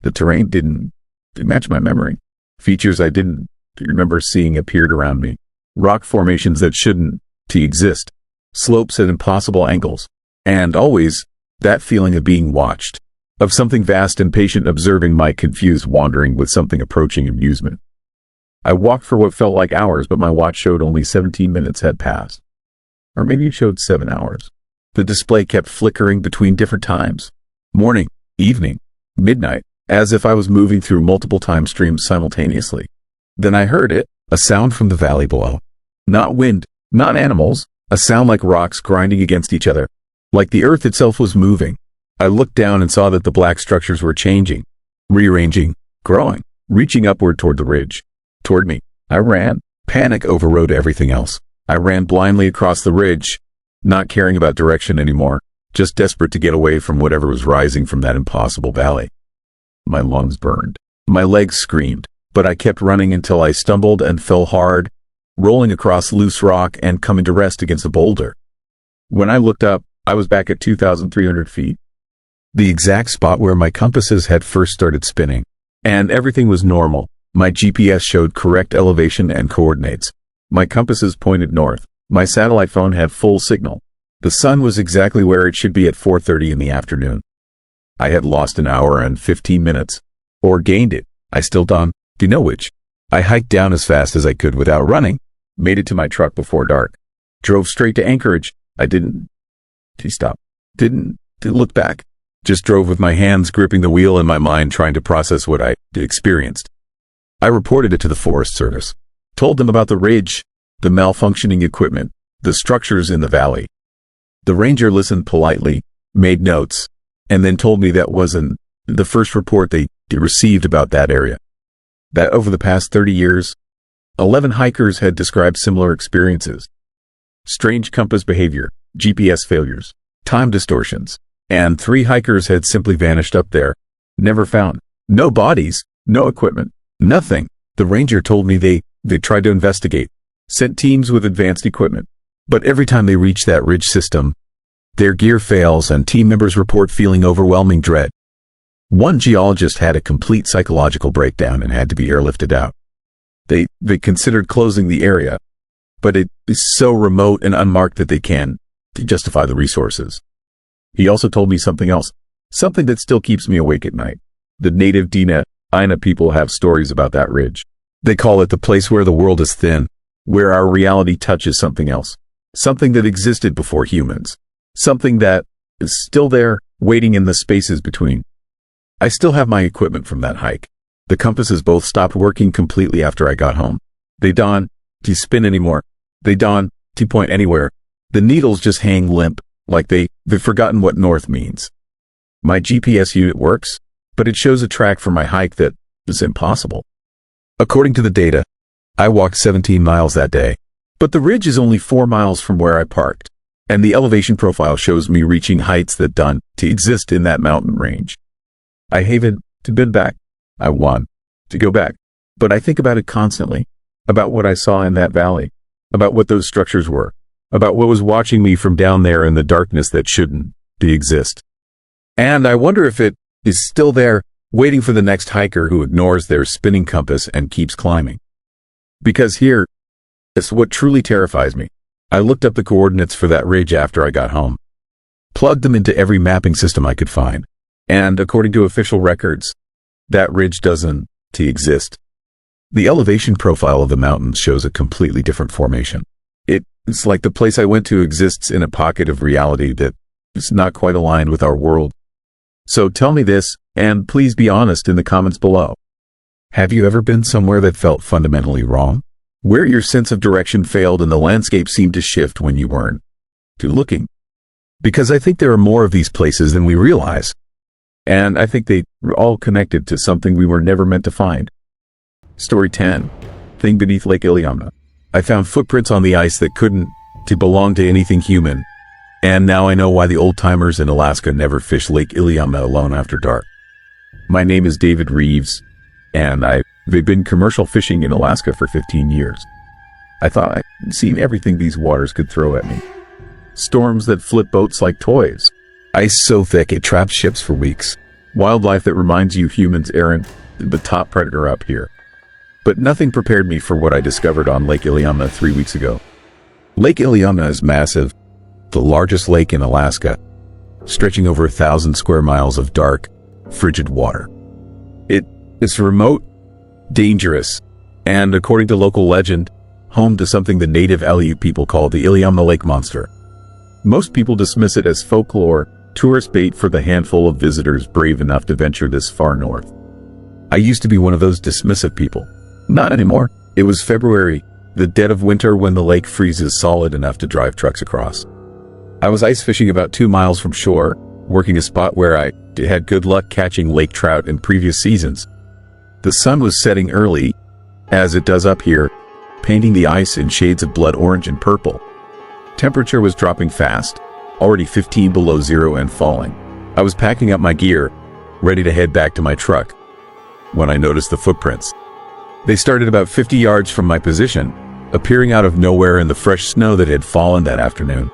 The terrain didn't match my memory. Features I didn't remember seeing appeared around me. Rock formations that shouldn't exist. Slopes at impossible angles. And always, that feeling of being watched. Of something vast and patient observing my confused wandering with something approaching amusement. I walked for what felt like hours, but my watch showed only 17 minutes had passed. Or maybe it showed 7 hours. The display kept flickering between different times. Morning, evening, midnight, as if I was moving through multiple time streams simultaneously. Then I heard it, a sound from the valley below. Not wind, not animals, a sound like rocks grinding against each other. Like the earth itself was moving. I looked down and saw that the black structures were changing, rearranging, growing, reaching upward toward the ridge. Toward me. I ran. Panic overrode everything else. I ran blindly across the ridge, not caring about direction anymore, just desperate to get away from whatever was rising from that impossible valley. My lungs burned. My legs screamed, but I kept running until I stumbled and fell hard, rolling across loose rock and coming to rest against a boulder. When I looked up, I was back at 2,300 feet. The exact spot where my compasses had first started spinning. And everything was normal. My GPS showed correct elevation and coordinates. My compasses pointed north. My satellite phone had full signal. The sun was exactly where it should be at 4:30 in the afternoon. I had lost an hour and 15 minutes. Or gained it. I still don't know which. I hiked down as fast as I could without running. Made it to my truck before dark. Drove straight to Anchorage. I didn't stop. Didn't look back. Just drove with my hands gripping the wheel and my mind trying to process what I experienced. I reported it to the Forest Service. Told them about the ridge, the malfunctioning equipment, the structures in the valley. The ranger listened politely, made notes, and then told me that wasn't the first report they received about that area. That over the past 30 years, 11 hikers had described similar experiences. Strange compass behavior, GPS failures, time distortions, and 3 hikers had simply vanished up there, never found. No bodies, no equipment, nothing. The ranger told me they tried to investigate, sent teams with advanced equipment. But every time they reach that ridge system, their gear fails and team members report feeling overwhelming dread. One geologist had a complete psychological breakdown and had to be airlifted out. They considered closing the area, but it is so remote and unmarked that they can to justify the resources. He also told me something else, something that still keeps me awake at night. The native Aina people have stories about that ridge. They call it the place where the world is thin, where our reality touches something else, something that existed before humans, something that is still there, waiting in the spaces between. I still have my equipment from that hike. The compasses both stopped working completely after I got home. They don't spin anymore. They don't point anywhere. The needles just hang limp, like they've forgotten what north means. My GPS unit works, but it shows a track for my hike that is impossible. According to the data, I walked 17 miles that day, but the ridge is only 4 miles from where I parked, and the elevation profile shows me reaching heights that don't exist in that mountain range. I hated to bend back. I want to go back, but I think about it constantly, about what I saw in that valley, about what those structures were, about what was watching me from down there in the darkness that shouldn't exist. And I wonder if it is still there, waiting for the next hiker who ignores their spinning compass and keeps climbing. Because here is what truly terrifies me. I looked up the coordinates for that ridge after I got home, plugged them into every mapping system I could find, and according to official records, that ridge doesn't exist. The elevation profile of the mountains shows a completely different formation. It's like the place I went to exists in a pocket of reality that is not quite aligned with our world. So tell me this, and please be honest in the comments below. Have you ever been somewhere that felt fundamentally wrong? Where your sense of direction failed and the landscape seemed to shift when you weren't looking? Because I think there are more of these places than we realize. And I think they were all connected to something we were never meant to find. Story 10. Thing beneath Lake Iliamna. I found footprints on the ice that couldn't belong to anything human. And now I know why the old-timers in Alaska never fish Lake Iliamna alone after dark. My name is David Reeves, and I've been commercial fishing in Alaska for 15 years. I thought I'd seen everything these waters could throw at me. Storms that flip boats like toys. Ice so thick it traps ships for weeks. Wildlife that reminds you humans aren't the top predator up here. But nothing prepared me for what I discovered on Lake Iliamna 3 weeks ago. Lake Iliamna is massive, the largest lake in Alaska, stretching over 1,000 square miles of dark, frigid water. It's remote, dangerous, and according to local legend, home to something the native Aleut people call the Iliamna Lake Monster. Most people dismiss it as folklore, tourist bait for the handful of visitors brave enough to venture this far north. I used to be one of those dismissive people. Not anymore. It was February, the dead of winter, when the lake freezes solid enough to drive trucks across. I was ice fishing about 2 miles from shore, working a spot where I had good luck catching lake trout in previous seasons. The sun was setting early, as it does up here, painting the ice in shades of blood orange and purple. Temperature was dropping fast, already 15 below zero and falling. I was packing up my gear, ready to head back to my truck, when I noticed the footprints. They started about 50 yards from my position, appearing out of nowhere in the fresh snow that had fallen that afternoon.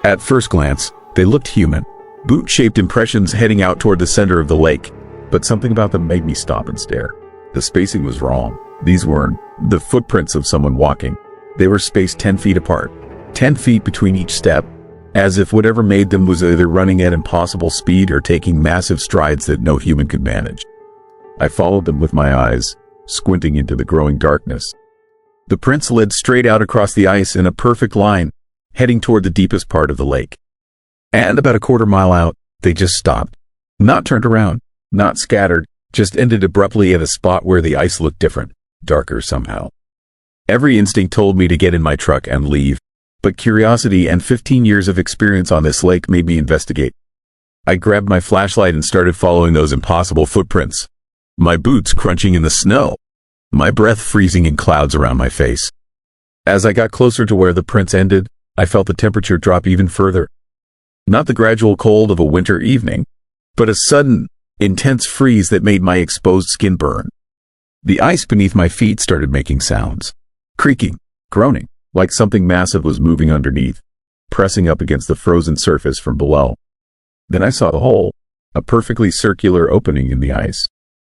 At first glance, they looked human, boot-shaped impressions heading out toward the center of the lake, but something about them made me stop and stare. The spacing was wrong. These weren't the footprints of someone walking. They were spaced 10 feet apart, 10 feet between each step, as if whatever made them was either running at impossible speed or taking massive strides that no human could manage. I followed them with my eyes, squinting into the growing darkness. The prints led straight out across the ice in a perfect line, heading toward the deepest part of the lake. And about a quarter mile out, they just stopped. Not turned around, not scattered, just ended abruptly at a spot where the ice looked different, darker somehow. Every instinct told me to get in my truck and leave, but curiosity and 15 years of experience on this lake made me investigate. I grabbed my flashlight and started following those impossible footprints, my boots crunching in the snow, my breath freezing in clouds around my face. As I got closer to where the prints ended, I felt the temperature drop even further. Not the gradual cold of a winter evening, but a sudden, intense freeze that made my exposed skin burn. The ice beneath my feet started making sounds, creaking, groaning, like something massive was moving underneath, pressing up against the frozen surface from below. Then I saw the hole, a perfectly circular opening in the ice,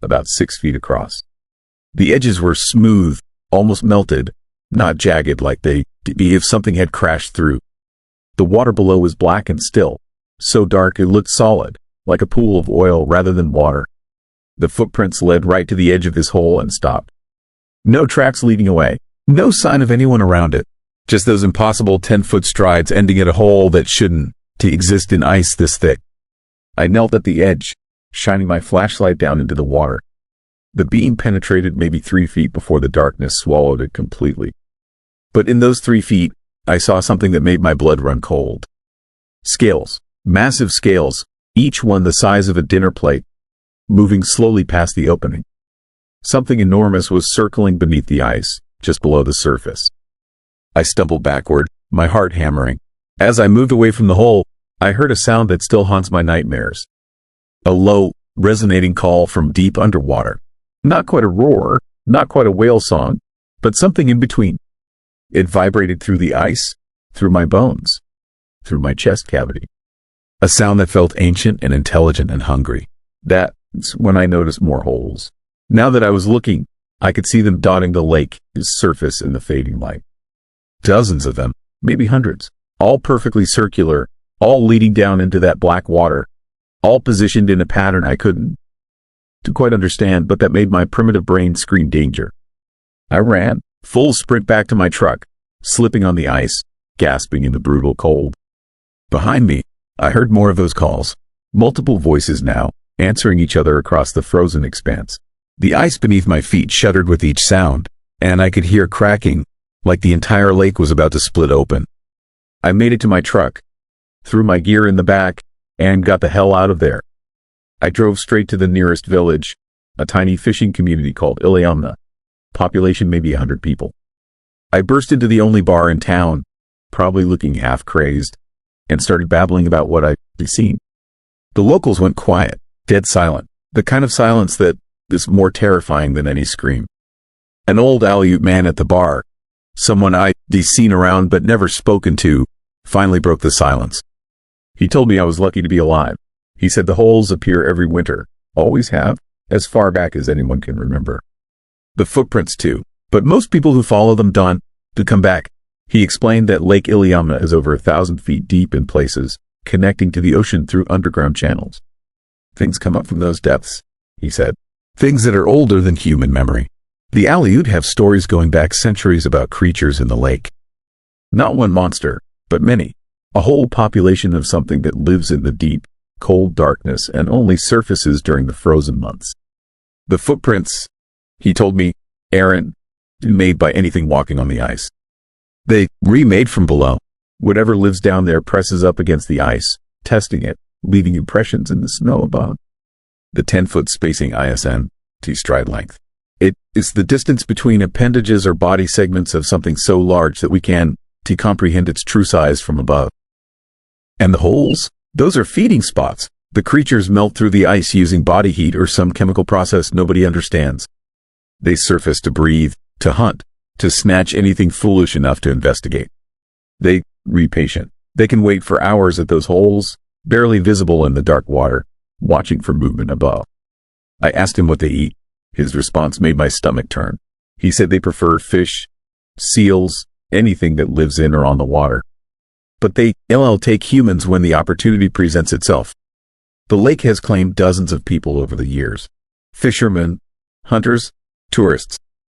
about 6 feet across. The edges were smooth, almost melted, not jagged like they'd be if something had crashed through. The water below was black and still, so dark it looked solid, like a pool of oil rather than water. The footprints led right to the edge of this hole and stopped. No tracks leading away, no sign of anyone around it, just those impossible 10-foot strides ending at a hole that shouldn't to exist in ice this thick. I knelt at the edge, shining my flashlight down into the water. The beam penetrated maybe 3 feet before the darkness swallowed it completely. But in those 3 feet, I saw something that made my blood run cold. Scales, massive scales, each one the size of a dinner plate, moving slowly past the opening. Something enormous was circling beneath the ice, just below the surface. I stumbled backward, my heart hammering. As I moved away from the hole, I heard a sound that still haunts my nightmares. A low, resonating call from deep underwater. Not quite a roar, not quite a whale song, but something in between. It vibrated through the ice, through my bones, through my chest cavity. A sound that felt ancient and intelligent and hungry. That's when I noticed more holes. Now that I was looking, I could see them dotting the lake's surface in the fading light. Dozens of them, maybe hundreds, all perfectly circular, all leading down into that black water, all positioned in a pattern I couldn't quite understand, but that made my primitive brain scream danger. I ran, full sprint back to my truck, slipping on the ice, gasping in the brutal cold. Behind me, I heard more of those calls, multiple voices now, answering each other across the frozen expanse. The ice beneath my feet shuddered with each sound, and I could hear cracking, like the entire lake was about to split open. I made it to my truck, threw my gear in the back, and got the hell out of there. I drove straight to the nearest village, a tiny fishing community called Iliamna, population maybe 100 people. I burst into the only bar in town, probably looking half crazed, and started babbling about what I'd seen. The locals went quiet, dead silent, the kind of silence that is more terrifying than any scream. An old Aleut man at the bar, someone I'd seen around but never spoken to, finally broke the silence. He told me I was lucky to be alive. He said the holes appear every winter, always have, as far back as anyone can remember. The footprints too, but most people who follow them don't come back. He explained that Lake Iliamna is over 1,000 feet deep in places, connecting to the ocean through underground channels. Things come up from those depths, he said. Things that are older than human memory. The Aleut have stories going back centuries about creatures in the lake. Not one monster, but many. A whole population of something that lives in the deep, cold darkness and only surfaces during the frozen months. The footprints, he told me, aren't made by anything walking on the ice. They remade from below. Whatever lives down there presses up against the ice, testing it, leaving impressions in the snow above. The 10-foot spacing ISM, T-stride length. It is the distance between appendages or body segments of something so large that we can comprehend its true size from above. And the holes? Those are feeding spots. The creatures melt through the ice using body heat or some chemical process nobody understands. They surface to breathe, to hunt, to snatch anything foolish enough to investigate. They patient. They can wait for hours at those holes, barely visible in the dark water, watching for movement above. I asked him what they eat. His response made my stomach turn. He said they prefer fish, seals, anything that lives in or on the water. But they take humans when the opportunity presents itself. The lake has claimed dozens of people over the years. Fishermen, hunters, tourists.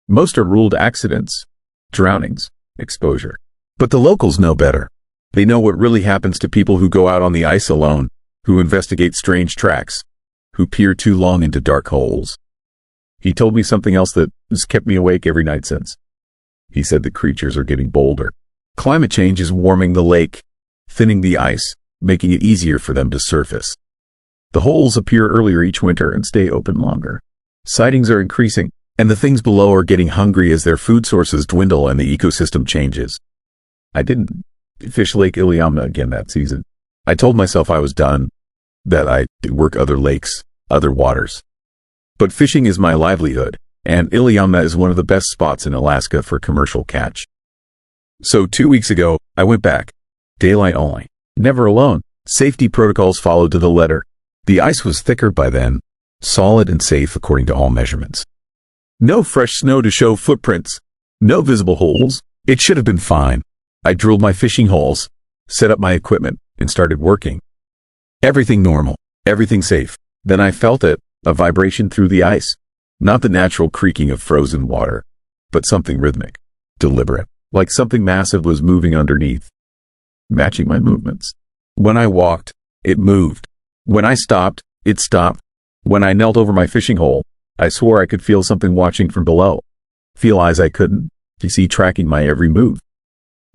Most are ruled accidents, drownings, exposure. But the locals know better. They know what really happens to people who go out on the ice alone, who investigate strange tracks, who peer too long into dark holes. He told me something else that has kept me awake every night since. He said the creatures are getting bolder. Climate change is warming the lake, thinning the ice, making it easier for them to surface. The holes appear earlier each winter and stay open longer. Sightings are increasing, and the things below are getting hungry as their food sources dwindle and the ecosystem changes. I didn't fish Lake Iliamna again that season. I told myself I was done, that I'd work other lakes, other waters. But fishing is my livelihood, and Iliamna is one of the best spots in Alaska for commercial catch. So 2 weeks ago, I went back. Daylight only. Never alone. Safety protocols followed to the letter. The ice was thicker by then, solid and safe according to all measurements. No fresh snow to show footprints, no visible holes. It should have been fine. I drilled my fishing holes, set up my equipment, and started working. Everything normal, everything safe. Then I felt it, a vibration through the ice. Not the natural creaking of frozen water, but something rhythmic, deliberate, like something massive was moving underneath, matching my movements. When I walked, it moved. When I stopped, it stopped. When I knelt over my fishing hole, I swore I could feel something watching from below. Feel eyes I couldn't, to see tracking my every move.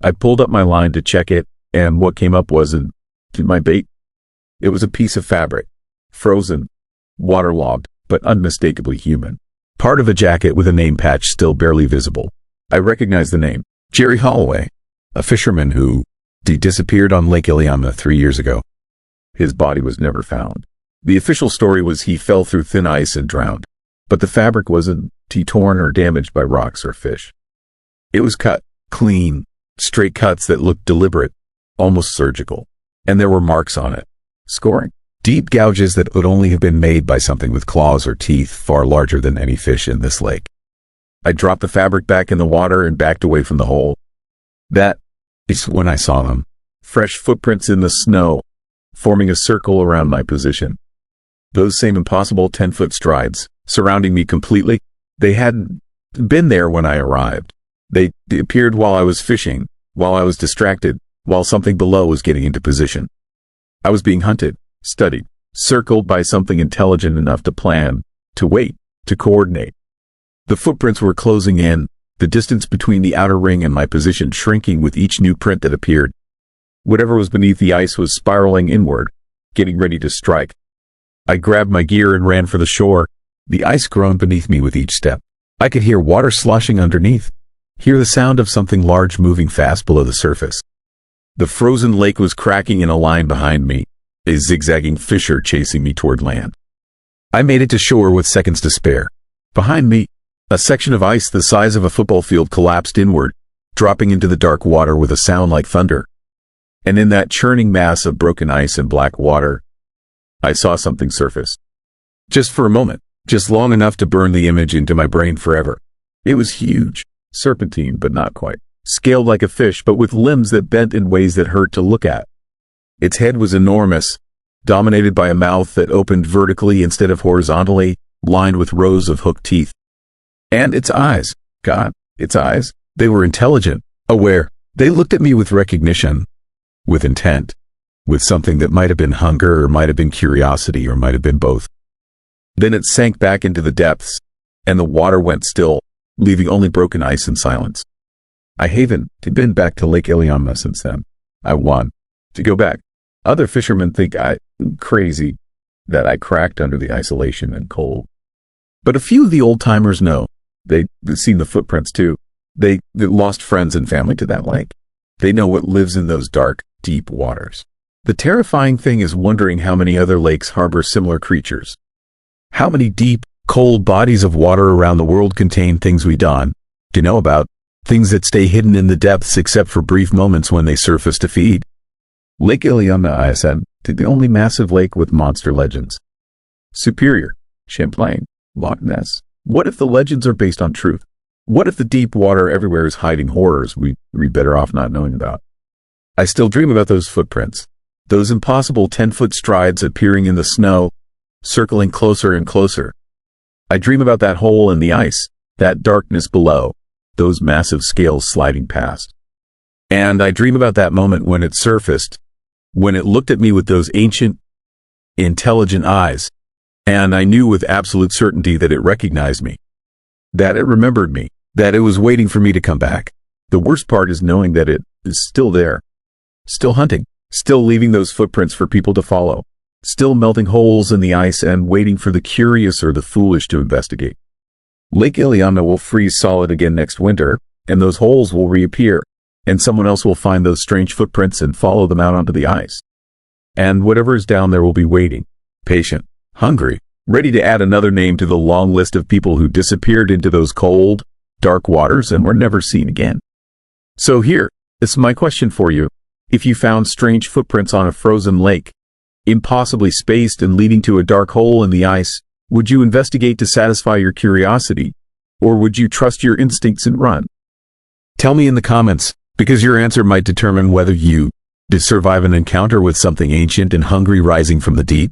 I pulled up my line to check it, and what came up wasn't my bait. It was a piece of fabric, frozen, waterlogged, but unmistakably human. Part of a jacket with a name patch still barely visible. I recognized the name, Jerry Holloway, a fisherman who disappeared on Lake Iliamna 3 years ago. His body was never found. The official story was he fell through thin ice and drowned, but the fabric wasn't torn or damaged by rocks or fish. It was cut, clean, straight cuts that looked deliberate, almost surgical, and there were marks on it. Scoring. Deep gouges that would only have been made by something with claws or teeth far larger than any fish in this lake. I dropped the fabric back in the water and backed away from the hole. That is when I saw them. Fresh footprints in the snow, forming a circle around my position. Those same impossible 10-foot strides, surrounding me completely. They hadn't been there when I arrived. They appeared while I was fishing, while I was distracted, while something below was getting into position. I was being hunted, studied, circled by something intelligent enough to plan, to wait, to coordinate. The footprints were closing in, the distance between the outer ring and my position shrinking with each new print that appeared. Whatever was beneath the ice was spiraling inward, getting ready to strike. I grabbed my gear and ran for the shore. The ice groaned beneath me with each step. I could hear water sloshing underneath, hear the sound of something large moving fast below the surface. The frozen lake was cracking in a line behind me, a zigzagging fissure chasing me toward land. I made it to shore with seconds to spare. Behind me, a section of ice the size of a football field collapsed inward, dropping into the dark water with a sound like thunder. And in that churning mass of broken ice and black water, I saw something surface. Just for a moment, just long enough to burn the image into my brain forever. It was huge, serpentine but not quite, scaled like a fish but with limbs that bent in ways that hurt to look at. Its head was enormous, dominated by a mouth that opened vertically instead of horizontally, lined with rows of hooked teeth. And its eyes, God, its eyes, they were intelligent, aware. They looked at me with recognition, with intent, with something that might have been hunger or might have been curiosity or might have been both. Then it sank back into the depths, and the water went still, leaving only broken ice and silence. I haven't been back to Lake Iliamna since then. I want to go back. Other fishermen think I'm crazy, that I cracked under the isolation and cold. But a few of the old-timers know. They've seen the footprints too. They lost friends and family to that lake. They know what lives in those dark, deep waters. The terrifying thing is wondering how many other lakes harbor similar creatures. How many deep, cold bodies of water around the world contain things we don't know about, things that stay hidden in the depths except for brief moments when they surface to feed. Lake Iliamna, I said, the only massive lake with monster legends. Superior, Champlain, Loch Ness. What if the legends are based on truth? What if the deep water everywhere is hiding horrors we'd better off not knowing about? I still dream about those footprints, those impossible 10-foot strides appearing in the snow, circling closer and closer. I dream about that hole in the ice, that darkness below, those massive scales sliding past. And I dream about that moment when it surfaced, when it looked at me with those ancient, intelligent eyes, and I knew with absolute certainty that it recognized me, that it remembered me, that it was waiting for me to come back. The worst part is knowing that it is still there, still hunting, still leaving those footprints for people to follow, still melting holes in the ice and waiting for the curious or the foolish to investigate. Lake Iliamna will freeze solid again next winter, and those holes will reappear, and someone else will find those strange footprints and follow them out onto the ice. And whatever is down there will be waiting, patient, hungry, ready to add another name to the long list of people who disappeared into those cold, dark waters and were never seen again. So here is my question for you. If you found strange footprints on a frozen lake, impossibly spaced and leading to a dark hole in the ice, would you investigate to satisfy your curiosity, or would you trust your instincts and run? Tell me in the comments, because your answer might determine whether you did survive an encounter with something ancient and hungry rising from the deep.